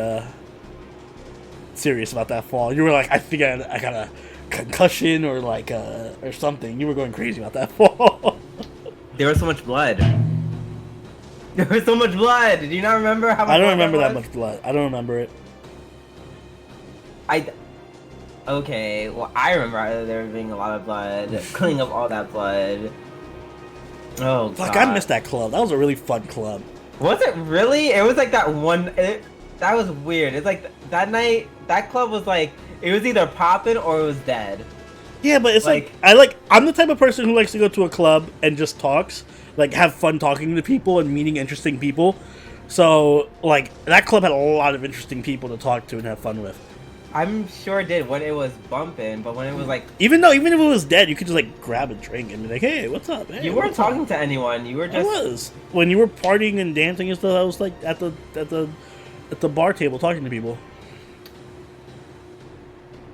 serious about that fall. You were like, I think I got a concussion or like or something. You were going crazy about that fall. There was so much blood. There was so much blood. Did you not remember how much I don't remember that much blood. I don't remember it. Okay, well, I remember there being a lot of blood, cleaning up all that blood. Oh, God. Fuck, I missed that club. That was a really fun club. Was it really? It was like that one... that was weird. It's like, that night, that club was like, it was either popping or it was dead. Yeah, but it's like I'm the type of person who likes to go to a club and just talks. Like, have fun talking to people and meeting interesting people. So, like, that club had a lot of interesting people to talk to and have fun with. I'm sure it did when it was bumping, but when it was like... Even if it was dead, you could just, like, grab a drink and be like, hey, what's up? Hey, you weren't talking to anyone. You were just... I was. When you were partying and dancing and stuff, I was, like, at the bar table talking to people.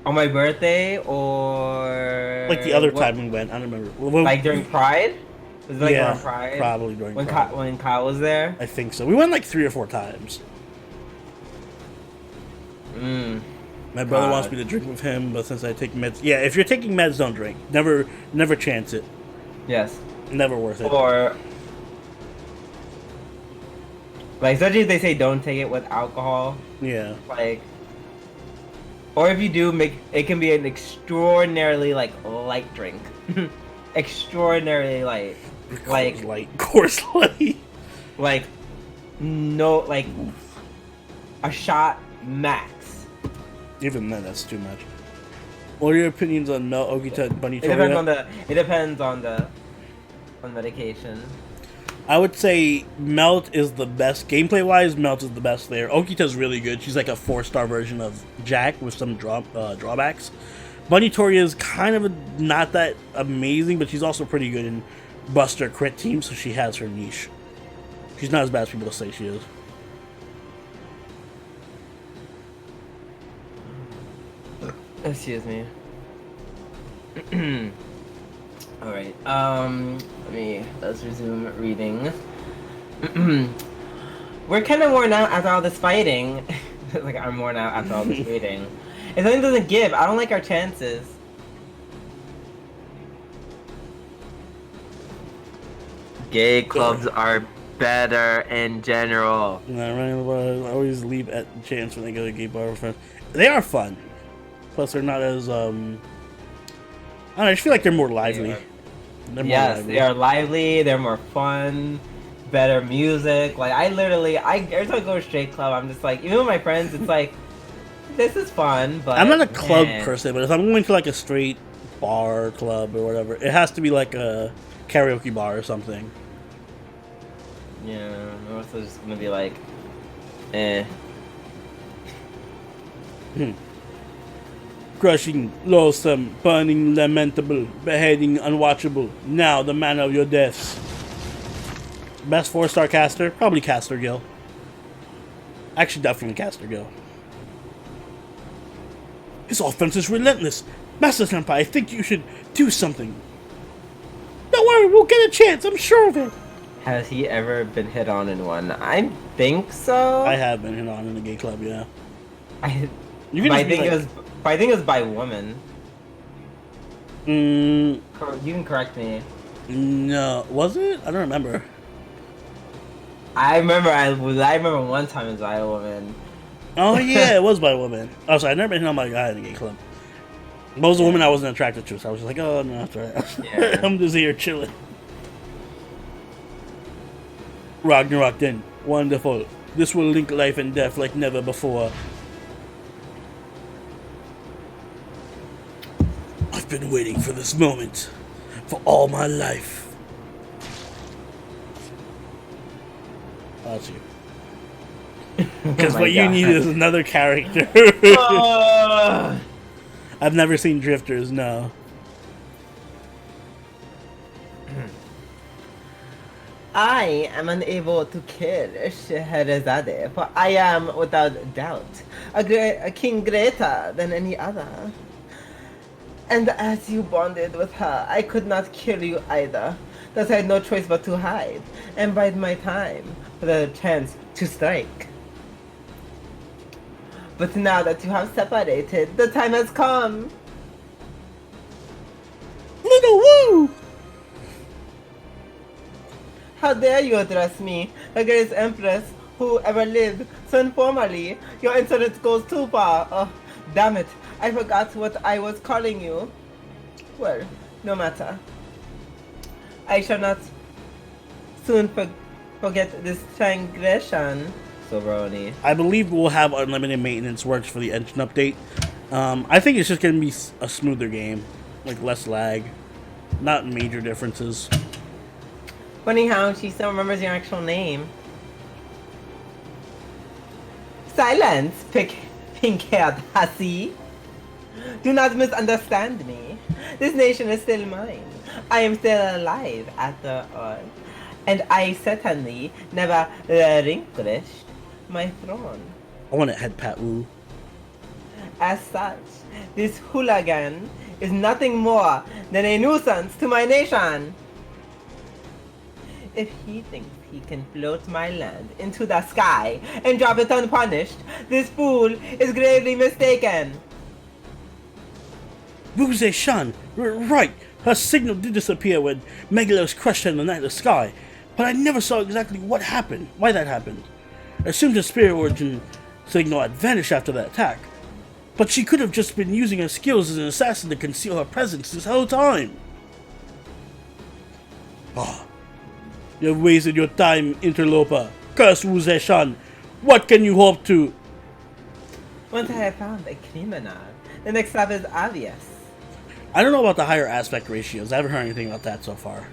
On my birthday, or... Like, the other time we went. I don't remember. Like, during Pride? Was it, like, yeah, around Pride? Probably during Pride. When Kyle was there? I think so. We went, like, 3 or 4 times. My brother wants me to drink with him, but since I take meds... Yeah, if you're taking meds, don't drink. Never chance it. Yes. Never worth it. Or... Like, especially if they say don't take it with alcohol. Yeah. Like... Or if you do, it can be an extraordinarily, like, light drink. Extraordinarily light. Course light. Like, no, like, a shot max. Even then, that's too much. What are your opinions on Melt, Ogita, and Bunny Toria? It depends on the medication. I would say Melt is the best. Gameplay-wise, Melt is the best there. Okita's really good. She's like a 4-star version of Jack with some drawbacks. Bunny Toria is kind of not that amazing, but she's also pretty good in Buster Crit team, so she has her niche. She's not as bad as people say she is. Excuse me. Alright, let's resume reading. We're kind of worn out after all this fighting. Like, I'm worn out after all this reading. If something doesn't give, I don't like our chances. Gay clubs are better in general. Nah, right, I always leave at chance when they go to gay bar with friends. They are fun. Plus, they're not as, I don't know, I just feel like they're more lively. Yes, they are lively, they're more fun, better music. Like, every time I go to a straight club, I'm just like, even with my friends, it's like, this is fun, but... I'm not a club person, but if I'm going to, like, a straight bar, club, or whatever, it has to be, like, a karaoke bar or something. Yeah, I'm also just gonna be like, eh. Crushing, loathsome, burning, lamentable, beheading, unwatchable. Now the manner of your deaths. Best 4-star caster? Probably Caster Gill. Actually, definitely Caster Gill. His offense is relentless. Master Senpai, I think you should do something. Don't worry, we'll get a chance, I'm sure of it. Has he ever been hit on in one? I think so. I have been hit on in a gay club, yeah. I think it was by woman. You can correct me. No, was it? I don't remember. I remember one time it was by a woman. Oh yeah, it was by a woman. Oh, sorry, I've never been hit on by a guy in a gay club. But it was a woman I wasn't attracted to, so I was just like, oh no, that's right. Yeah. I'm just here chilling. Ragnarok then. Wonderful. This will link life and death like never before. I've been waiting for this moment for all my life. That's you. Because what you need is another character. I've never seen Drifters, no. I am unable to kill Scheherazade, for I am, without doubt, a king greater than any other. And as you bonded with her, I could not kill you either. Thus I had no choice but to hide, and bide my time for the chance to strike. But now that you have separated, the time has come! Little Woo! How dare you address me, the greatest empress who ever lived, so informally? Your insolence goes too far. Oh, damn it. I forgot what I was calling you. Well, no matter. I shall not soon forget this transgression, Sobroni. I believe we'll have unlimited maintenance works for the engine update. I think it's just going to be a smoother game. Like, less lag. Not major differences. Funny how she still remembers your actual name. Silence, pink-haired hussy. Do not misunderstand me. This nation is still mine. I am still alive after all. And I certainly never relinquished my throne. I want to head Pat Wu. As such, this hooligan is nothing more than a nuisance to my nation. If he thinks he can float my land into the sky and drop it unpunished, this fool is gravely mistaken. Wu Zhe-shan, right. Her signal did disappear when Megalos crushed her in the night sky, but I never saw exactly what happened, why that happened. I assumed her spirit origin signal had vanished after the attack, but she could have just been using her skills as an assassin to conceal her presence this whole time. Ah. You have wasted your time, interloper. Curse Wu Zhe-shan. What can you hope to? Once I have found a criminal, the next step is obvious. I don't know about the higher aspect ratios. I haven't heard anything about that so far.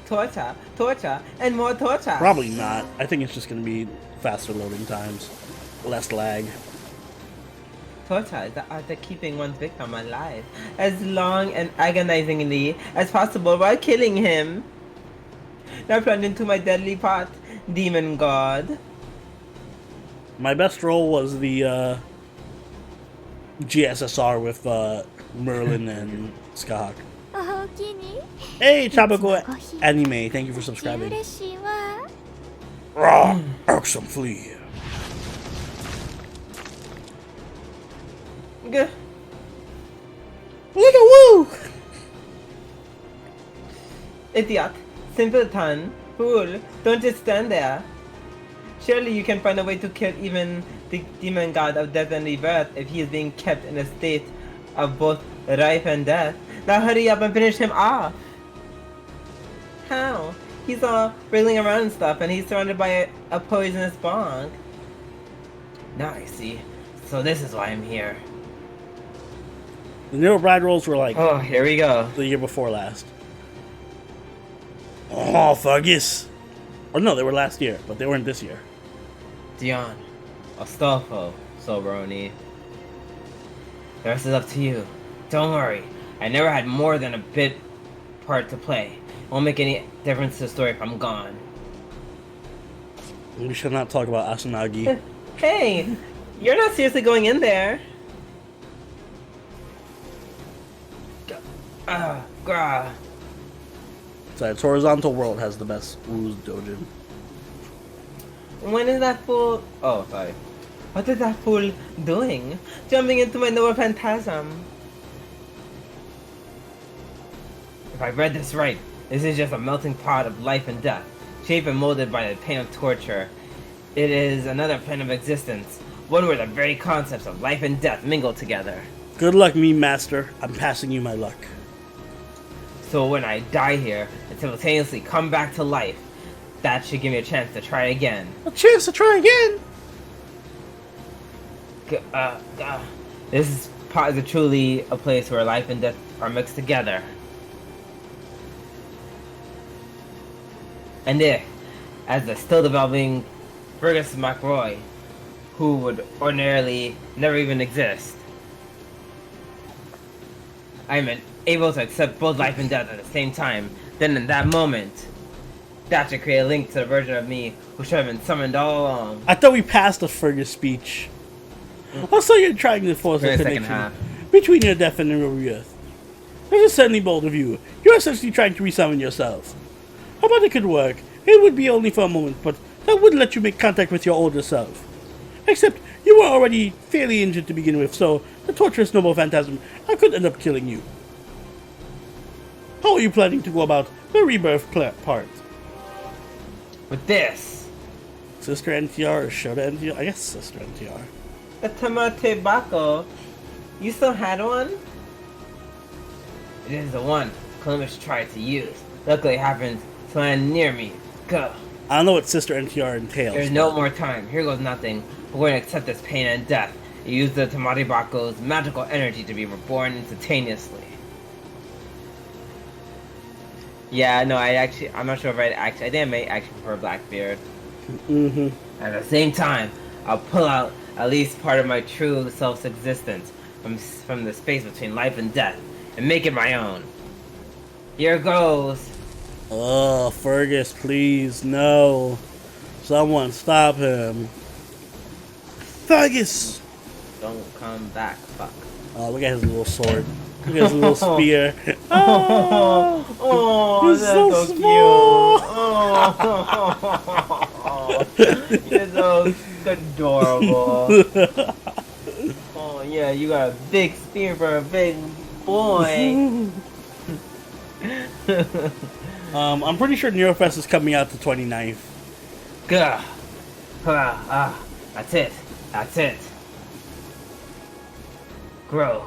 Torture, torture, and more torture. Probably not. I think it's just going to be faster loading times. Less lag. Torture is the art of keeping one's victim alive as long and agonizingly as possible while killing him. Now plunge into my deadly pot, demon god. My best role was the GSSR with Merlin and Skahak. Hey, Chabako Anime, thank you for subscribing. Raw, irksome flea. Look at Woo! Idiot, simpleton, fool, don't just stand there. Surely you can find a way to kill even the demon god of death and rebirth if he is being kept in a state of both life and death. Now hurry up and finish him off. How? He's all wriggling around and stuff, and he's surrounded by a poisonous bog. Now I see. So this is why I'm here. The Nero Bride rolls were like, oh, here we go. The year before last. Oh, Fergus. Or no, they were last year, but they weren't this year. Dion, Astolfo, Sobroni. The rest is up to you. Don't worry, I never had more than a bit part to play. It won't make any difference to the story if I'm gone. We should not talk about Asanagi. Hey, you're not seriously going in there. Grah. Besides, Horizontal World has the best Wu's Dojin. When is that fool? Oh, sorry. What is that fool doing? Jumping into my noble phantasm. If I read this right, this is just a melting pot of life and death, shaped and molded by the pain of torture. It is another plane of existence, one where the very concepts of life and death mingle together. Good luck, me master. I'm passing you my luck. So when I die here and simultaneously come back to life, That should give me a chance to try again. A chance to try again? This is truly a place where life and death are mixed together. And if, as the still developing Fergus McRoy, who would ordinarily never even exist, I'm able to accept both life and death at the same time, then in that moment, that should create a link to the version of me who should have been summoned all along. I thought we passed the Fergus speech. Also, you're trying to force a connection between your death and your rebirth. This is certainly bold of you. You're essentially trying to resummon yourself. How about it could work? It would be only for a moment, but that would let you make contact with your older self. Except, you were already fairly injured to begin with, so the torturous noble phantasm I could end up killing you. How are you planning to go about the rebirth part? With this. Sister NTR or Shota NTR? I guess Sister NTR. The Tamate Bako. You still had one? It is the one Columbus tried to use. Luckily it happened to land near me. Go. I don't know what Sister NTR entails. There's no more time. Here goes nothing. We're going to accept this pain and death. You use the Tamate Bako's magical energy to be reborn instantaneously. Yeah, no, I'm not sure if I think I may actually prefer Blackbeard. Mm-hmm. At the same time, I'll pull out at least part of my true self's existence from the space between life and death and make it my own. Here goes. Oh, Fergus, please, no. Someone stop him. Fergus! Don't come back, fuck. Oh, look at his little sword. Look at his little spear. Oh, he's that's so so small. Cute. Oh, you're so adorable. Oh yeah, you got a big spear for a big boy. I'm pretty sure Neurofest is coming out the 29th. Gah. That's it. That's it. Grow.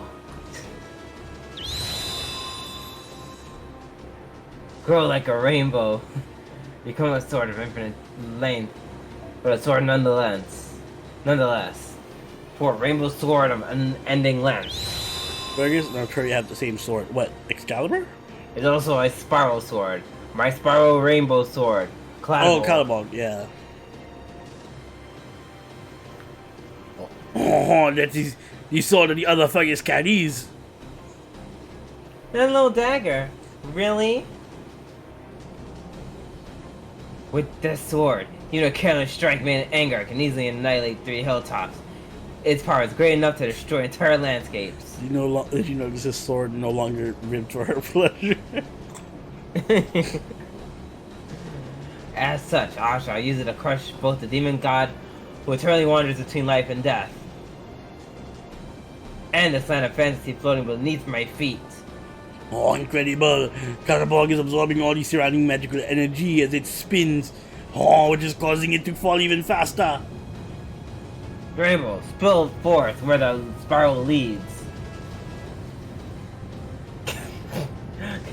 Grow like a rainbow. Become a sword of infinite length, but a sword nonetheless. For a rainbow sword of unending length. Fergus, and I'm sure you have the same sword. What, Excalibur? It's also a spiral sword. My spiral rainbow sword. Oh, Calibog, yeah. Oh, that is the sword of the other Fergus caddies. That little dagger. Really? With this sword, a careless strike made in anger can easily annihilate 3 hilltops. Its power is great enough to destroy entire landscapes. Did you notice this sword no longer ribbed for her pleasure? As such, I shall use it to crush both the demon god, who eternally wanders between life and death, and the land of fantasy floating beneath my feet. Oh, incredible! Calibog is absorbing all the surrounding magical energy as it spins. Oh, which is causing it to fall even faster. Rainbow, spill forth where the spiral leads.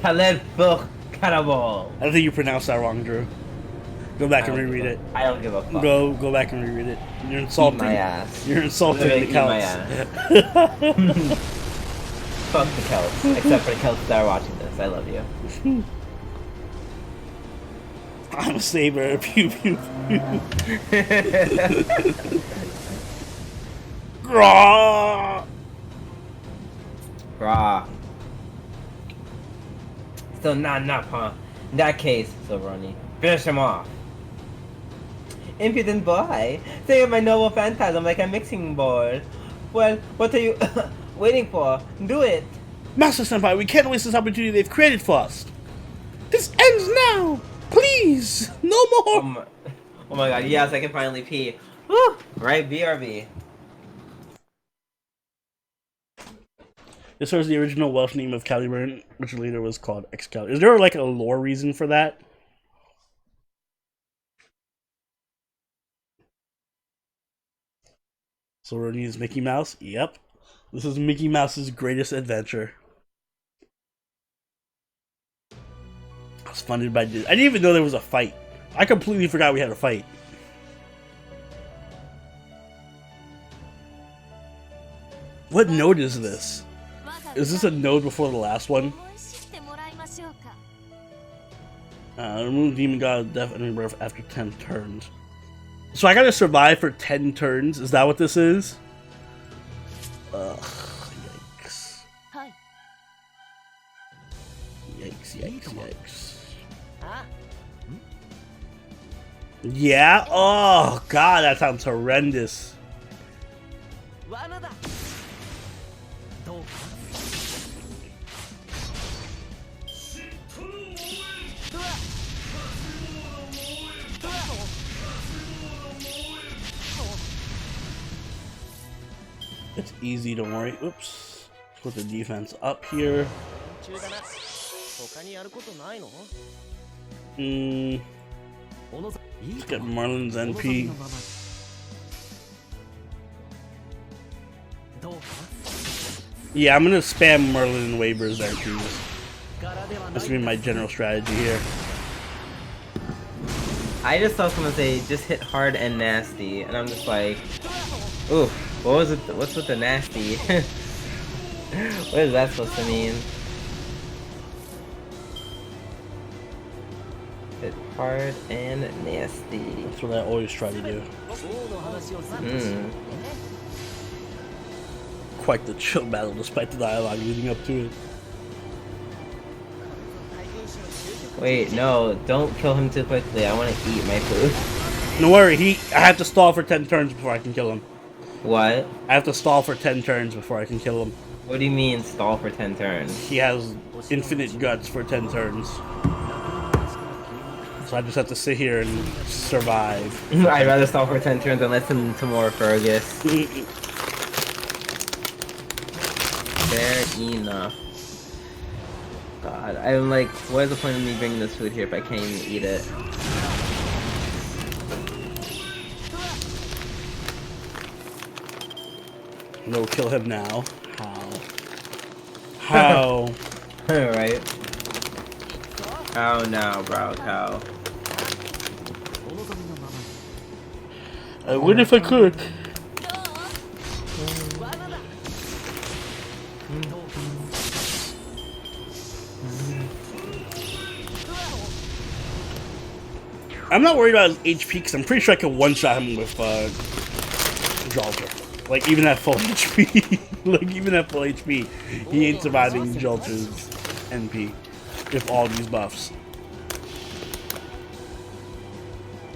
Khaled Buk Cannibal. I think you pronounced that wrong, Drew. Go back and reread it. I don't give a fuck. Go back and reread it. You're insulting. Eat my ass. You're insulting the Celts. Fuck the Celts. Except for the Celts that are watching this. I love you. I'm a saber. Pew pew pew. Grah! Grah. Still not enough, huh? In that case, Silveroni, finish him off. Impudent boy! Stay with my noble phantasm like a mixing board. Well, what are you waiting for? Do it! Master Senpai, we can't waste this opportunity they've created for us. This ends now! Please! No more! Oh my god, yes, I can finally pee. Woo! Right, BRB. This was the original Welsh name of Caliburn, which later was called Excalibur. Is there like a lore reason for that? So Roni is Mickey Mouse? Yep. This is Mickey Mouse's greatest adventure. It was funded by Disney. I didn't even know there was a fight. I completely forgot we had a fight. What node is this? Is this a node before the last one? Remove Demon God of Death and Rebirth after 10 turns. So I gotta survive for 10 turns? Is that what this is? Ugh, yikes. Yikes. Yeah? Oh, God, that sounds horrendous. It's easy, don't worry. Oops. Put the defense up here. Let's get Merlin's NP. Yeah, I'm gonna spam Merlin and Waber's NPs. That's gonna be my general strategy here. I just saw someone say just hit hard and nasty, and I'm just like, ooh, what was it? What's with the nasty? What is that supposed to mean? Hit hard and nasty. That's what I always try to do. Quite the chill battle despite the dialogue leading up to it. Wait, no, don't kill him too quickly. I want to eat my food. Don't worry, I have to stall for 10 turns before I can kill him. What? I have to stall for 10 turns before I can kill him. What do you mean stall for 10 turns? He has infinite guts for 10 turns. So I just have to sit here and survive. I'd rather stall for 10 turns than listen to more Fergus. Fair enough. God, I'm like, what is the point of me bringing this food here if I can't even eat it? No, kill him now. How? Right? How now, bro? How? I would if I could. I'm not worried about his HP because I'm pretty sure I can one-shot him with Jalter. Like, even at full HP. Like, even at full HP, he ain't surviving Jalter's NP with all these buffs.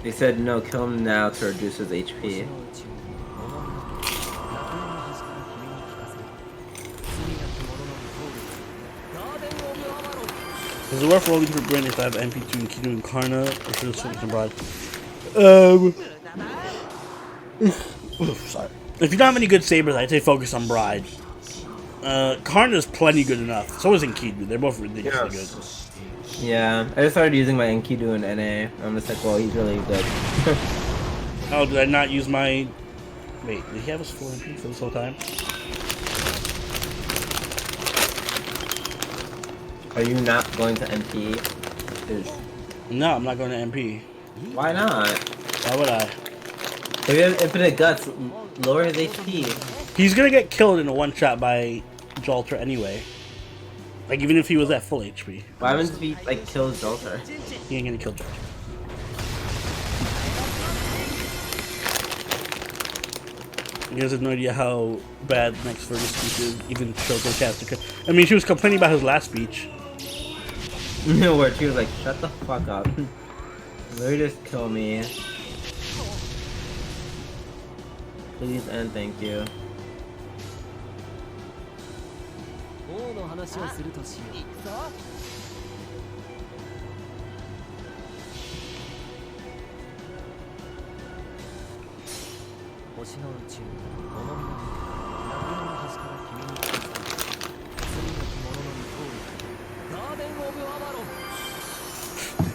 They said no, kill him now to reduce his HP. Is it worth rolling for Bryn if I have MP2 and Kuro and Karna, or should I switch to Bride? Sorry. If you don't have any good sabers, I'd say focus on Bride. Karna's plenty good enough. So is Enkidu. They're both ridiculously good. Yeah, I just started using my Enkidu in NA. I'm just like, well, he's really good. Oh, did I not use my... Wait, did he have his full MP for this whole time? Are you not going to MP? No, I'm not going to MP. Why not? Why would I? If you have infinite guts, lower his HP. He's gonna get killed in a one-shot by Jalter anyway. Like, even if he was at full HP. Why wouldn't he, like, kill Jalter? He ain't gonna kill Jalter. He has no idea how bad next Fergus speech is, even Shoko Caster. I mean, she was complaining about his last speech. No, where she was like, shut the fuck up. Literally just kill me. Please and thank you.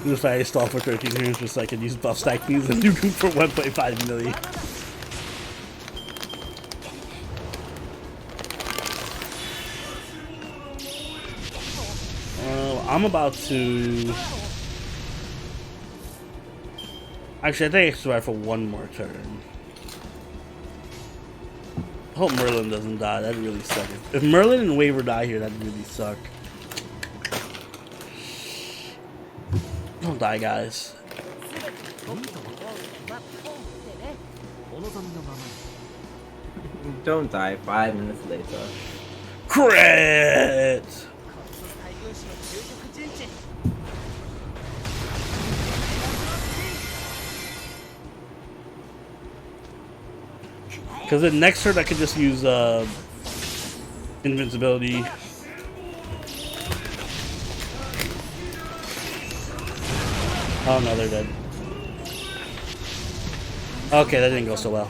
Just I stall for 13 turns just so I can use buff stack these and nuke him for 1.5 million. I'm about to... Actually, I think I can survive for one more turn. I hope Merlin doesn't die. That'd really suck. If Merlin and Waver die here, that'd really suck. Don't die, guys. Don't die 5 minutes later. Crit! Because then next turn I could just use invincibility. Oh no, they're dead. Okay, that didn't go so well.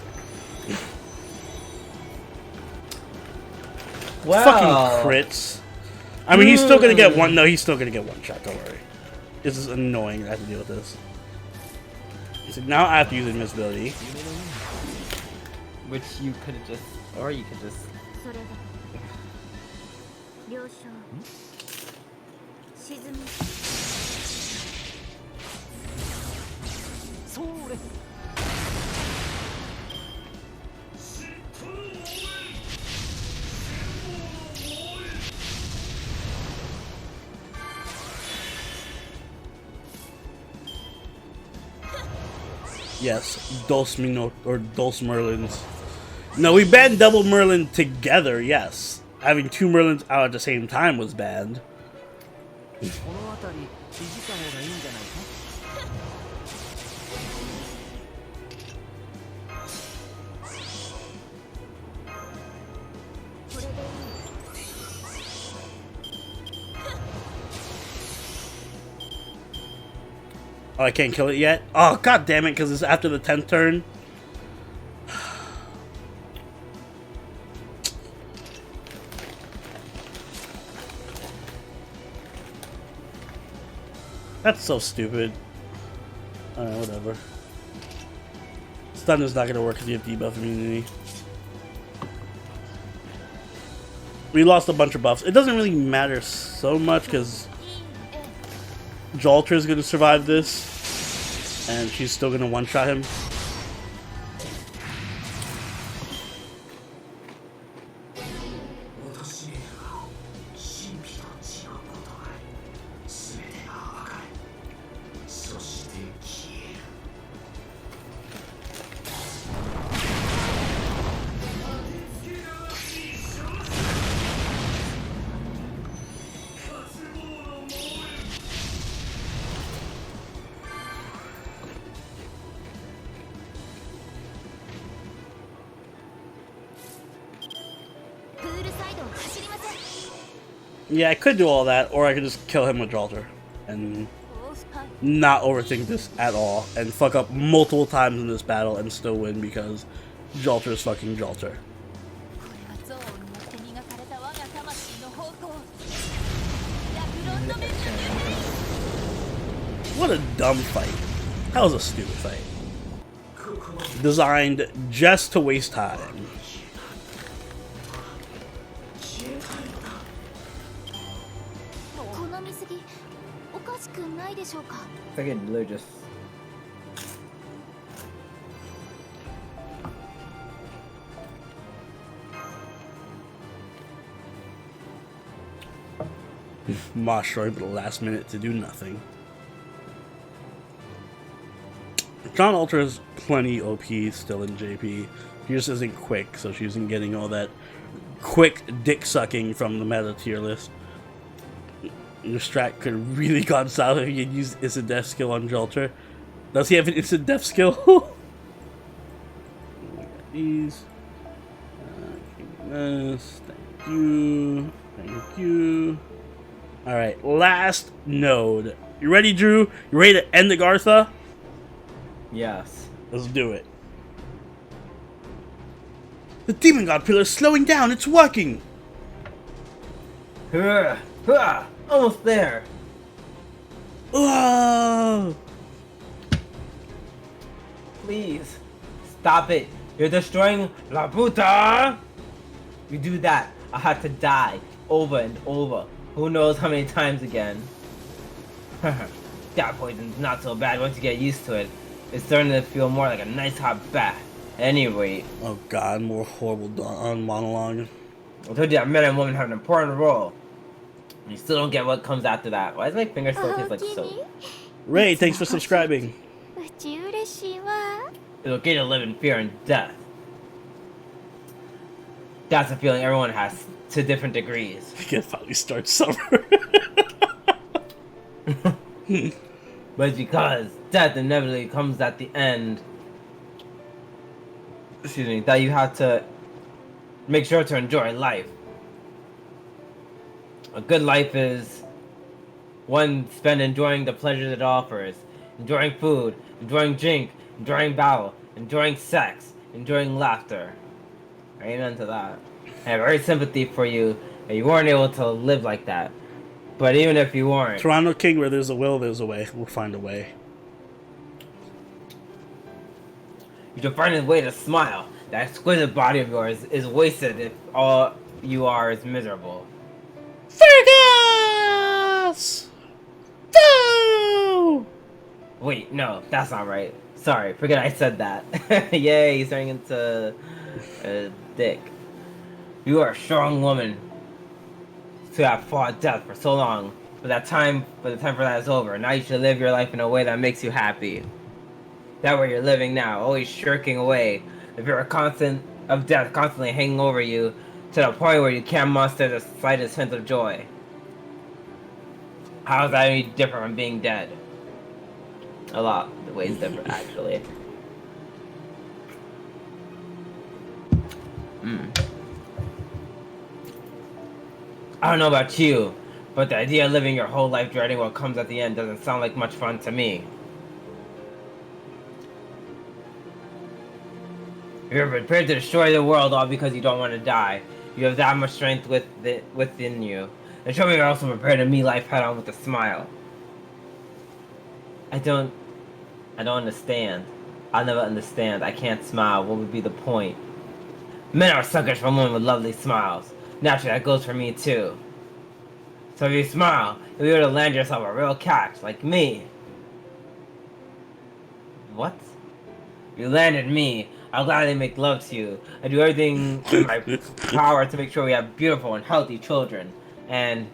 Well, fucking crits. I mean, he's still gonna get one. No, he's still gonna get one shot. Don't worry. This is annoying. I have to deal with this. So now I have to use invincibility. Which you could have just, or you could just. Yes, Dos Minot or Dos Merlins. No, we banned double Merlin together, yes. Having two Merlins out at the same time was banned. Oh, I can't kill it yet? Oh, god damn it, because it's after the 10th turn. That's so stupid. Alright, whatever. Stun is not going to work if you have debuff immunity. We lost a bunch of buffs. It doesn't really matter so much because Jalter is going to survive this, and she's still going to one-shot him. Yeah, I could do all that, or I could just kill him with Jalter and not overthink this at all and fuck up multiple times in this battle and still win because Jalter is fucking Jalter. What a dumb fight. That was a stupid fight. Designed just to waste time. I can literally just. Mosh showing for the last minute to do nothing. John Ultra is plenty OP still in JP. He just isn't quick, so she isn't getting all that quick dick sucking from the meta tier list. Your strat could really gone south if you had used instant death skill on Jalter. Does he have an instant death skill? These. Thank you. Thank you. Alright, last node. You ready, Drew? You ready to end Agartha? Yes. Let's do it. The Demon God Pillar is slowing down. It's working. Almost there. Whoa. Please stop it. You're destroying La Puta. You do that, I had to die over and over. Who knows how many times again. That poison's not so bad once you get used to it. It's starting to feel more like a nice hot bath. At any rate, Oh god, more horrible monologue. I told you that men and women have an important role. You still don't get what comes after that. Why does my finger still taste like soap? Ray, thanks for subscribing. It's okay to live in fear and death. That's a feeling everyone has to different degrees. I can finally start summer. But it's because death inevitably comes at the end. Excuse me, that you have to make sure to enjoy life. A good life is one spent enjoying the pleasures it offers, enjoying food, enjoying drink, enjoying battle, enjoying sex, enjoying laughter. Amen to that. I have very sympathy for you that you weren't able to live like that. But even if you weren't, Toronto King, where there's a will, there's a way. We'll find a way. you should find a way to smile. That exquisite body of yours is wasted if all you are is miserable. Fergus! No! Wait, no, that's not right. Sorry, forget I said that. Yay, he's turning into a dick. You are a strong woman to have fought death for so long. But the time for that is over. Now you should live your life in a way that makes you happy. That way you're living now, always shirking away. If you're a constant of death constantly hanging over you to the point where you can't muster the slightest hint of joy. How is that any different from being dead? A lot. The way it's different, actually. I don't know about you, but the idea of living your whole life dreading what comes at the end doesn't sound like much fun to me. You're prepared to destroy the world all because you don't want to die. You have that much strength within you. And show me you're also prepared to meet life head on with a smile. I don't understand. I'll never understand. I can't smile. What would be the point? Men are suckers for women with lovely smiles. Naturally, that goes for me too. So if you smile, you'll be able to land yourself a real catch, like me. What? You landed me. I'll gladly make love to you. I do everything in my power to make sure we have beautiful and healthy children. And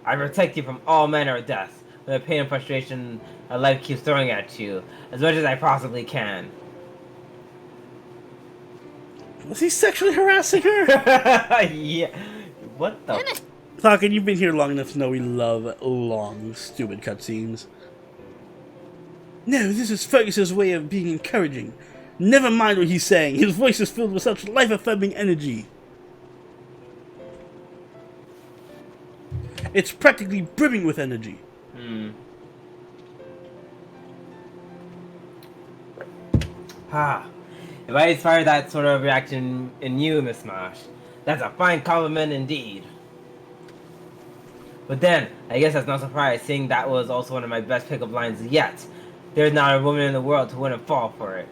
I protect you from all manner of death, from the pain and frustration that life keeps throwing at you, as much as I possibly can. Was he sexually harassing her? Yeah. What the? Falcon, you've been here long enough to know we love long, stupid cutscenes. No, this is Fergus's way of being encouraging. Never mind what he's saying. His voice is filled with such life-affirming energy. It's practically brimming with energy. If I inspire that sort of reaction in you, Miss Marsh, that's a fine compliment indeed. But then, I guess that's no surprise, seeing that was also one of my best pickup lines yet. There's not a woman in the world who wouldn't fall for it.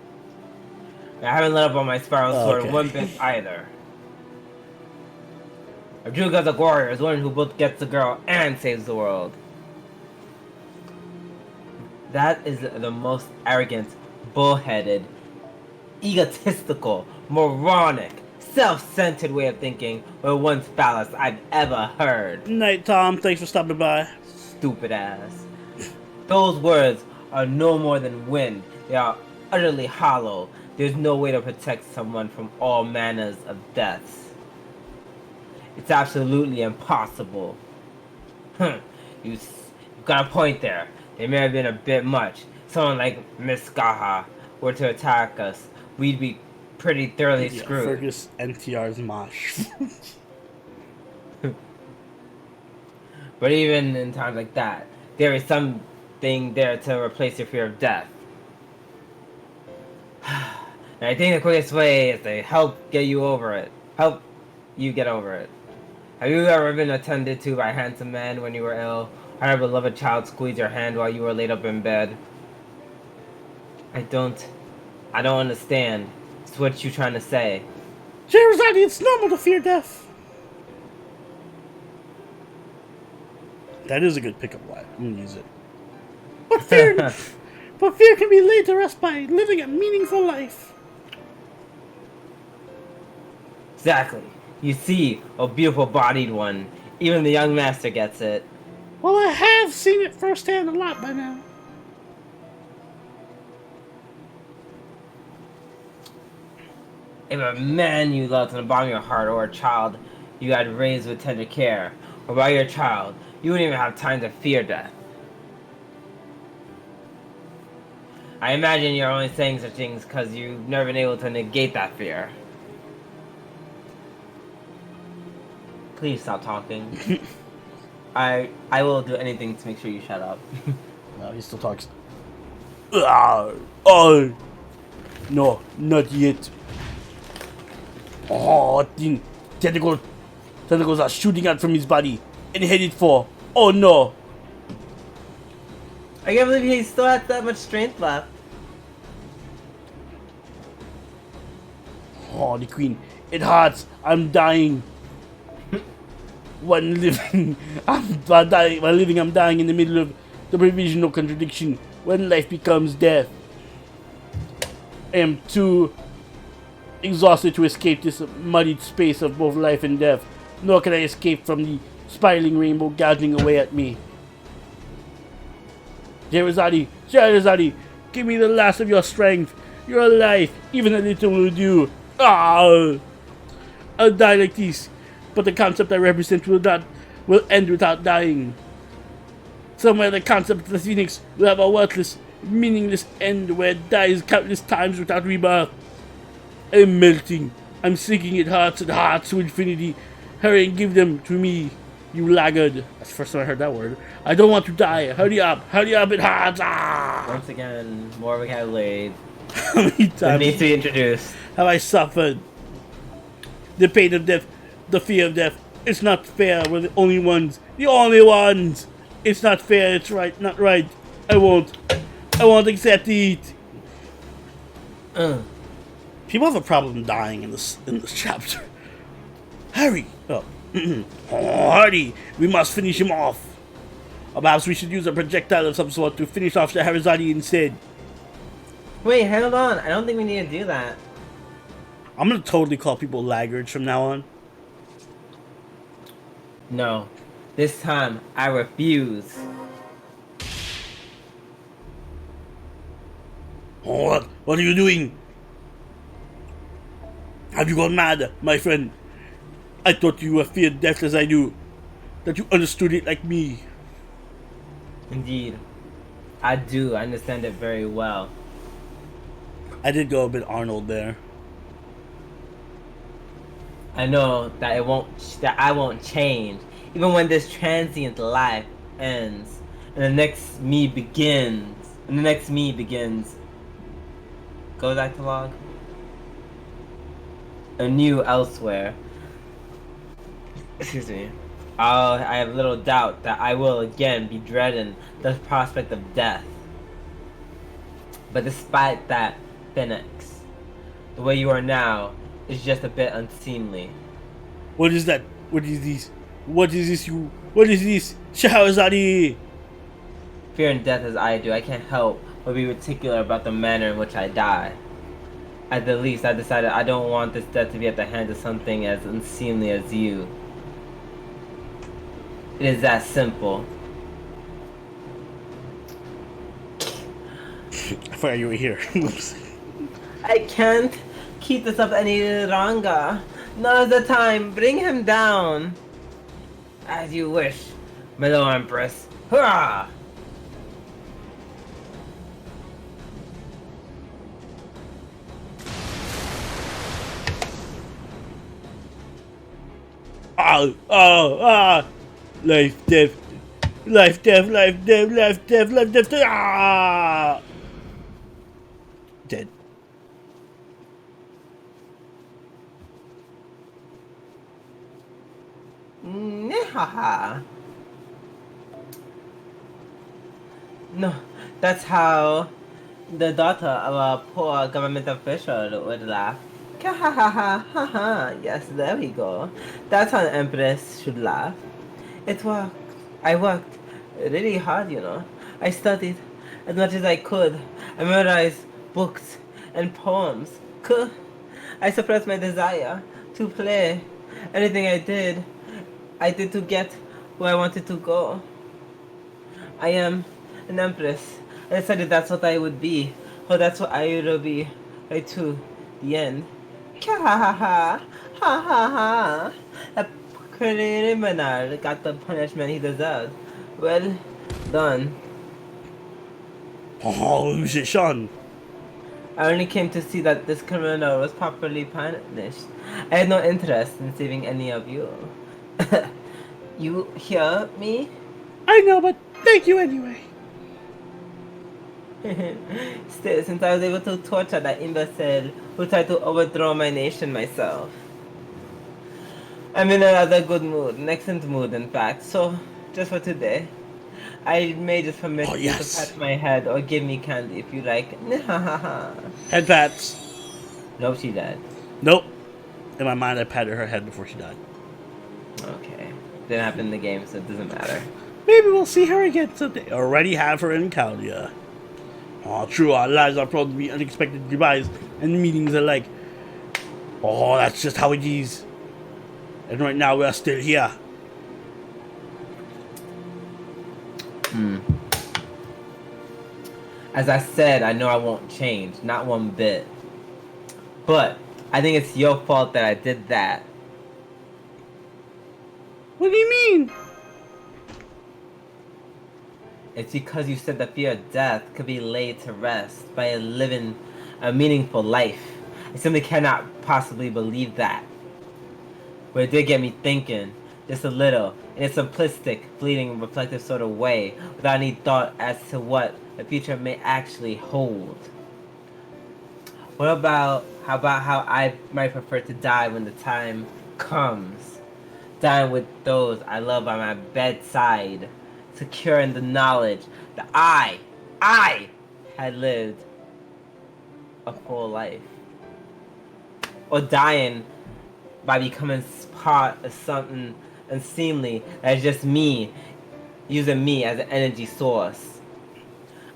I haven't let up on my spiral sword one bit either. A true Gothic warrior is one who both gets the girl and saves the world. That is the most arrogant, bullheaded, egotistical, moronic, self-centered way of thinking with one's phallus I've ever heard. Night, Tom. Thanks for stopping by. Stupid ass. Those words are no more than wind. They are utterly hollow. There's no way to protect someone from all manners of deaths. It's absolutely impossible. You've got a point there. They may have been a bit much. Someone like Miss Gaha were to attack us, we'd be pretty thoroughly screwed. Fergus NTR's mosh. But even in times like that, there is something there to replace your fear of death. And I think the quickest way is to help get you over it. Help you get over it. Have you ever been attended to by a handsome man when you were ill? Had a beloved child squeeze your hand while you were laid up in bed? I don't understand. It's what you trying to say. Sherazade, it's normal to fear death. That is a good pickup line. I'm gonna use it. But fear can be laid to rest by living a meaningful life. Exactly. You see, a beautiful bodied one. Even the young master gets it. Well, I have seen it firsthand a lot by now. If a man you loved in the bottom of your heart, or a child you had raised with tender care, or by your child, you wouldn't even have time to fear death. I imagine you're only saying such things because you've never been able to negate that fear. Please stop talking. I will do anything to make sure you shut up. Well, he still talks. Oh, no, not yet. Oh, tentacles are shooting out from his body and headed for. Oh no! I can't believe he still has that much strength left. Oh, the queen. It hurts. I'm dying. When living, I'm dying. While living, I'm dying in the middle of the provisional contradiction. When life becomes death, I am too exhausted to escape this muddied space of both life and death. Nor can I escape from the spiraling rainbow gouging away at me. Sherazade, give me the last of your strength, your life, even a little will do. I'll die like this, but the concept I represent will end without dying. Somewhere the concept of the phoenix will have a worthless, meaningless end where it dies countless times without rebirth. I'm melting. I'm sinking in hearts and hearts to infinity. Hurry and give them to me, you laggard. That's the first time I heard that word. I don't want to die. Hurry up, it hurts. Once again, more vocabulary. How many That times needs to be introduced. have I suffered? The pain of death, the fear of death. It's not fair. We're the only ones. The only ones. It's not fair. It's right. Not right. I won't accept it. People have a problem dying in this chapter. Hurry! Oh, hurry! We must finish him off. Or perhaps we should use a projectile of some sort to finish off Scheherazade instead. Wait, hold on. I don't think we need to do that. I'm gonna totally call people laggards from now on. No. This time, I refuse. Oh, what are you doing? Have you gone mad, my friend? I thought you were feared death as I do. That you understood it like me. Indeed. I do understand it very well. I did go a bit Arnold there. I know that I won't change, even when this transient life ends, and the next me begins. Go back to log. Anew elsewhere. Excuse me. I have little doubt that I will again be dreading the prospect of death. But despite that, Phoenix, the way you are now is just a bit unseemly. What is that? What is this? What is this? Scheherazade! Fearing death as I do, I can't help but be particular about the manner in which I die. At the least, I decided I don't want this death to be at the hands of something as unseemly as you. It is that simple. I forgot you were here. Oops. I can't keep this up any longer. Now's the time. Bring him down. As you wish, Mellow Empress. Hurrah! Life, death. Life, death, life, death, life, death, life, death, ah! Dead. Haha. No, that's how the daughter of a poor government official would laugh. Ha ha ha ha ha. Yes, there we go. That's how an empress should laugh. It worked. I worked really hard, you know. I studied as much as I could. I memorized books and poems. I suppressed my desire to play. Anything I did to get where I wanted to go. I am an empress. I decided that's what I would be. Oh, that's what I would be. Right to the end. Ha ha ha ha ha ha. A criminal got the punishment he deserved. Well done. Oh, who's it, Sean? I only came to see that this criminal was properly punished. I had no interest in saving any of you. You hear me? I know, but thank you anyway. Still, since I was able to torture that imbecile who tried to overthrow my nation myself. I'm in another good mood, an excellent mood in fact, so just for today, I may just permit you to pat my head or give me candy if you like. Head pats. Nope, she died. Nope. In my mind, I patted her head before she died. Okay. Didn't happen in the game, so it doesn't matter. Maybe we'll see her again someday. Already have her in Caldia. Oh, true, our lives are prone to be unexpected goodbyes and meetings alike. Oh, that's just how it is. And right now, we are still here. As I said, I know I won't change, not one bit. But I think it's your fault that I did that. What do you mean? It's because you said the fear of death could be laid to rest by living a meaningful life. I simply cannot possibly believe that. But it did get me thinking, just a little, in a simplistic, fleeting, reflective sort of way, without any thought as to what the future may actually hold. What about how I might prefer to die when the time comes? Dying with those I love by my bedside, secure in the knowledge that I had lived a full life. Or dying by becoming part of something unseemly that is just me, using me as an energy source.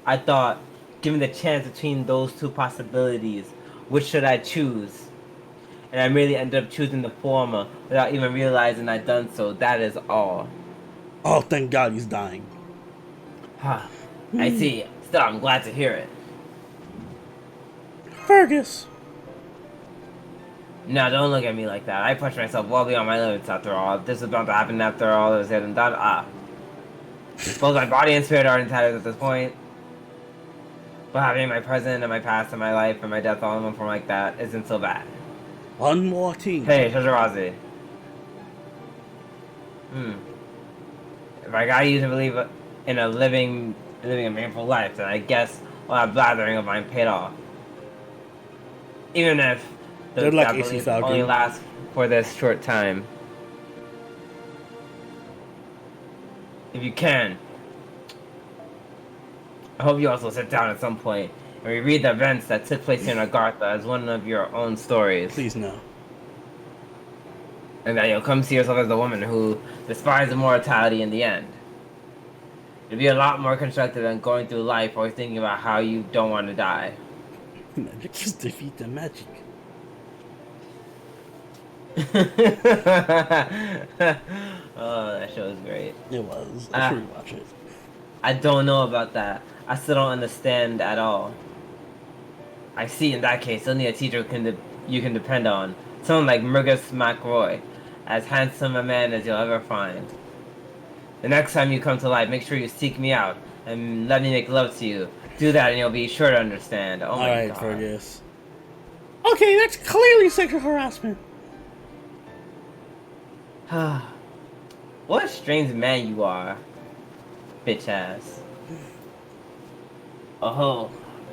I thought, given the chance between those two possibilities, which should I choose? And I merely ended up choosing the former without even realizing I'd done so. That is all. Oh, thank God he's dying. I see. Still, I'm glad to hear it. Fergus. No, don't look at me like that. I pushed myself well beyond my limits after all. If this is about to happen after all is said and done, both my body and spirit are entitled at this point. But having my present and my past and my life and my death all in one form like that isn't so bad. One more thing. Hey, Shajarazi. If I got you to believe in living a meaningful life, then I guess all that blathering of mine paid off. Even if Good luck, that AC belief Falcon. only lasts for this short time. If you can, I hope you also sit down at some point and reread the events that took place in Agartha as one of your own stories. Please no. And that you'll come see yourself as a woman who despises immortality in the end. It'll be a lot more constructive than going through life or thinking about how you don't want to die. Magic just defeat the magic. Oh, that show was great. It was. I should rewatch it. I don't know about that. I still don't understand at all. I see. In that case, you'll need a teacher you can depend on. Someone like Murgus McRoy, as handsome a man as you'll ever find. The next time you come to life, make sure you seek me out and let me make love to you. Do that and you'll be sure to understand. Oh my Alright, God. Fergus. Okay, that's clearly sexual harassment. What a strange man you are, bitch ass. Oh,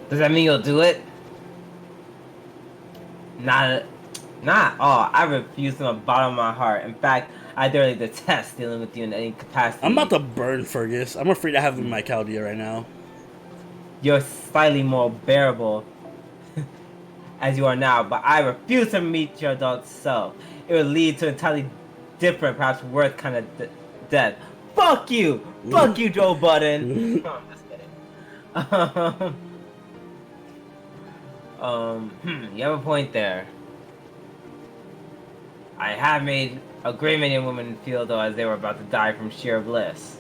does that mean you'll do it? Not at all. I refuse from the bottom of my heart. In fact, I thoroughly detest dealing with you in any capacity. I'm about to burn Fergus. I'm afraid I have him in my Caldia right now. You're slightly more bearable as you are now, but I refuse to meet your adult self. It would lead to entirely different, perhaps worse kind of death. Fuck you! Fuck you, Joe Budden! No, I'm just kidding. You have a point there. I have made a great many women feel though as they were about to die from sheer bliss.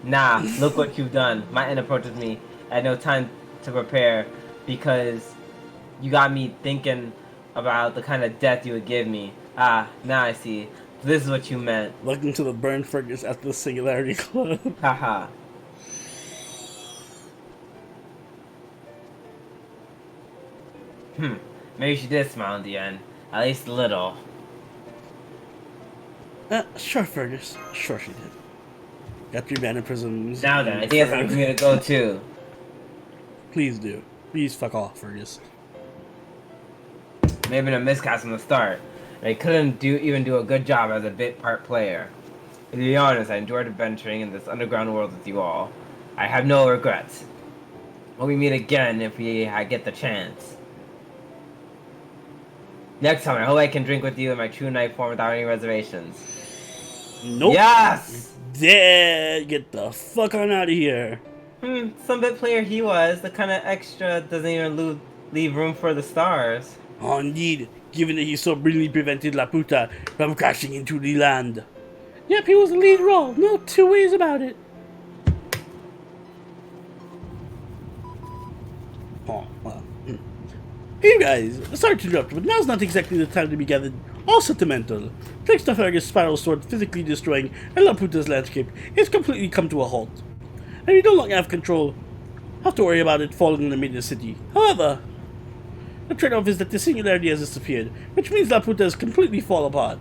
Nah, look what you've done. My end approaches me. I had no time to prepare because you got me thinking about the kind of death you would give me. Ah, now I see. This is what you meant. Welcome to the Burn Fergus at the Singularity Club. Haha. Maybe she did smile in the end. At least a little. Sure, Fergus. Sure she did. Got your mannerisms. Now then, I think it's time for me to go too. Please do. Please fuck off, Fergus. May have been a miscast from the start. And I couldn't even do a good job as a bit part player. To be honest, I enjoyed adventuring in this underground world with you all. I have no regrets. Hope we meet again if I get the chance. Next time, I hope I can drink with you in my true knight form without any reservations. Nope. Yes! Dead. Get the fuck on out of here. Some bit player he was. The kind of extra doesn't even leave room for the stars. Oh, indeed. Given that he so brilliantly prevented La Puta from crashing into the land. Yep, he was the lead role. No two ways about it. Oh, well. Hey guys, sorry to interrupt, but now's not exactly the time to be gathered all sentimental. Thanks to Fergus' spiral sword physically destroying La Puta's landscape, it's completely come to a halt. And we no longer have to worry about it falling in the middle of the city. However, the trade-off is that the singularity has disappeared, which means La Puta has completely fallen apart.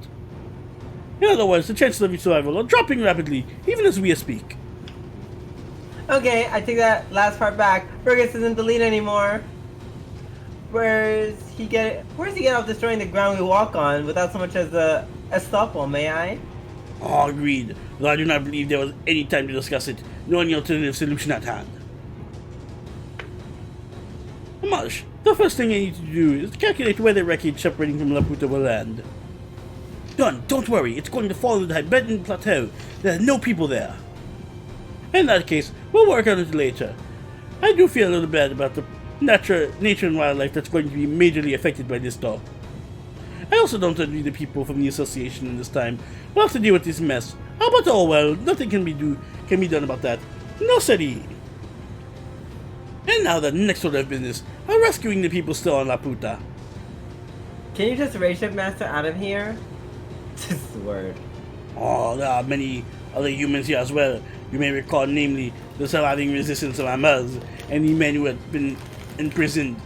In other words, the chances of its survival are dropping rapidly, even as we speak. Okay, I take that last part back. Fergus isn't the lead anymore. Where's he get off destroying the ground we walk on without so much as a estoppel, may I? Oh, agreed. Though I do not believe there was any time to discuss it, nor any alternative solution at hand. Amash, the first thing I need to do is calculate where the wreckage separating from La Puta will land. Done. Don't worry, it's going to fall into the Tibetan plateau. There are no people there. In that case, we'll work on it later. I do feel a little bad about the nature and wildlife that's going to be majorly affected by this though. I also don't envy the people from the association in this time. We'll have to deal with this mess. But oh well, nothing can be done about that. No siree. And now the next order of business are rescuing the people still on La Puta. Can you just raise Shipmaster out of here? This is the word. Oh, there are many other humans here as well. You may recall, namely, the surviving resistance of Amaz and the men who had been imprisoned.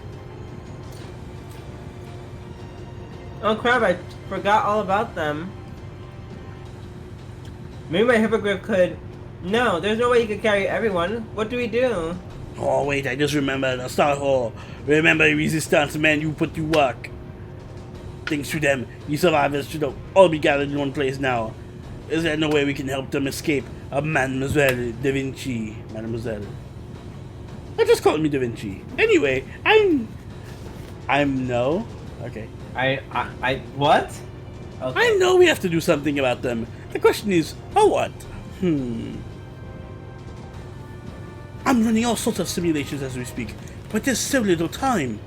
Oh crap, I forgot all about them. Maybe my hippogriff could... No, there's no way you could carry everyone. What do we do? Oh wait, I just remembered. A star hole. Remember the resistance men you put to work. Thanks to them, the survivors should all be gathered in one place now. Is there no way we can help them escape? Mademoiselle Da Vinci. Mademoiselle. Just call me Da Vinci. Anyway, I'm no. Okay. What? Okay. I know we have to do something about them. The question is, what? I'm running all sorts of simulations as we speak, but there's so little time.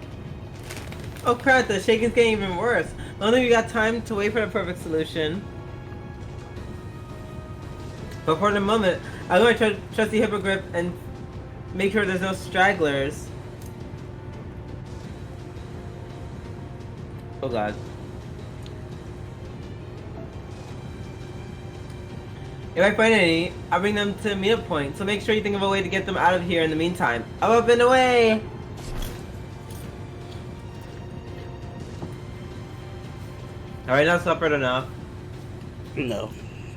Oh crap, the shaking's getting even worse. I don't think we got time to wait for the perfect solution. But for the moment, I'm going to trust the hippogriff and make sure there's no stragglers. Oh god. If I find any, I'll bring them to a meetup point, so make sure you think of a way to get them out of here in the meantime. I'm up and away! Alright, not suffered enough. No.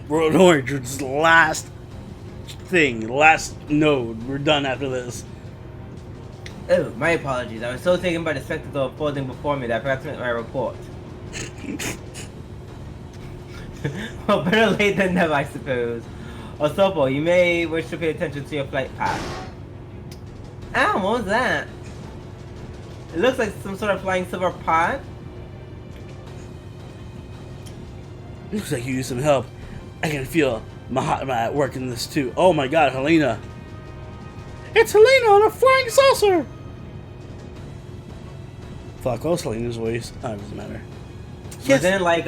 World Origins last thing, last node. We're done after this. Oh, my apologies. I was so taken by the spectacle unfolding before me that I forgot to make my report. Well, better late than never, I suppose. Osopo, you may wish to pay attention to your flight path. Ow, what was that? It looks like some sort of flying silver pot. Looks like you need some help. I can feel Mahatma at work in this too. Oh my god, Helena. It's Helena on a flying saucer! Fuck, what was Helena's voice? Oh, it doesn't matter. Wasn't it like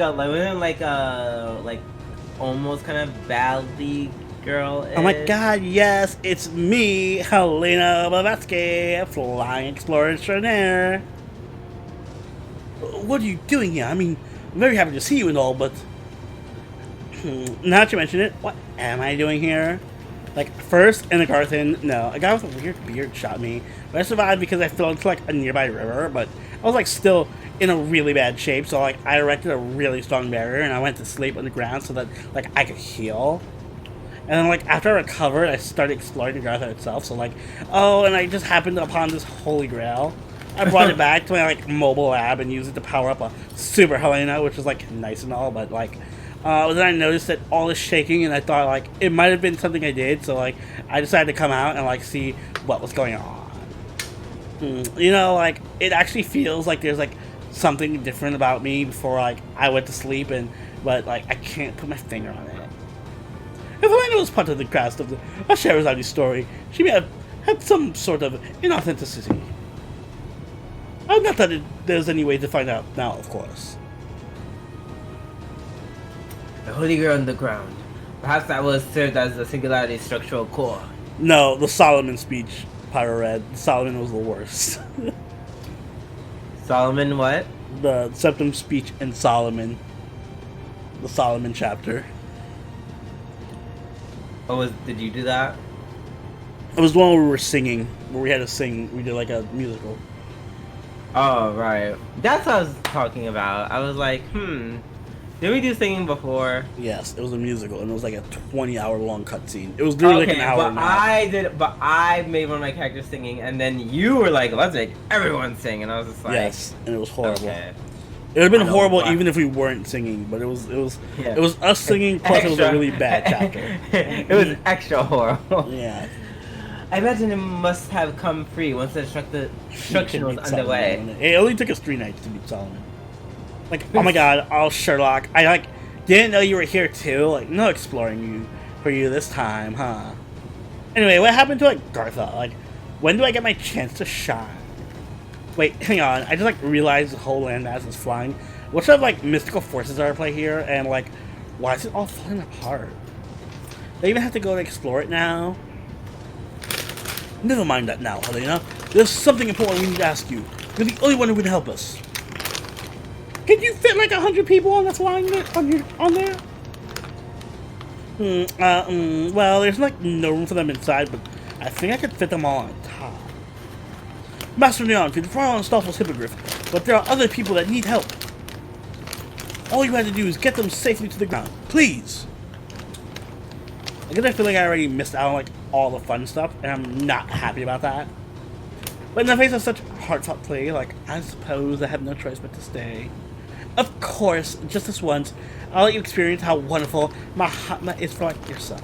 almost kind of badly girl? Oh my god, yes, it's me, Helena Blavatsky, flying explorer extraordinaire. What are you doing here? I mean, I'm very happy to see you and all, but... now that you mention it, what am I doing here? Like, first, in Agartha, no, a guy with a weird beard shot me. But I survived because I fell into, like, a nearby river, but I was, like, still in a really bad shape, so, like, I erected a really strong barrier, and I went to sleep on the ground so that, like, I could heal. And then, like, after I recovered, I started exploring Agartha itself, so, like, oh, and I just happened upon this holy grail. I brought it back to my, like, mobile lab and used it to power up a Super Helena, which was, like, nice and all, but, like... then I noticed that all is shaking, and I thought, like, it might have been something I did, so, like, I decided to come out and, like, see what was going on. You know, like, it actually feels like there's, like, something different about me before, like, I went to sleep, but, like, I can't put my finger on it. If Helena was part of the cast of the Scheherazade story, she may have had some sort of inauthenticity. Not that there's any way to find out now, of course. The holy grail on the ground. Perhaps that was served as the singularity structural core. No, the Solomon speech, Pyro Red. Solomon was the worst. Solomon what? The Septum speech in Solomon. The Solomon chapter. Did you do that? It was the one where we were singing, where we had to sing. We did like a musical. Oh, right. That's what I was talking about. I was like, did we do singing before? Yes, it was a musical, and it was like a 20-hour long cutscene. It was literally like an hour and a half. But I made one of my characters singing, and then you were like, let's make everyone sing, and I was just like... Yes, and it was horrible. Okay. It would have been horrible even if we weren't singing, but it was us singing, plus it was a really bad chapter. It was extra horrible. Yeah. I imagine it must have come free once the destruction was underway. It only took us 3 nights to beat Solomon. Like, oh my god, oh Sherlock, I like didn't know you were here too. Like, no exploring for you this time, huh? Anyway, what happened to like Agartha? Like, when do I get my chance to shine? Wait, hang on. I just like realized the whole landmass is flying. What sort of like mystical forces are at play here? And like, why is it all falling apart? Do I even have to go to explore it now? Never mind that now, Helena. There's something important we need to ask you. You're the only one who can help us. Can you fit like 100 people on that flying on there? Well, there's like no room for them inside, but I think I could fit them all on top. Master Neon, you fly on Stoffel's hippogriff, but there are other people that need help. All you had to do is get them safely to the ground, please. I guess I feel like I already missed out on like all the fun stuff, and I'm not happy about that. But in the face of such heartfelt play, like, I suppose I have no choice but to stay. Of course, just this once, I'll let you experience how wonderful Mahatma is for like yourself.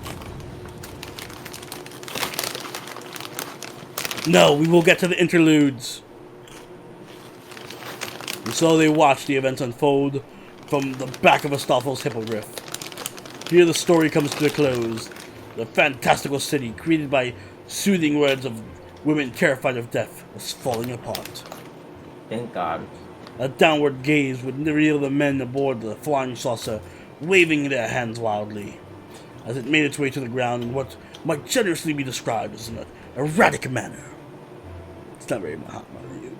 No, we will get to the interludes. And so they watch the events unfold from the back of Astolfo's hippogriff. Here the story comes to a close. The fantastical city, created by soothing words of women terrified of death, was falling apart. Thank God. A downward gaze would reveal the men aboard the flying saucer, waving their hands wildly, as it made its way to the ground in what might generously be described as an erratic manner. It's not very Mahatma of you.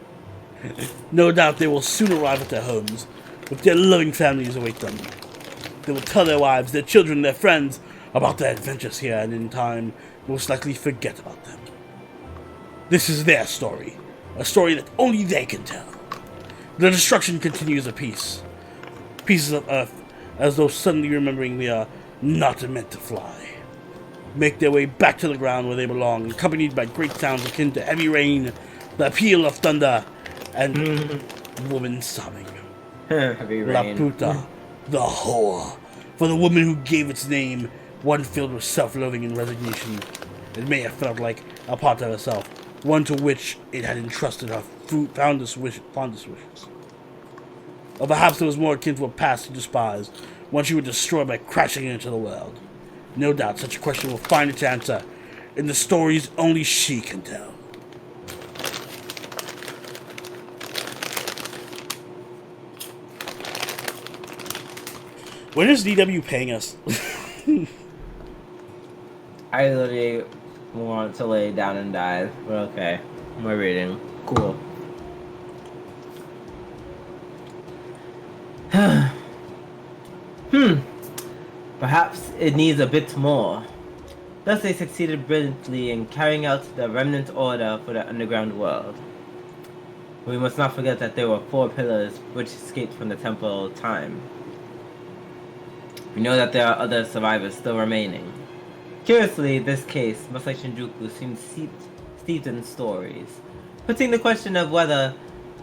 No doubt they will soon arrive at their homes, with their loving families await them. They will tell their wives, their children, their friends about their adventures here, and in time, most likely forget about them. This is their story, a story that only they can tell. The destruction continues apace. Pieces of earth, as though suddenly remembering they are not meant to fly, make their way back to the ground where they belong, accompanied by great sounds akin to heavy rain, the peal of thunder, and woman sobbing. Heavy rain. La puta, the whore, for the woman who gave its name, one filled with self-loathing and resignation. It may have felt like a part of herself, one to which it had entrusted her fondest wishes. Or perhaps it was more akin to a past to despise, one she would destroy by crashing into the world. No doubt such a question will find its answer and the stories only she can tell. When is DW paying us? I literally want to lay down and die. But okay. We're reading. Cool. Perhaps it needs a bit more. Thus they succeeded brilliantly in carrying out the remnant order for the underground world. We must not forget that there were 4 pillars which escaped from the Temple of Time. We know that there are other survivors still remaining. Curiously, this case, much like Shinjuku, seems steeped in stories, putting the question of whether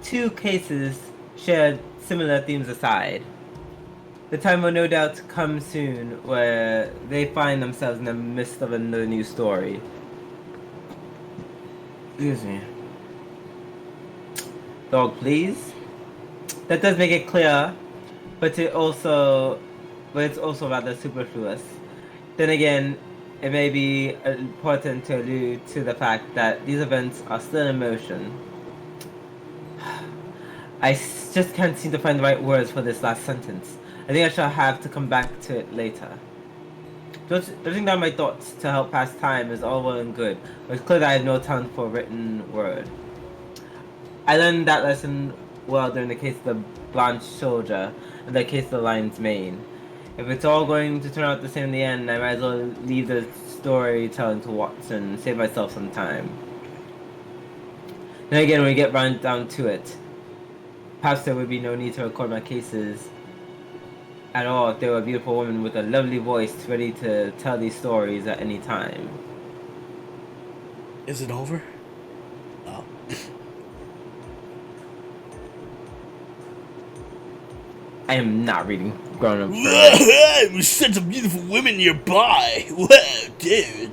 2 cases shared similar themes aside. The time will no doubt come soon where they find themselves in the midst of another new story. Excuse me. Dog, please. That does make it clear, but it's also rather superfluous. Then again, it may be important to allude to the fact that these events are still in motion. I just can't seem to find the right words for this last sentence. I think I shall have to come back to it later. Jotting down my thoughts to help pass time is all well and good, but it's clear that I have no talent for written word. I learned that lesson well during the case of the Blanche Soldier and the case of the Lion's Mane. If it's all going to turn out the same in the end, I might as well leave the storytelling to Watson and save myself some time. Then again, when we get round down to it, perhaps there would be no need to record my cases at all if there were a beautiful woman with a lovely voice ready to tell these stories at any time. Is it over? Oh. I am not reading grown-up. There's such a beautiful women nearby. Wow, dude.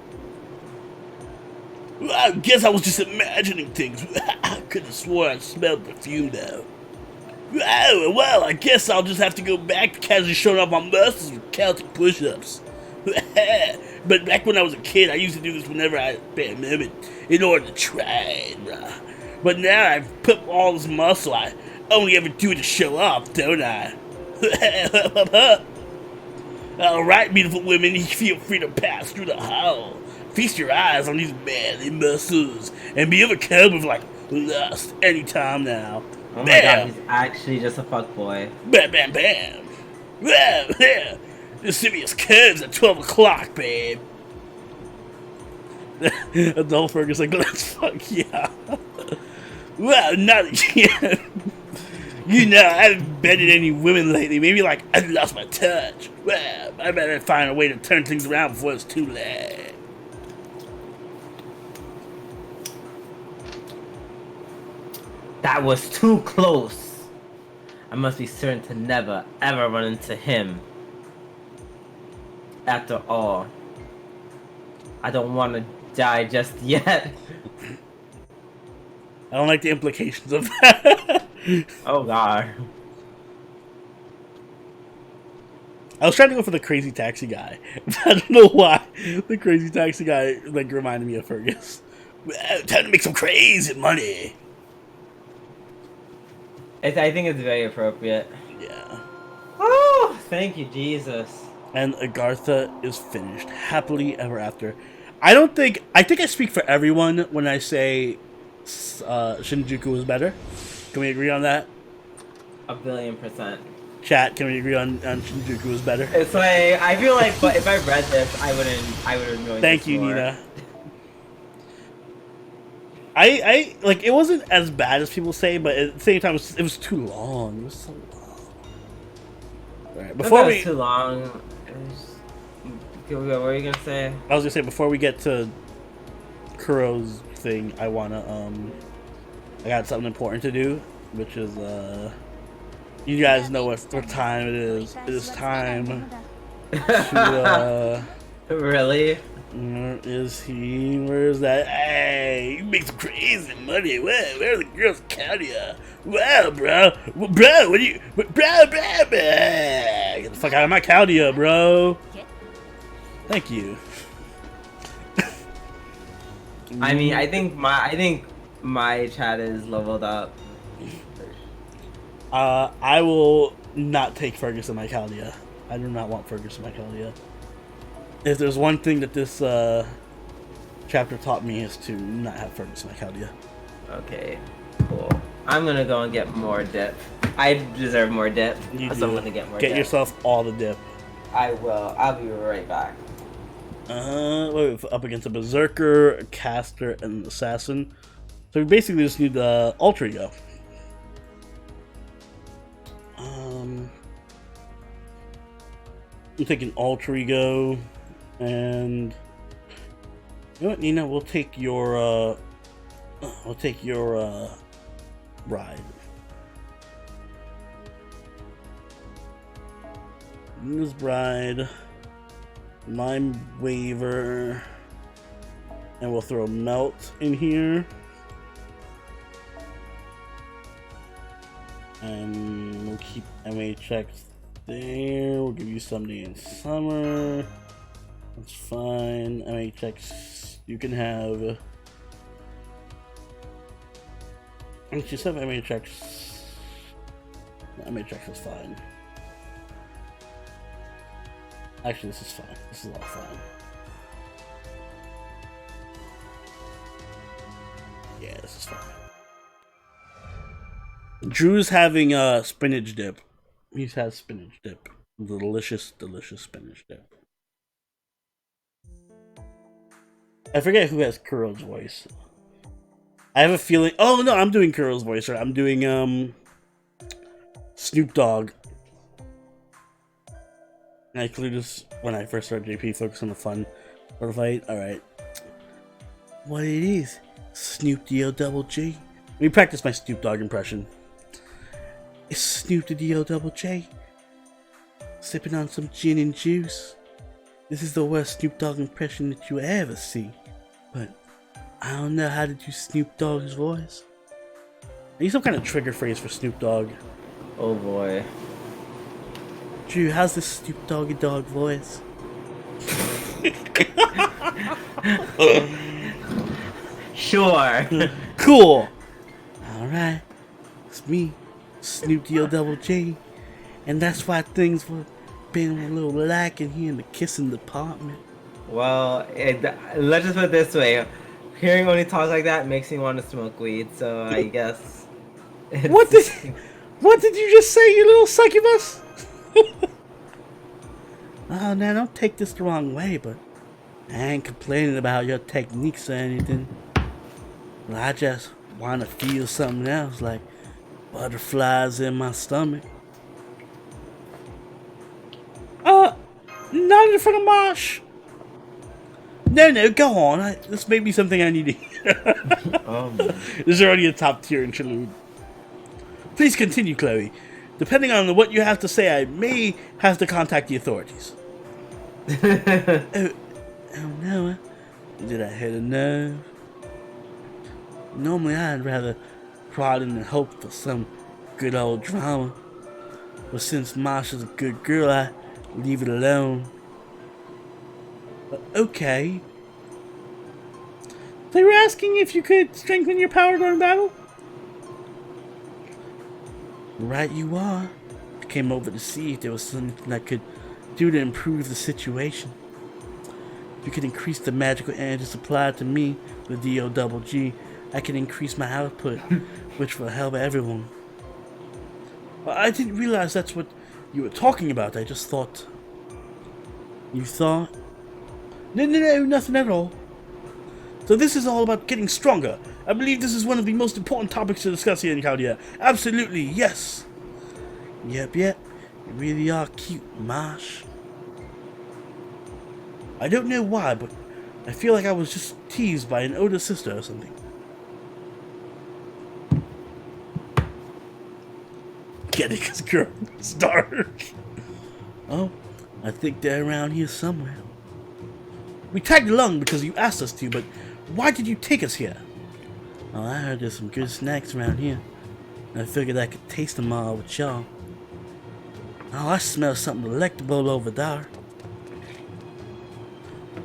I guess I was just imagining things. I could have sworn I smelled perfume now. Well, I guess I'll just have to go back to casually showing off my muscles with counting push-ups. But back when I was a kid, I used to do this whenever I had a bad moment in order to try. But now I've put all this muscle, I only ever do it to show off, don't I? Alright, beautiful women, you feel free to pass through the hall. Feast your eyes on these manly muscles and be overcome with, lust anytime now. Oh my god, he's actually just a fuckboy. Bam, bam, bam. Well, yeah. The serious curves at 12 o'clock, babe. Adult Fergus like, let's fuck yeah. Well, not again. You know, I haven't bedded any women lately. Maybe I lost my touch. Well, I better find a way to turn things around before it's too late. That was too close. I must be certain to never, ever run into him. After all, I don't want to die just yet. I don't like the implications of that. Oh god. I was trying to go for the crazy taxi guy. I don't know why. The crazy taxi guy reminded me of Fergus. Time to make some crazy money. I think it's very appropriate. Yeah. Oh, thank you, Jesus. And Agartha is finished. Happily ever after. I think I speak for everyone when I say Shinjuku was better. Can we agree on that? 1,000,000,000%. Chat, can we agree on Shinjuku was better? It's I feel but if I read this, I would have enjoyed Thank you, more. Nina. I it wasn't as bad as people say, but at the same time, it was too long. It was so long. Alright, before we... too long. What were you gonna say? I was gonna say, before we get to Kuro's thing, I wanna, I got something important to do, which is, you guys know what time it is. It is time to, Really? Where is he? Where is that? Hey, you make some crazy money. Where are the girls counting you? Wow, bro. Bro, what do you... Bro. Get the fuck out of my county, bro. Thank you. I mean, I think my chat is leveled up. I will not take Fergus and Mycalia. I do not want Fergus and Mycalia. If there's one thing that this chapter taught me is to not have Fergus and Mycalia. Okay, cool. I'm gonna go and get more dip. I deserve more dip, You so I'm do. gonna get more dip. Get yourself all the dip. I will. I'll be right back. Wait, up against a Berserker, a Caster, and an Assassin. So we basically just need the Alter Ego. I'm taking Alter Ego, and you know what, Nina? We'll take your bride. Nina's bride, my waiver, and we'll throw Melt in here. And we'll keep MHX there. We'll give you someday in summer. That's fine. MHX, you can have. And just have MHX. No, MHX is fine. Actually, this is fine. This is all fine. Yeah, this is fine. Drew's having a spinach dip. He has spinach dip. Delicious, delicious spinach dip. I forget who has Kuro's voice. I have a feeling. Oh no, I'm doing Kuro's voice. Right? I'm doing Snoop Dogg. And I included this when I first started JP. Focus on the fun for the fight. All right. What it is? Snoop D-O-double-G. Let me practice my Snoop Dogg impression. It's Snoop the D-O-double-J, sipping on some gin and juice. This is the worst Snoop Dogg impression that you ever see, but I don't know how to do Snoop Dogg's voice. I need some kind of trigger phrase for Snoop Dogg. Oh boy. Drew, how's this Snoop Doggy Dogg voice? Sure. Cool. Alright, it's me, Snoop D-O-double-G, and that's why things were been a little lacking here in the kissing department. Well, let's just put it this way. Hearing Oni talk like that makes me want to smoke weed, so I guess... What did you just say, you little succubus? Oh, now don't take this the wrong way, but I ain't complaining about your techniques or anything. Well, I just want to feel something else, like butterflies in my stomach. Not in front of Marsh. No, go on. This may be something I need to hear. This is already a top tier interlude. Please continue, Chloe. Depending on what you have to say, I may have to contact the authorities. Oh no. Did I hit a nerve? Normally I'd rather prod in and hope for some good old drama. But since Marsha's a good girl, I leave it alone. Okay. They were asking if you could strengthen your power during battle? Right you are. I came over to see if there was something I could do to improve the situation. If you could increase the magical energy supplied to me with D-O-double-G, I can increase my output, which will help everyone. Well, I didn't realize that's what you were talking about. I just thought... You thought? No, nothing at all. So this is all about getting stronger. I believe this is one of the most important topics to discuss here in Chaldea. Absolutely, yes. Yep. You really are cute, Marsh. I don't know why, but I feel like I was just teased by an older sister or something. Get it, because girl, it's dark. Oh, I think they're around here somewhere. We tagged along because you asked us to, but why did you take us here? Oh, I heard there's some good snacks around here. And I figured I could taste them all with y'all. Oh, I smell something delectable over there.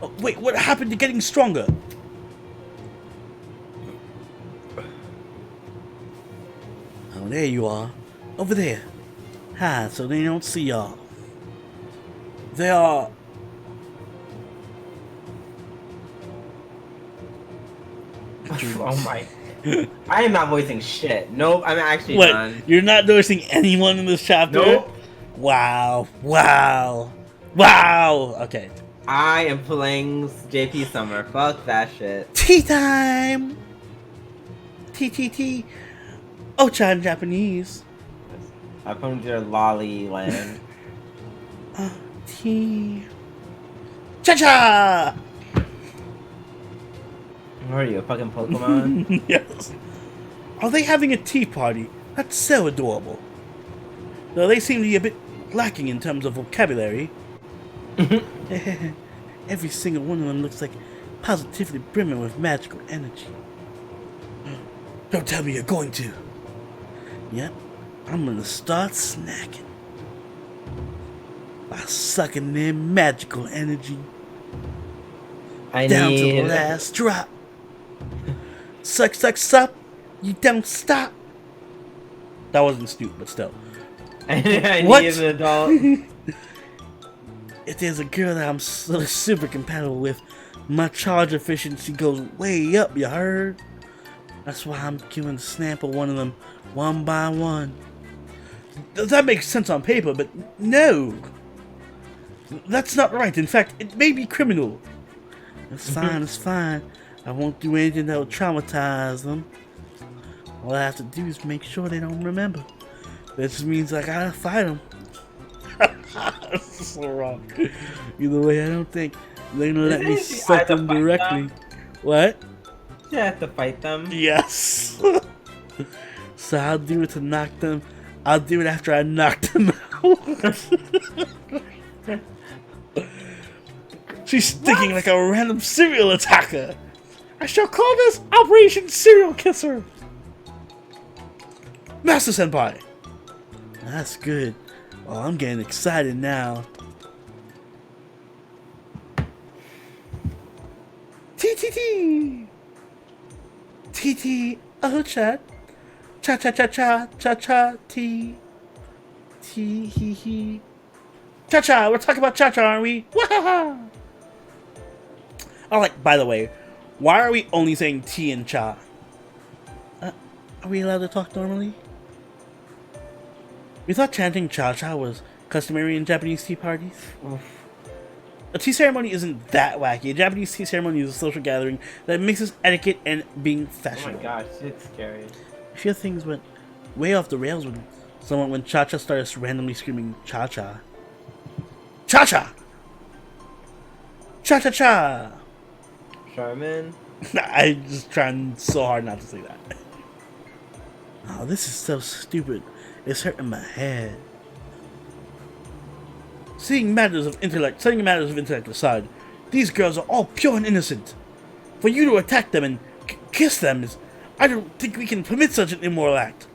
Oh, wait, what happened to getting stronger? there you are. Over there. Hide so they don't see y'all. They are... Oh my. I am not voicing shit. Nope, I'm actually What? done. You're not noticing anyone in this chapter? Nope. Wow. Wow. Wow. Okay. I am playing JP Summer. Fuck that shit. Tea time! Tea. Ocha in Japanese. I come to your lolly land. Tea. Cha-cha! What are you, a fucking Pokemon? Yes. Are they having a tea party? That's so adorable. Though they seem to be a bit lacking in terms of vocabulary. Every single one of them looks like positively brimming with magical energy. Don't tell me you're going to. Yep, I'm gonna start snacking. By sucking their magical energy down to the last drop. Suck, you don't stop. That wasn't stupid, but still. I What? need an adult. If there's a girl that I'm so super compatible with, my charge efficiency goes way up, you heard? That's why I'm giving the snap of one of them one by one. That makes sense on paper, but no. That's not right. In fact, it may be criminal. It's fine. I won't do anything that will traumatize them. All I have to do is make sure they don't remember. That just means I gotta fight them. This is so wrong. Either way, I don't think they're gonna let me suck them directly. What? You have to fight them. Yes. So I'll do it to knock them. I'll do it after I knock them out. She's sticking like a random serial attacker. I shall call this Operation Serial Kisser. Master Senpai. That's good. Oh, I'm getting excited now. T. Oh, chat. Cha, T. He. Cha. We're talking about Cha, aren't we? Wahaha. Oh, like, by the way, why are we only saying T and Cha? Are we allowed to talk normally? We thought chanting Cha was customary in Japanese tea parties. A tea ceremony isn't that wacky. A Japanese tea ceremony is a social gathering that mixes etiquette and being fashionable. Oh my gosh, it's scary. I feel things went way off the rails when Cha started randomly screaming Cha. Cha! Charmin? I'm just trying so hard not to say that. Oh, this is so stupid. It's hurting my head. Setting matters of intellect aside, these girls are all pure and innocent. For you to attack them and kiss them I don't think we can permit such an immoral act.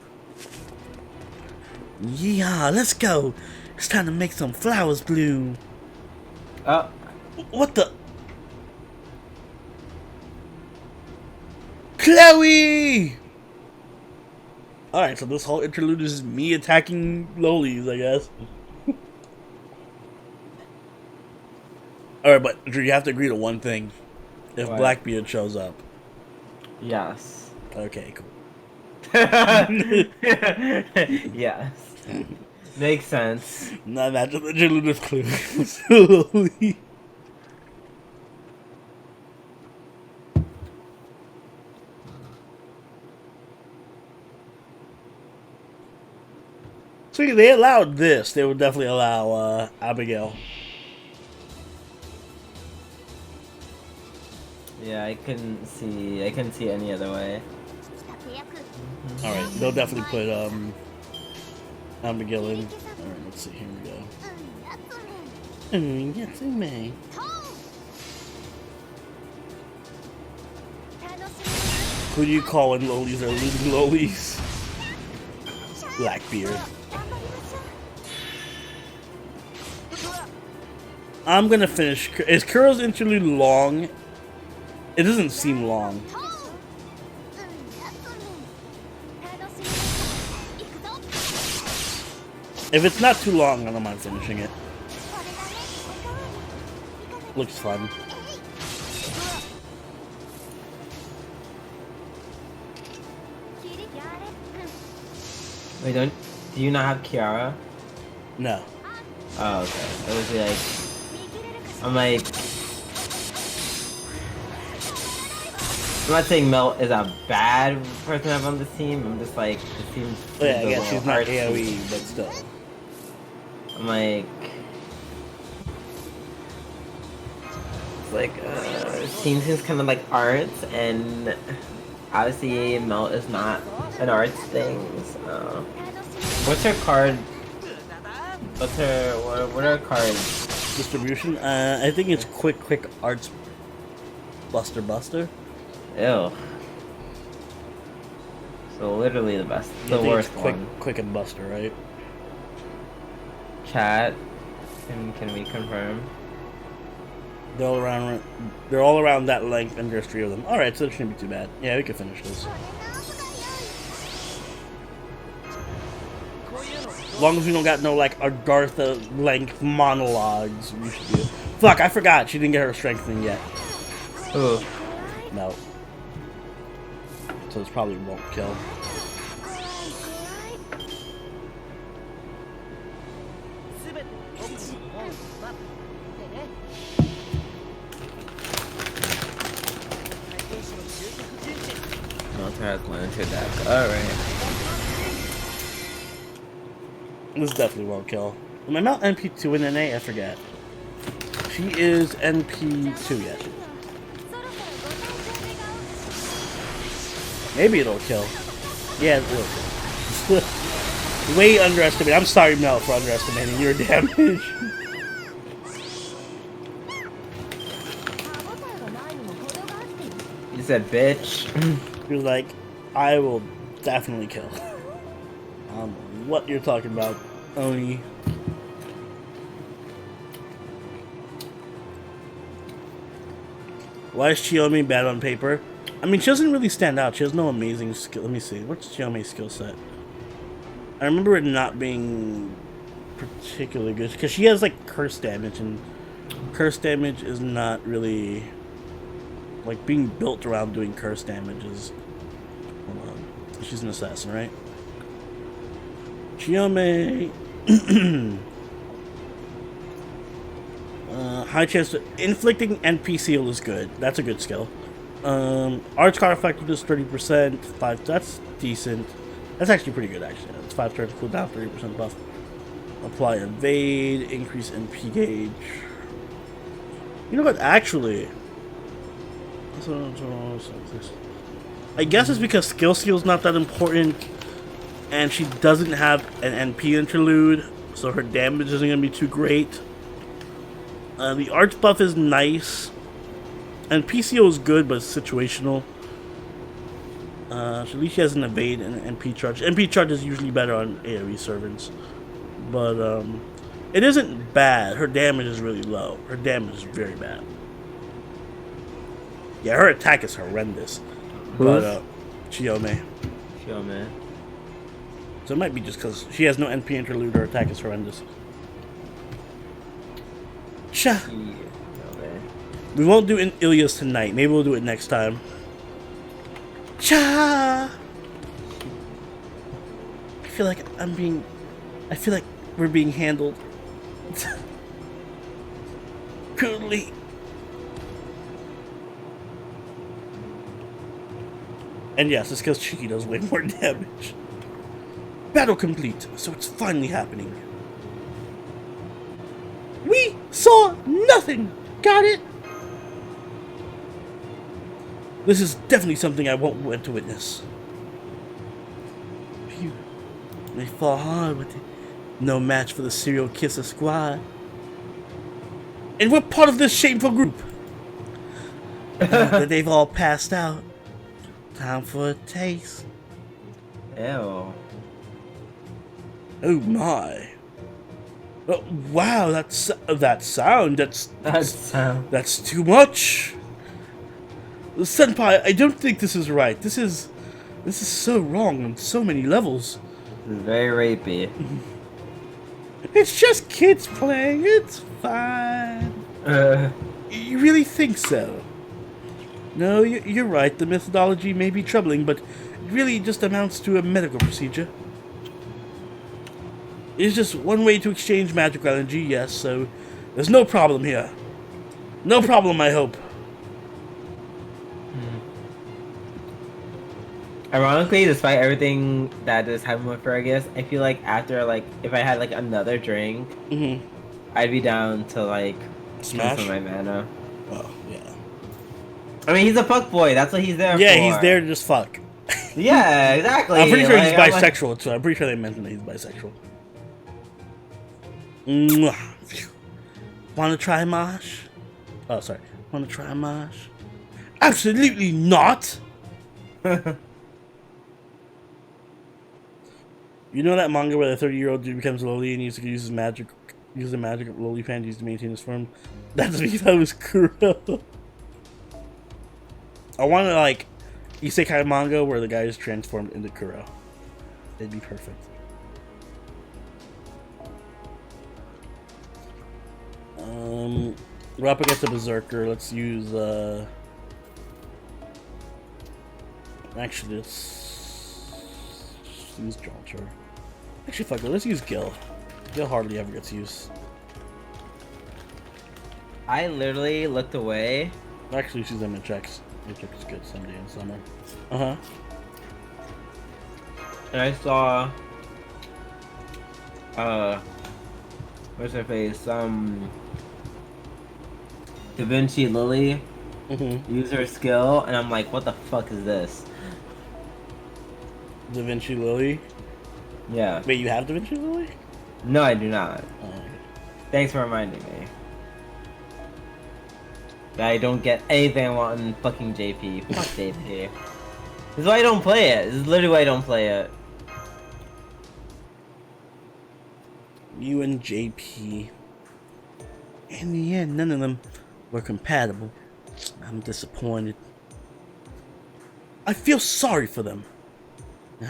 Yeah, let's go. It's time to make some flowers bloom. What the? Chloe! Alright, so this whole interlude is me attacking lolis, I guess. Alright, but Drew, you have to agree to one thing. If What? Blackbeard shows up. Yes. Okay, cool. Yes. Makes sense. Not imagine the interlude with Chloe. So if they allowed this, they would definitely allow Abigail. Yeah, I couldn't see any other way. Alright, they'll definitely put Abigail in. Alright, let's see, here we go. Yes, I may. Who do you call when lolis are losing lolis? Blackbeard. I'm gonna finish. Is Kuro's interlude long? It doesn't seem long. If it's not too long, I don't mind finishing it. Looks fun. Wait, do you not have Kiara? No. Oh, okay. It was like, I'm not saying Mel is a bad person to have on this team. I'm just like, it seems. Yeah, I guess she's not AoE, but still. I'm like, it's like, it seems kind of like arts, and obviously Mel is not an arts thing. So, what's her card? What are her cards? Distribution? I think it's quick arts buster. Ew. So literally the best, the worst one. Quick and buster, right? Chat, can we confirm? They're all around that length, and there's 3 of them. All right, so it shouldn't be too bad. Yeah, we can finish this. As long as we don't got no like Agartha length monologues, we should do. Fuck, I forgot she didn't get her strengthening yet. Ooh. No. So this probably won't kill. No, try to go into that. Alright. This definitely won't kill. Am I not NP2 in NA? I forget. She is NP2 yet. Maybe it'll kill. Yeah, it will kill. Way underestimated. I'm sorry, Mel, for underestimating your damage. You said bitch. You're like, I will definitely kill. I don't know what you're talking about, Oni. Why is Chiyomi bad on paper? I mean, she doesn't really stand out. She has no amazing skill. Let me see. What's Chiyomi's skill set? I remember it not being particularly good because she has like curse damage, and curse damage is not really like being built around doing curse damage. Is hold on. She's an assassin, right? Chiyomi. High chance of inflicting NP seal is good. That's a good skill. Arch card effectiveness 30%. 5. That's decent. That's actually pretty good. Actually, it's 5 turns cooldown, 30% buff. Apply evade, increase NP gauge. You know what? Actually, I guess it's because skill is not that important, and she doesn't have an NP interlude, so her damage isn't gonna be too great. The arch buff is nice, and PCO is good, but it's situational. At least she has an evade and an NP charge. NP charge is usually better on AoE servants, but it isn't bad. Her damage is really low. Her damage is very bad. Yeah, her attack is horrendous. But Chiyomi. So it might be just because she has no NP interlude. Her attack is horrendous. Cha. We won't do Ilya's tonight. Maybe we'll do it next time. Cha. I feel like we're being handled crudely. And yes, it's because Chiki does way more damage. Battle complete, so it's finally happening. We saw nothing! Got it? This is definitely something I won't want to witness. Phew. They fall hard with it. No match for the serial kisser squad. And we're part of this shameful group. That they've all passed out. Time for a taste. Ew. Oh my. Oh, wow, that sound. That's too much. Senpai, I don't think this is right. This is so wrong on so many levels. This is very rapey. It's just kids playing. It's fine. You really think so? No, you're right. The methodology may be troubling, but it really just amounts to a medical procedure. It's just one way to exchange magical energy, yes, so there's no problem here. No problem, I hope. Ironically, despite everything that is happening with Fergus, I feel like after, like, if I had, like, another drink, I'd be down to, like, Smash? for my mana. Oh, yeah. I mean, he's a fuckboy. That's what he's there for. Yeah, he's there to just fuck. Yeah, exactly. I'm pretty sure he's Like, bisexual, too. I'm pretty sure they mentioned that he's bisexual. Mwah. Wanna try Mosh? Oh, sorry. Wanna try Mosh? Absolutely not! You know that manga where the 30-year-old dude becomes lowly and needs to use the magic of lowly panties to maintain his form? That's me. That was Kuro. I want to like isekai manga where the guy is transformed into Kuro. It'd be perfect. We're up against a berserker. Let's use actually let's use Jolter. Actually, fuck it. Let's use Gil. Gil hardly ever gets used. I literally looked away. Actually, she's in Matrix. Matrix is good someday in summer. Uh-huh. And I saw... what's her face? Da Vinci Lily use her skill, and I'm like, what the fuck is this? Da Vinci Lily? Yeah. Wait, you have Da Vinci Lily? No, I do not. Oh, okay. Thanks for reminding me. That I don't get anything I want in fucking JP. Fuck JP. This is why I don't play it. This is literally why I don't play it. You and JP. In the end, none of them were compatible. I'm disappointed. I feel sorry for them.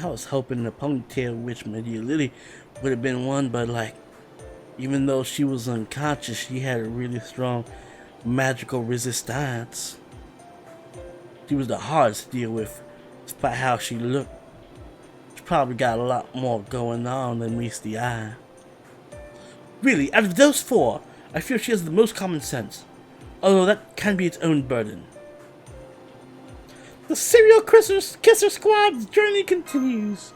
I was hoping the ponytail witch Medea Lily would have been one, but like, even though she was unconscious, she had a really strong magical resistance. She was the hardest to deal with, despite how she looked. She probably got a lot more going on than meets the eye. Really, out of those four, I feel she has the most common sense, although that can be its own burden. The Serial Kisser Squad's journey continues.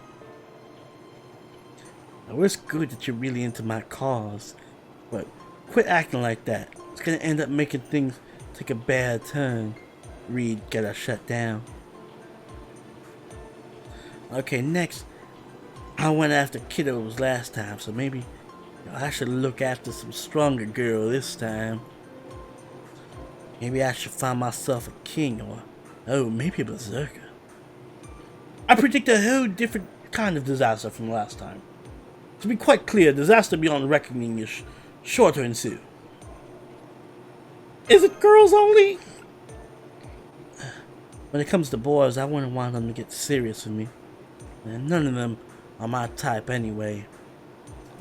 Now, it's good that you're really into my cause, but quit acting like that. It's gonna end up making things take a bad turn. Reed, get her shut down. Okay, next. I went after kiddos last time, so maybe I should look after some stronger girl this time. Maybe I should find myself a king, or oh, maybe a berserker. I predict a whole different kind of disaster from last time. To be quite clear, disaster beyond reckoning is sure to ensue. Is it girls only? When it comes to boys, I wouldn't want them to get serious with me. And none of them are my type anyway.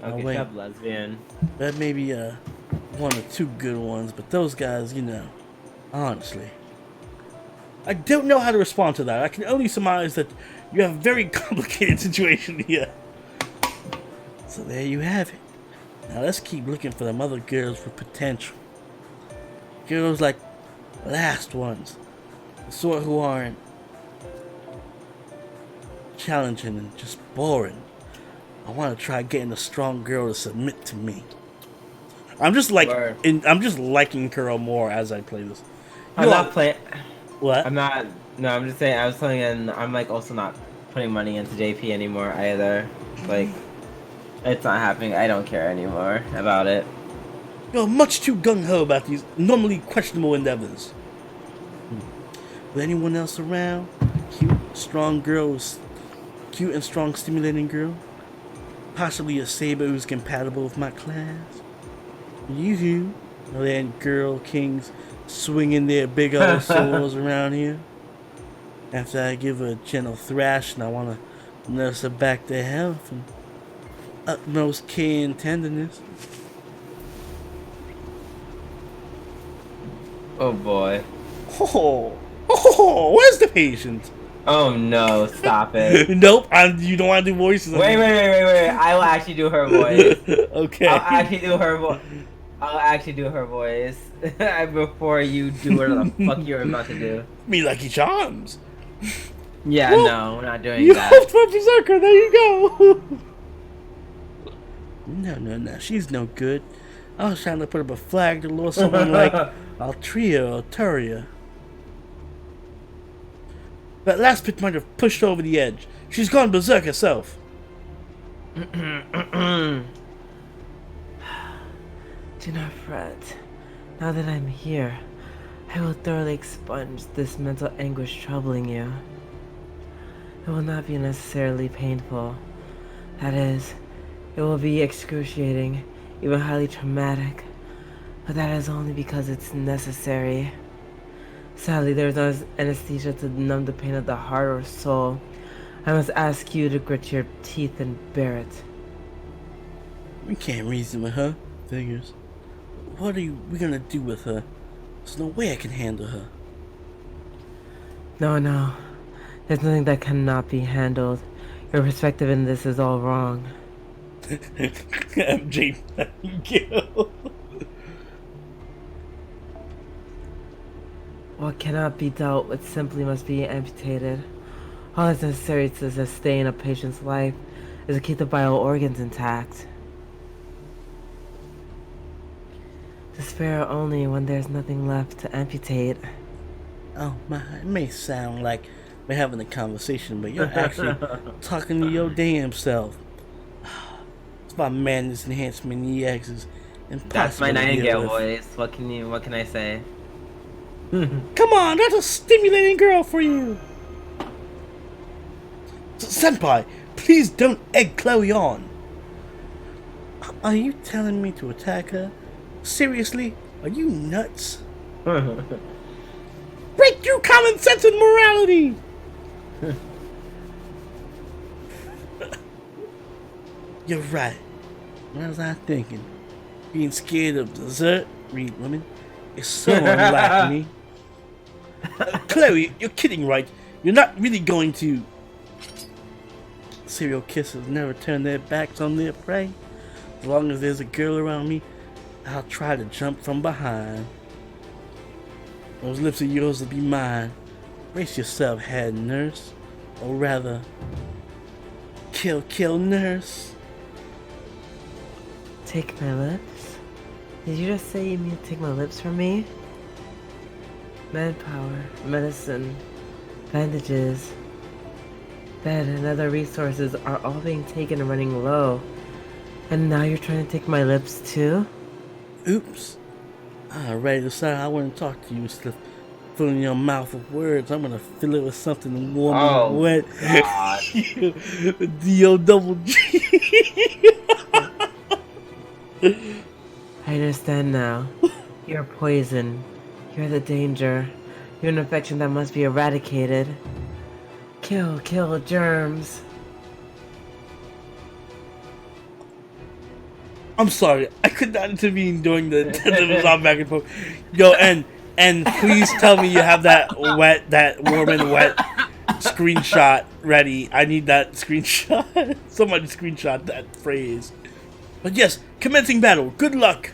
Okay, wait. shut lesbian. That may be one or two good ones, but those guys, you know, honestly. I don't know how to respond to that. I can only surmise that you have a very complicated situation here. So there you have it. Now let's keep looking for them other girls with potential. Girls like the last ones. The sort who aren't challenging and just boring. I want to try getting a strong girl to submit to me. I'm just like, I'm just liking Kuro more as I play this. I'm not playing. What? I'm not. No, I'm just saying. I was playing, and I'm like also not putting money into JP anymore either. Like, it's not happening. I don't care anymore about it. You're much too gung-ho about these normally questionable endeavors. With anyone else around? Cute, strong girls. Cute and strong, stimulating girl? Possibly a saber who's compatible with my class? Yoo-hoo. Are there any girl kings swinging their big old swords around here? After I give her a gentle thrash and I want to nurse her back to health and utmost care and tenderness. Oh boy. Where's the patient? Oh no, stop it. Nope, you don't want to do voices. Wait. I will actually do her voice. Okay. I'll actually do her voice. I'll actually do her voice before you do whatever the fuck you're about to do. Me Lucky Charms. Yeah, Well, no, we're not doing you that. helped my berserker. There you go. No. She's no good. I was trying to put up a flag to lure someone like Altria or Turia. That last bit might have pushed her over the edge. She's gone berserk herself. Do not fret. Now that I'm here, I will thoroughly expunge this mental anguish troubling you. It will not be necessarily painful. That is, it will be excruciating, even highly traumatic. But that is only because it's necessary. Sadly, there is no anesthesia to numb the pain of the heart or soul. I must ask you to grit your teeth and bear it. We can't reason with her. Figures. What are we gonna do with her? There's no way I can handle her. No. There's nothing that cannot be handled. Your perspective in this is all wrong. MJ, thank you. What cannot be dealt with simply must be amputated. All that's necessary to sustain a patient's life is to keep the vital organs intact. Despair only when there's nothing left to amputate. Oh my, it may sound like we're having a conversation, but you're actually talking to your damn self. It's about madness enhancement EXs. That's my Nightingale voice. What can I say? Come on, that's a stimulating girl for you. Senpai, please don't egg Chloe on. Are you telling me to attack her? Seriously? Are you nuts? Break through common sense and morality! You're right. What was I thinking? Being scared of dessert, read women, is so unlike me. Chloe, you're kidding, right? You're not really going to... Serial kissers never turn their backs on their prey. As long as there's a girl around me, I'll try to jump from behind. Those lips of yours will be mine. Brace yourself, head nurse. Or rather, kill nurse. Take my lips? Did you just say you mean to take my lips from me? Manpower, medicine, bandages, bed, and other resources are all being taken and running low. And now you're trying to take my lips too? Oops. I already decided I wouldn't talk to you instead of filling your mouth with words. I'm gonna fill it with something warm and wet. D-O-double-G. I understand now. You're poison. You're the danger. You're an infection that must be eradicated. Kill germs. I'm sorry, I could not intervene during the back and forth. Yo, and please tell me you have that warm and wet screenshot ready. I need that screenshot. Somebody screenshot that phrase. But yes, commencing battle. Good luck.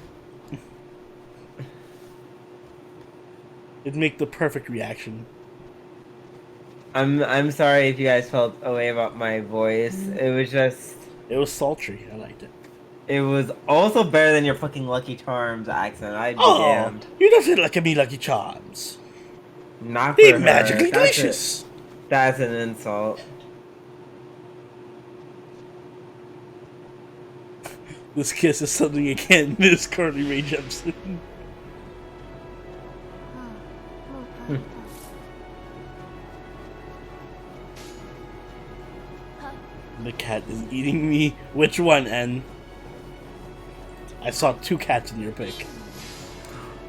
It'd make the perfect reaction. I'm sorry if you guys felt away about my voice. It was sultry. I liked it. It was also better than your fucking Lucky Charms accent. I'd be damned. You don't say like me Lucky Charms. Not They're for her. magically delicious. That's an insult. This kiss is something you can't miss, Carly Rae Jepsen. The cat is eating me. Which one, N? I saw 2 cats in your pic.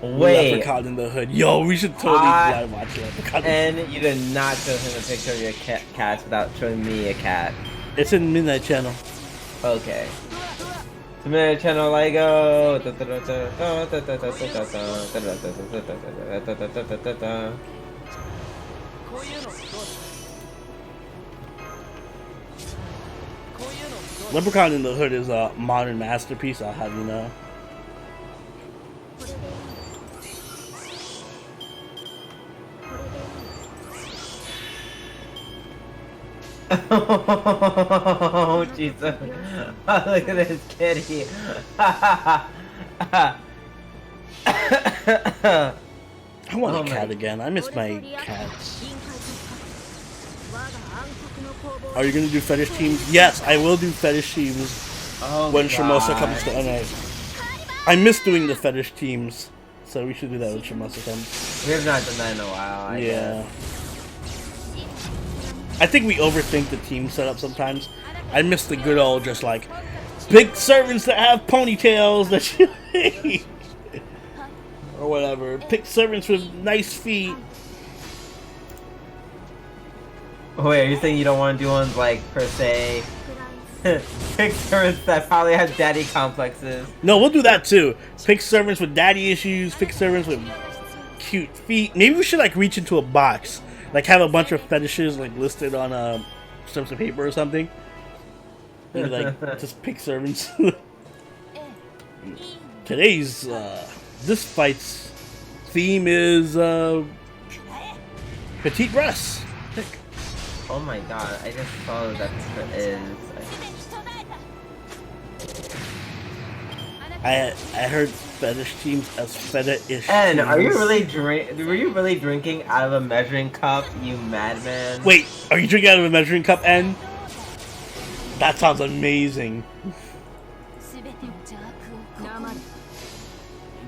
Wait. Leprechaun in the hood. Yo, we should totally blind watch Leprechaun. And you did not show him a picture of your cats without showing me a cat. It's in Midnight Channel. Okay. Submit channel Lego. Leprechaun in the Hood is a modern masterpiece, I'll have you know. Oh, Jesus. Oh, look at this kitty. I want Oh a my- cat again. I miss my cats. Are you gonna do fetish teams? Yes, I will do fetish teams Oh, when Shimosa God. comes to NA. I miss doing the fetish teams, so we should do that when Shimosa comes. We have not done that in a while, I Yeah. guess. I think we overthink the team setup sometimes. I miss the good old just like big servants that have ponytails that you hate. Or whatever. Pick servants with nice feet. Wait, are you saying you don't want to do ones like, per se, pick servants that probably have daddy complexes? No, we'll do that too. Pick servants with daddy issues, pick servants with cute feet. Maybe we should like reach into a box. Like have a bunch of fetishes like listed on strips of paper or something. Maybe like just pick servants. Today's this fight's theme is petite breasts. Oh my god, I just saw that is. I heard fetish teams as fetish. And are you teams. really were you really drinking out of a measuring cup, you madman? Wait, are you drinking out of a measuring cup, N? That sounds amazing.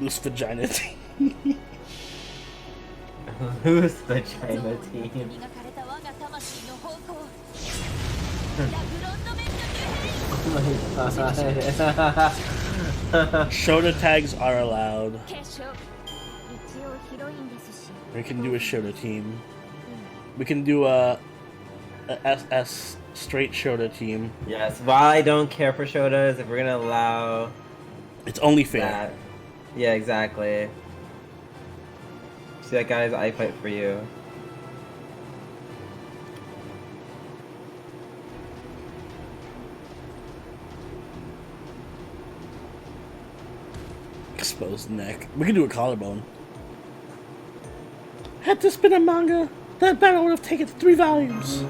Loose vagina team. Who's the China team? Shoulder tags are allowed. We can do a shoulder team. We can do a SS straight shoulder team. Yes, while I don't care for shodas, if we're gonna allow It's only fair. that. Yeah, exactly. See that guy's eye fight for you. Exposed neck. We can do a collarbone. Had this been a manga, that battle would have taken 3 volumes.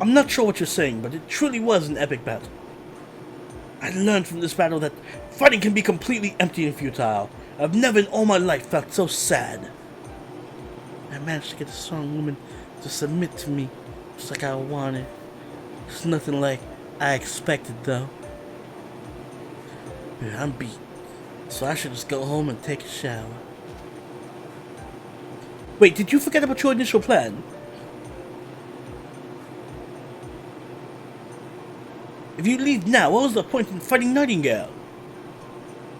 I'm not sure what you're saying, but it truly was an epic battle. I learned from this battle that fighting can be completely empty and futile. I've never in all my life felt so sad. I managed to get a strong woman to submit to me just like I wanted. It's nothing like I expected, though. Yeah, I'm beat, so I should just go home and take a shower. Wait, did you forget about your initial plan? If you leave now, what was the point in fighting Nightingale?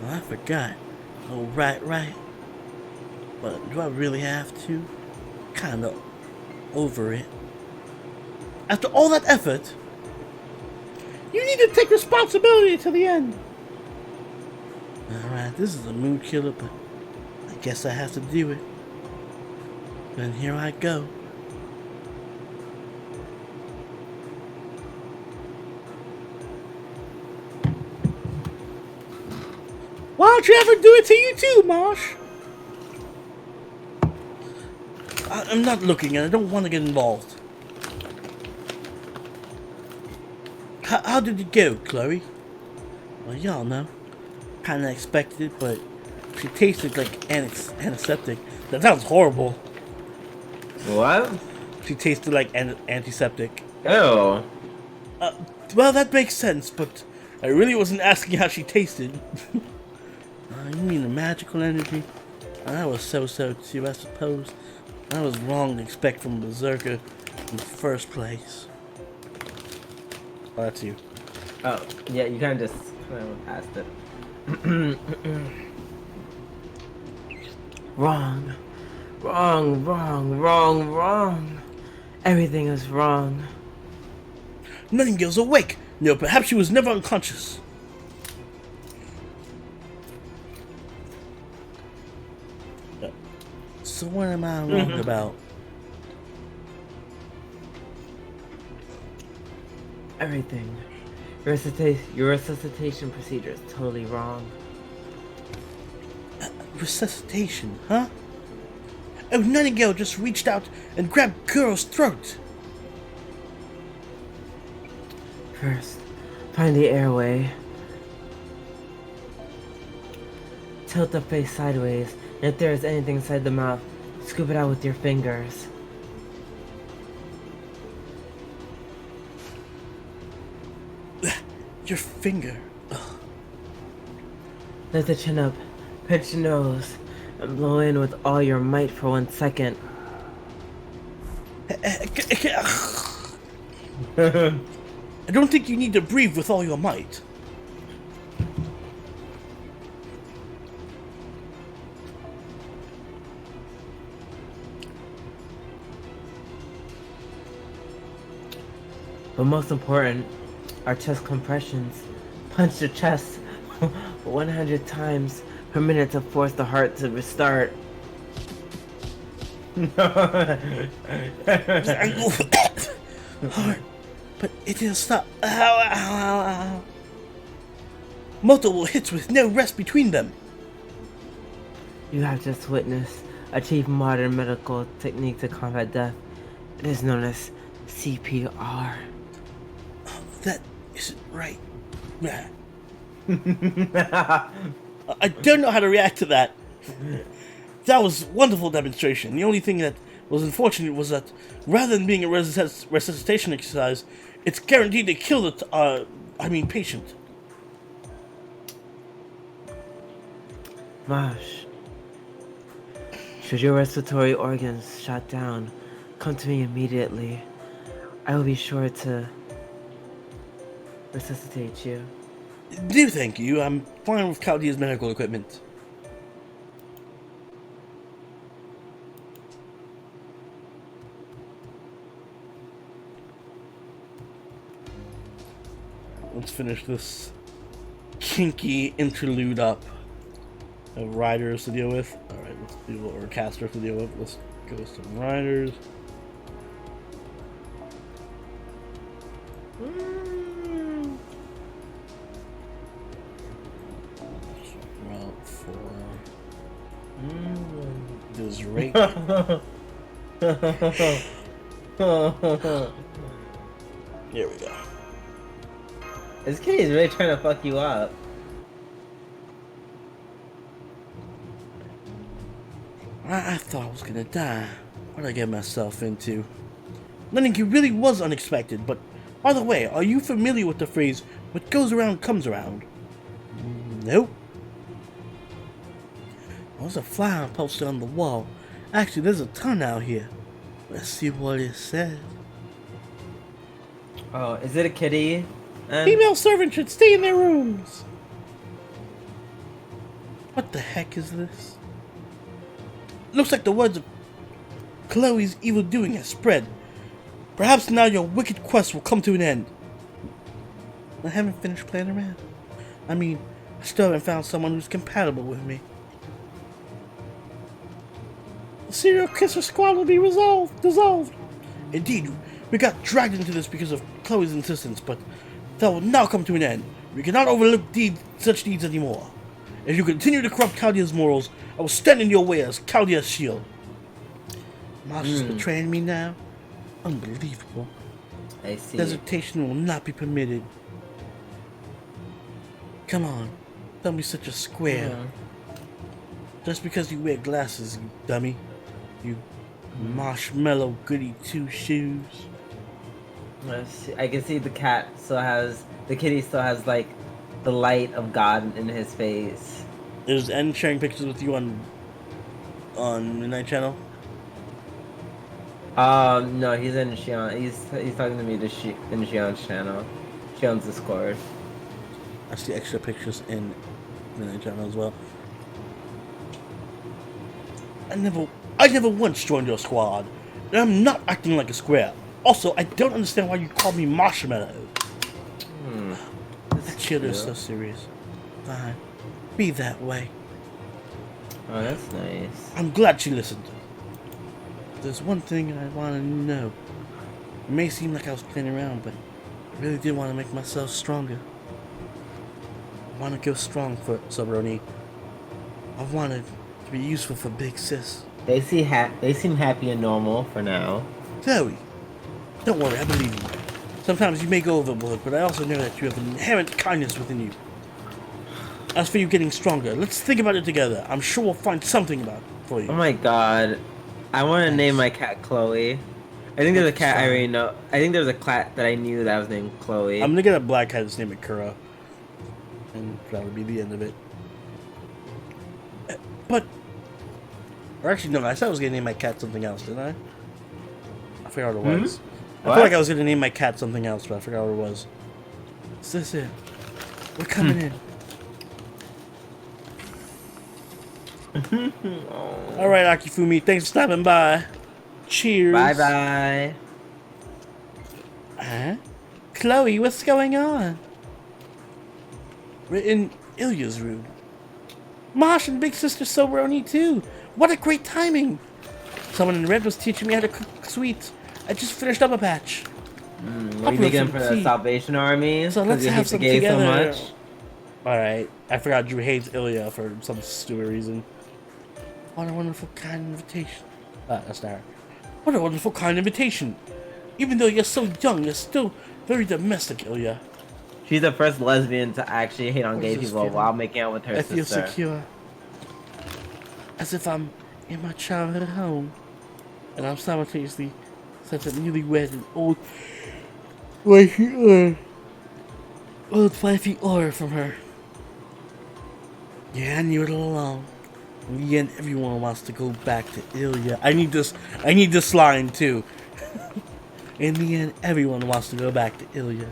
Well, I forgot. Oh, right. But do I really have to? Kinda over it. After all that effort, you need to take responsibility to the end. Alright, this is a mood killer, but I guess I have to do it. And here I go. Why don't you ever do it to you too, Marsh? I'm not looking and I don't want to get involved. How did it go, Chloe? Well, y'all know. Kinda expected it, but she tasted like antiseptic. That sounds horrible. What? She tasted like antiseptic. Ew. Well, that makes sense, but I really wasn't asking how she tasted. You mean the magical energy? I was so too, I suppose. I was wrong to expect from a berserker in the first place. Oh, that's you. Oh, yeah, you kind of just went past it. Wrong. Everything is wrong. Nightingale's awake. No, perhaps she was never unconscious. So what am I wrong about? Everything. Your resuscitation procedure is totally wrong. Resuscitation, huh? Oh, Nightingale just reached out and grabbed Kuro's throat. First, find the airway. Tilt the face sideways, and if there is anything inside the mouth, scoop it out with your fingers. Your finger. Ugh. Lift the chin up, pinch the nose, and blow in with all your might for 1 second. I don't think you need to breathe with all your might. But most important, our chest compressions. Punch the chest 100 times per minute to force the heart to restart. Hard, but it didn't stop. Ow, ow, ow, ow. Multiple hits with no rest between them. You have just witnessed a cheap modern medical technique to combat death. It is known as CPR. That isn't right. I don't know how to react to that. That was a wonderful demonstration. The only thing that was unfortunate was that rather than being a resuscitation exercise, it's guaranteed to kill the patient. Mosh, should your respiratory organs shut down, come to me immediately. I will be sure to resuscitate you. No, thank you. I'm fine with Chaldea's medical equipment. Let's finish this kinky interlude up. Have riders to deal with. Alright, let's do or caster to deal with. Let's go with some riders. Route 4. This rake. Here we go. This kid is really trying to fuck you up. I thought I was gonna die. What did I get myself into? Nightingale really was unexpected, but by the way, are you familiar with the phrase, what goes around comes around? Nope. There's a flyer posted on the wall. Actually, there's a ton out here. Let's see what it says. Oh, is it a kitty? Female servants should stay in their rooms. What the heck is this? Looks like the words of Chloe's evil doing has spread. Perhaps now your wicked quest will come to an end. I haven't finished playing around. I mean, I still haven't found someone who's compatible with me. The serial kisser squad will be dissolved. Indeed, we got dragged into this because of Chloe's insistence, but that will now come to an end. We cannot overlook such deeds anymore. If you continue to corrupt Chaldea's morals, I will stand in your way as Chaldea's shield. Mosh is betraying me now? Unbelievable. I see. Desertation will not be permitted. Come on, don't be such a square. Yeah. Just because you wear glasses, you dummy. You marshmallow goody two shoes. I can see the kitty still has like the light of God in his face. Is N sharing pictures with you on Midnight Channel? No, he's in Shion. He's talking to me in Shion's channel. Shion's Discord. I see extra pictures in Midnight Channel as well. I never once joined your squad, and I'm not acting like a square. Also, I don't understand why you call me Marshmallow. That shit is so cute. serious. Fine. Be that way. Oh, that's nice. I'm glad she listened. There's one thing I want to know. It may seem like I was playing around, but I really did want to make myself stronger. I want to go strong for Sabroni. I wanted to be useful for Big Sis. They seem happy and normal for now. Chloe, don't worry, I believe you. Sometimes you may go overboard, but I also know that you have an inherent kindness within you. As for you getting stronger, let's think about it together. I'm sure we'll find something about it for you. Oh my god. I want to name my cat Chloe. I think there's a cat I already know. I think there's a cat that I knew that was named Chloe. I'm gonna get a black cat that's named Kuro. And that would be the end of it. But... Or actually, no, I said I was gonna name my cat something else, didn't I? I forgot what it was. I What? feel like I was gonna name my cat something else, but I forgot what it was. Is this it? We're coming in. Alright, Akifumi, thanks for stopping by. Cheers. Bye bye. Huh? Chloe, what's going on? We're in Ilya's room. Mosh and Big Sister Soberoni too. What a great timing. Someone in red was teaching me how to cook sweets. I just finished up a batch. What are you making for the Salvation Army? So let's you have hate some the gays so together. much? Alright, I forgot Drew hates Ilya for some stupid reason. What a wonderful kind invitation. That's not her. What a wonderful kind invitation. Even though you're so young, you're still very domestic, Ilya. She's the first lesbian to actually hate on What gay is this people feeling? while making out with her I feel sister. secure. As if I'm in my childhood home. And I'm simultaneously such a newlywed and old wifey aura from her. Yeah, I knew it all along. In the end, everyone wants to go back to Ilya. I need this line too. In the end, everyone wants to go back to Ilya.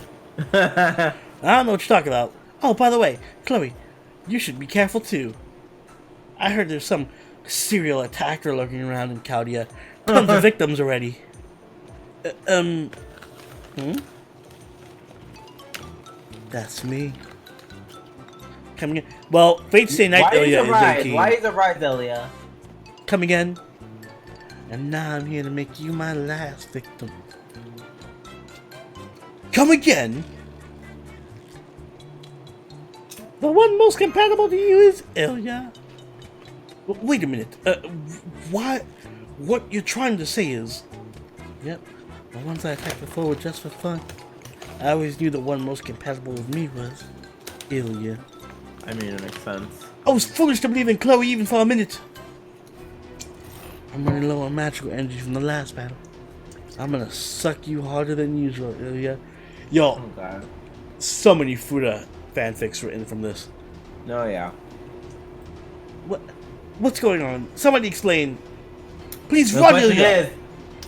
I don't know what you're talking about. Oh, by the way, Chloe, you should be careful too. I heard there's some serial attacker lurking around in Chaldea. Tons of victims already. That's me. Come again. Well, Fate's Day Night Why are you Ilya is surprised? 18. Why are you surprised, Ilya? Come again. And now I'm here to make you my last victim. Come again? The one most compatible to you is Ilya. Wait a minute. What you're trying to say is... Yep, the ones I attacked before were just for fun. I always knew the one most compatible with me was Ilya. I mean, it makes sense. I was foolish to believe in Chloe even for a minute. I'm running low on magical energy from the last battle. I'm gonna suck you harder than usual, Ilya. Yo, Oh god. so many Fuda fanfics written from this. No, yeah. What's going on? Somebody explain. Please The run, question Ilya! is,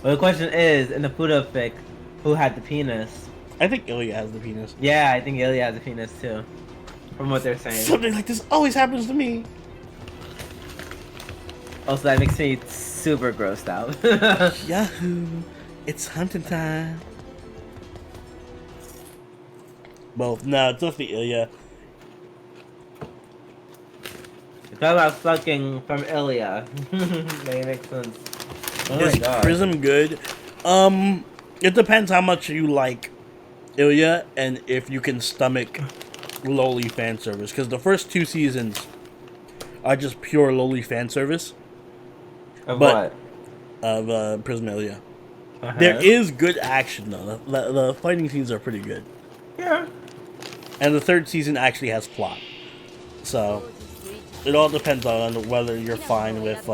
well, the question is, in the Fuda fic, who had the penis? I think Ilya has the penis. Yeah, I think Ilya has a penis too. From what they're saying. Something like this always happens to me. Also, that makes me super grossed out. Yahoo! It's hunting time. Well, no, it's definitely Ilya. Talk about fucking from Ilya. That makes sense. Oh my Is god. Prism good? It depends how much you like Ilya and if you can stomach lowly fan service. Because the first 2 seasons are just pure lowly fan service Of but- what? of Prism Ilya. Uh-huh. There is good action though. The fighting scenes are pretty good. Yeah. And the 3rd season actually has plot. So, it all depends on whether you're fine with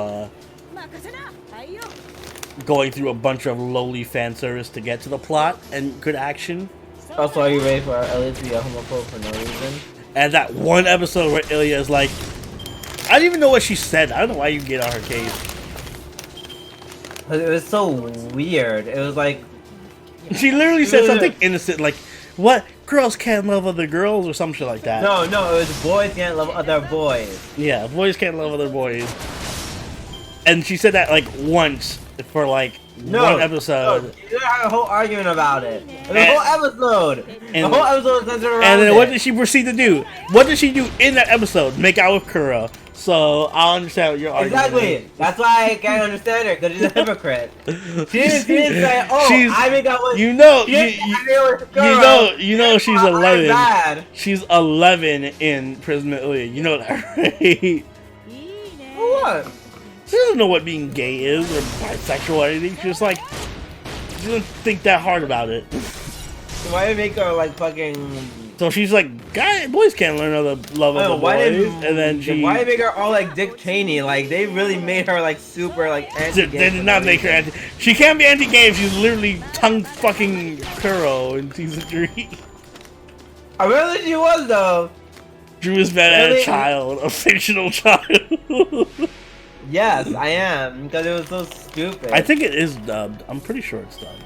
going through a bunch of lowly fan service to get to the plot and good action. Also, are you ready for Ilya to be a homophobe for no reason? And that one episode where Ilya is like, I don't even know what she said. I don't know why you get on her case. It was so weird. It was like, She literally said something innocent like, what? Girls can't love other girls or some shit like that. no, it was boys can't love other boys. Yeah, boys can't love other boys. And she said that like once for like No, one episode. No, you had a whole argument about it. The whole episode. The whole episode was centered around And then it. what did she proceed to do? What did she do in that episode? Make out with Kuro. So I'll understand what you're arguing. Exactly. That's why I can't understand her, because she's a hypocrite. She didn't say, oh, I make out with... You know she's 11. Bad. She's 11 in Prison Italy. You know that, right? What? She doesn't know what being gay is or bisexual or anything. She's just like, she doesn't think that hard about it. So why make her like fucking... So she's like, boys can't learn how to love other boys. And then why make her all like Dick Cheney? Like, they really made her like super like anti-gay. They did not make her anti. She can't be anti-gay if she's literally tongue fucking Kuro in season 3. I really she was though. Drew is mad at a child, a fictional child. Yes, I am, because it was so stupid. I think it is dubbed. I'm pretty sure it's dubbed.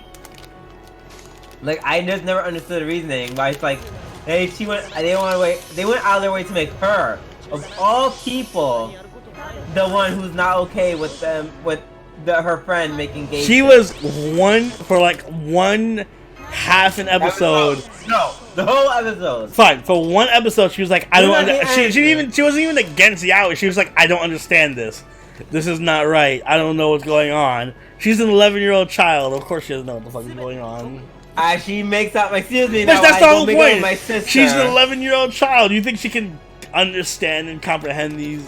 Like, I just never understood the reasoning, but it's like, they went out of their way to make her, of all people, the one who's not okay with them, with her friend making gay. She was one half an episode. No, the whole episode. Fine, for one episode, she was like, I don't. She wasn't even against the hour. She was like, I don't understand this. This is not right. I don't know what's going on. She's an 11-year-old child. Of course, she doesn't know what the fuck is going on. She makes out. Excuse me. That's the whole point. My sister. She's an 11-year-old child. You think she can understand and comprehend these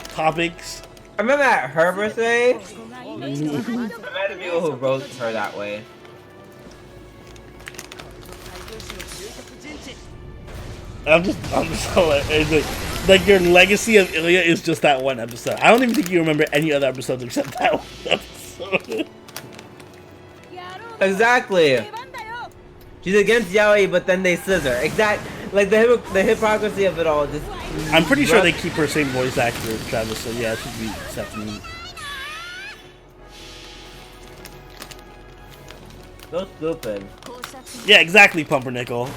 topics? I remember at her birthday. I met the people who wrote her that way. I'm just like your legacy of Ilya is just that one episode. I don't even think you remember any other episodes except that one episode. Exactly. She's against yaoi, but then they scissor. Like the hypocrisy of it all. Just. I'm pretty sure they keep her same voice actor, Travis. So yeah, it should be Stephanie. So stupid. Yeah, exactly, Pumpernickel.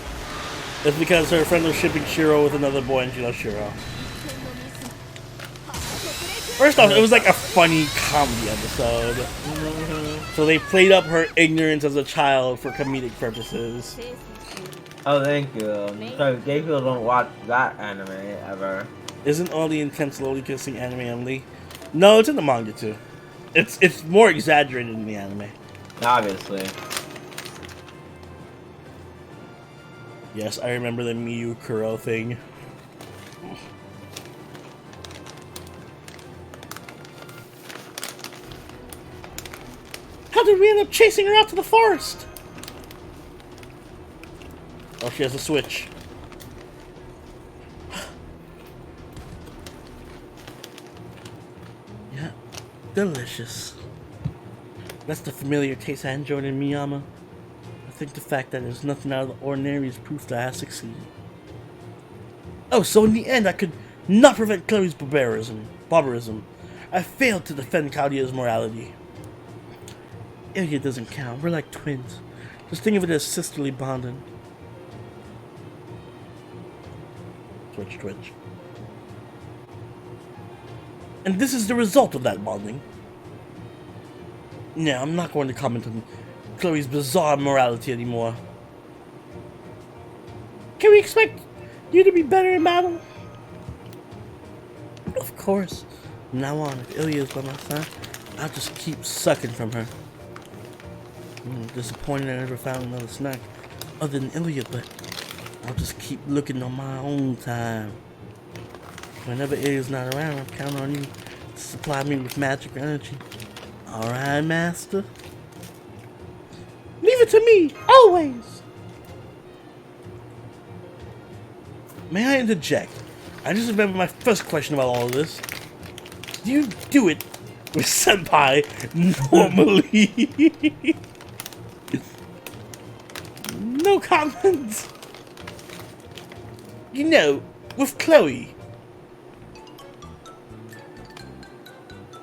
It's because her friend was shipping Shiro with another boy and she loves Shiro. First off, it was like a funny comedy episode. So they played up her ignorance as a child for comedic purposes. Oh, thank you. Sorry, gay people don't watch that anime ever. Isn't all the intense slowly kissing anime only? No, it's in the manga too. It's more exaggerated in the anime. Obviously. Yes, I remember the Miyu Kuro thing. How did we end up chasing her out to the forest? Oh, she has a switch. Yeah, delicious. That's the familiar taste I enjoyed in Miyama. I think the fact that there's nothing out of the ordinary is proof that I succeeded. Oh, so in the end I could not prevent Chloe's barbarism. I failed to defend Claudia's morality. Ilya doesn't count. We're like twins. Just think of it as sisterly bonding. Twitch, twitch. And this is the result of that bonding. No, I'm not going to comment on Chloe's bizarre morality anymore. Can we expect you to be better in battle? Of course. From now on, if Ilya is by my side, I'll just keep sucking from her. I'm disappointed I never found another snack other than Ilya, but I'll just keep looking on my own time. Whenever Ilya's not around, I'll count on you to supply me with magic energy. Alright, master? Leave it to me, always! May I interject? I just remember my first question about all of this. Do you do it with Senpai normally? No comments. You know, with Chloe.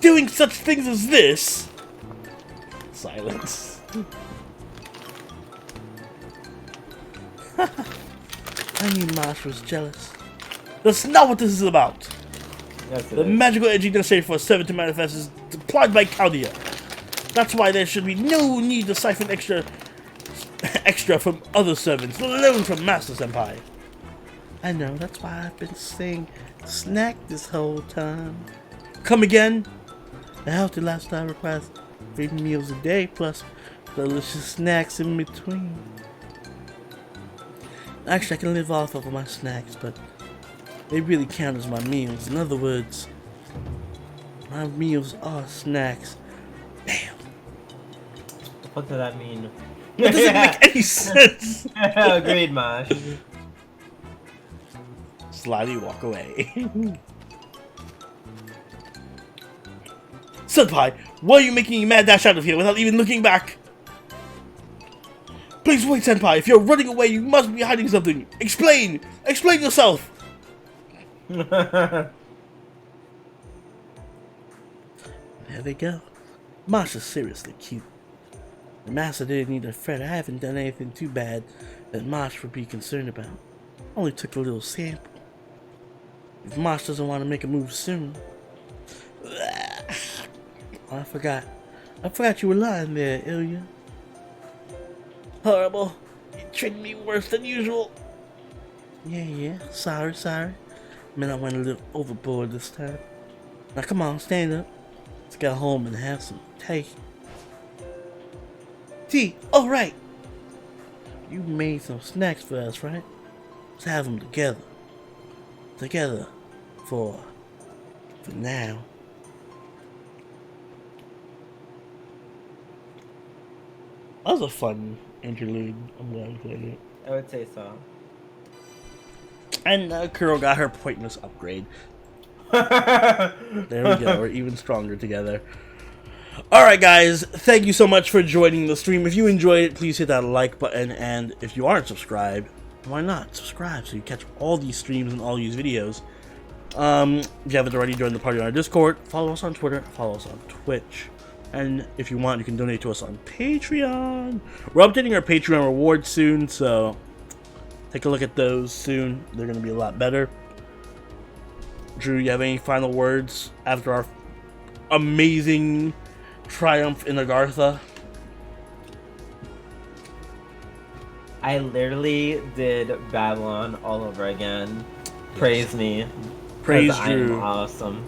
Doing such things as this. Silence. I knew Marsh was jealous. That's not what this is about. Yes, The magical energy necessary for a servant to manifest is applied by Claudia. That's why there should be no need to siphon extra from other servants, let alone from Master Senpai. I know, that's why I've been saying snack this whole time. Come again? A healthy lifestyle requires 3 meals a day plus delicious snacks in between. Actually, I can live off of my snacks, but they really count as my meals. In other words, my meals are snacks. Damn. The fuck does that mean? That doesn't make any sense. Agreed, Mosh. Slyly walk away. Senpai, why are you making a mad dash out of here without even looking back? Please wait, Senpai. If you're running away, you must be hiding something. Explain! Explain yourself! There they go. Masha's seriously cute. The master didn't need to fret. I haven't done anything too bad that Mosh would be concerned about. Only took a little sample. If Mosh doesn't want to make a move soon. Oh, I forgot you were lying there, Ilya. Horrible. You tricked me worse than usual. Yeah. Sorry. Man, I went a little overboard this time. Now come on, stand up. Let's go home and have some tea. Tea? Oh, right. You made some snacks for us, right? Let's have them together. Together. For now. That was a fun interlude. I'm glad I played it. I would say so. And Kuro got her pointless upgrade. There we go. We're even stronger together. Alright guys, thank you so much for joining the stream. If you enjoyed it, please hit that like button. And if you aren't subscribed, why not? Subscribe so you catch all these streams and all these videos. If you haven't already joined the party on our Discord, follow us on Twitter, follow us on Twitch. And if you want, you can donate to us on Patreon. We're updating our Patreon rewards soon, so take a look at those soon. They're going to be a lot better. Drew, you have any final words after our amazing triumph in Agartha? I literally did Babylon all over again. Praise me. Praise Drew. Drew. I'm awesome.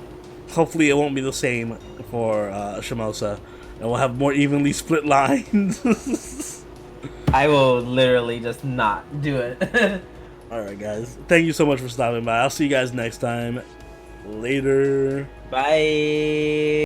Hopefully it won't be the same for Shimosa, and we'll have more evenly split lines. I will literally just not do it. Alright guys, thank you so much for stopping by. I'll see you guys next time. Later. Bye.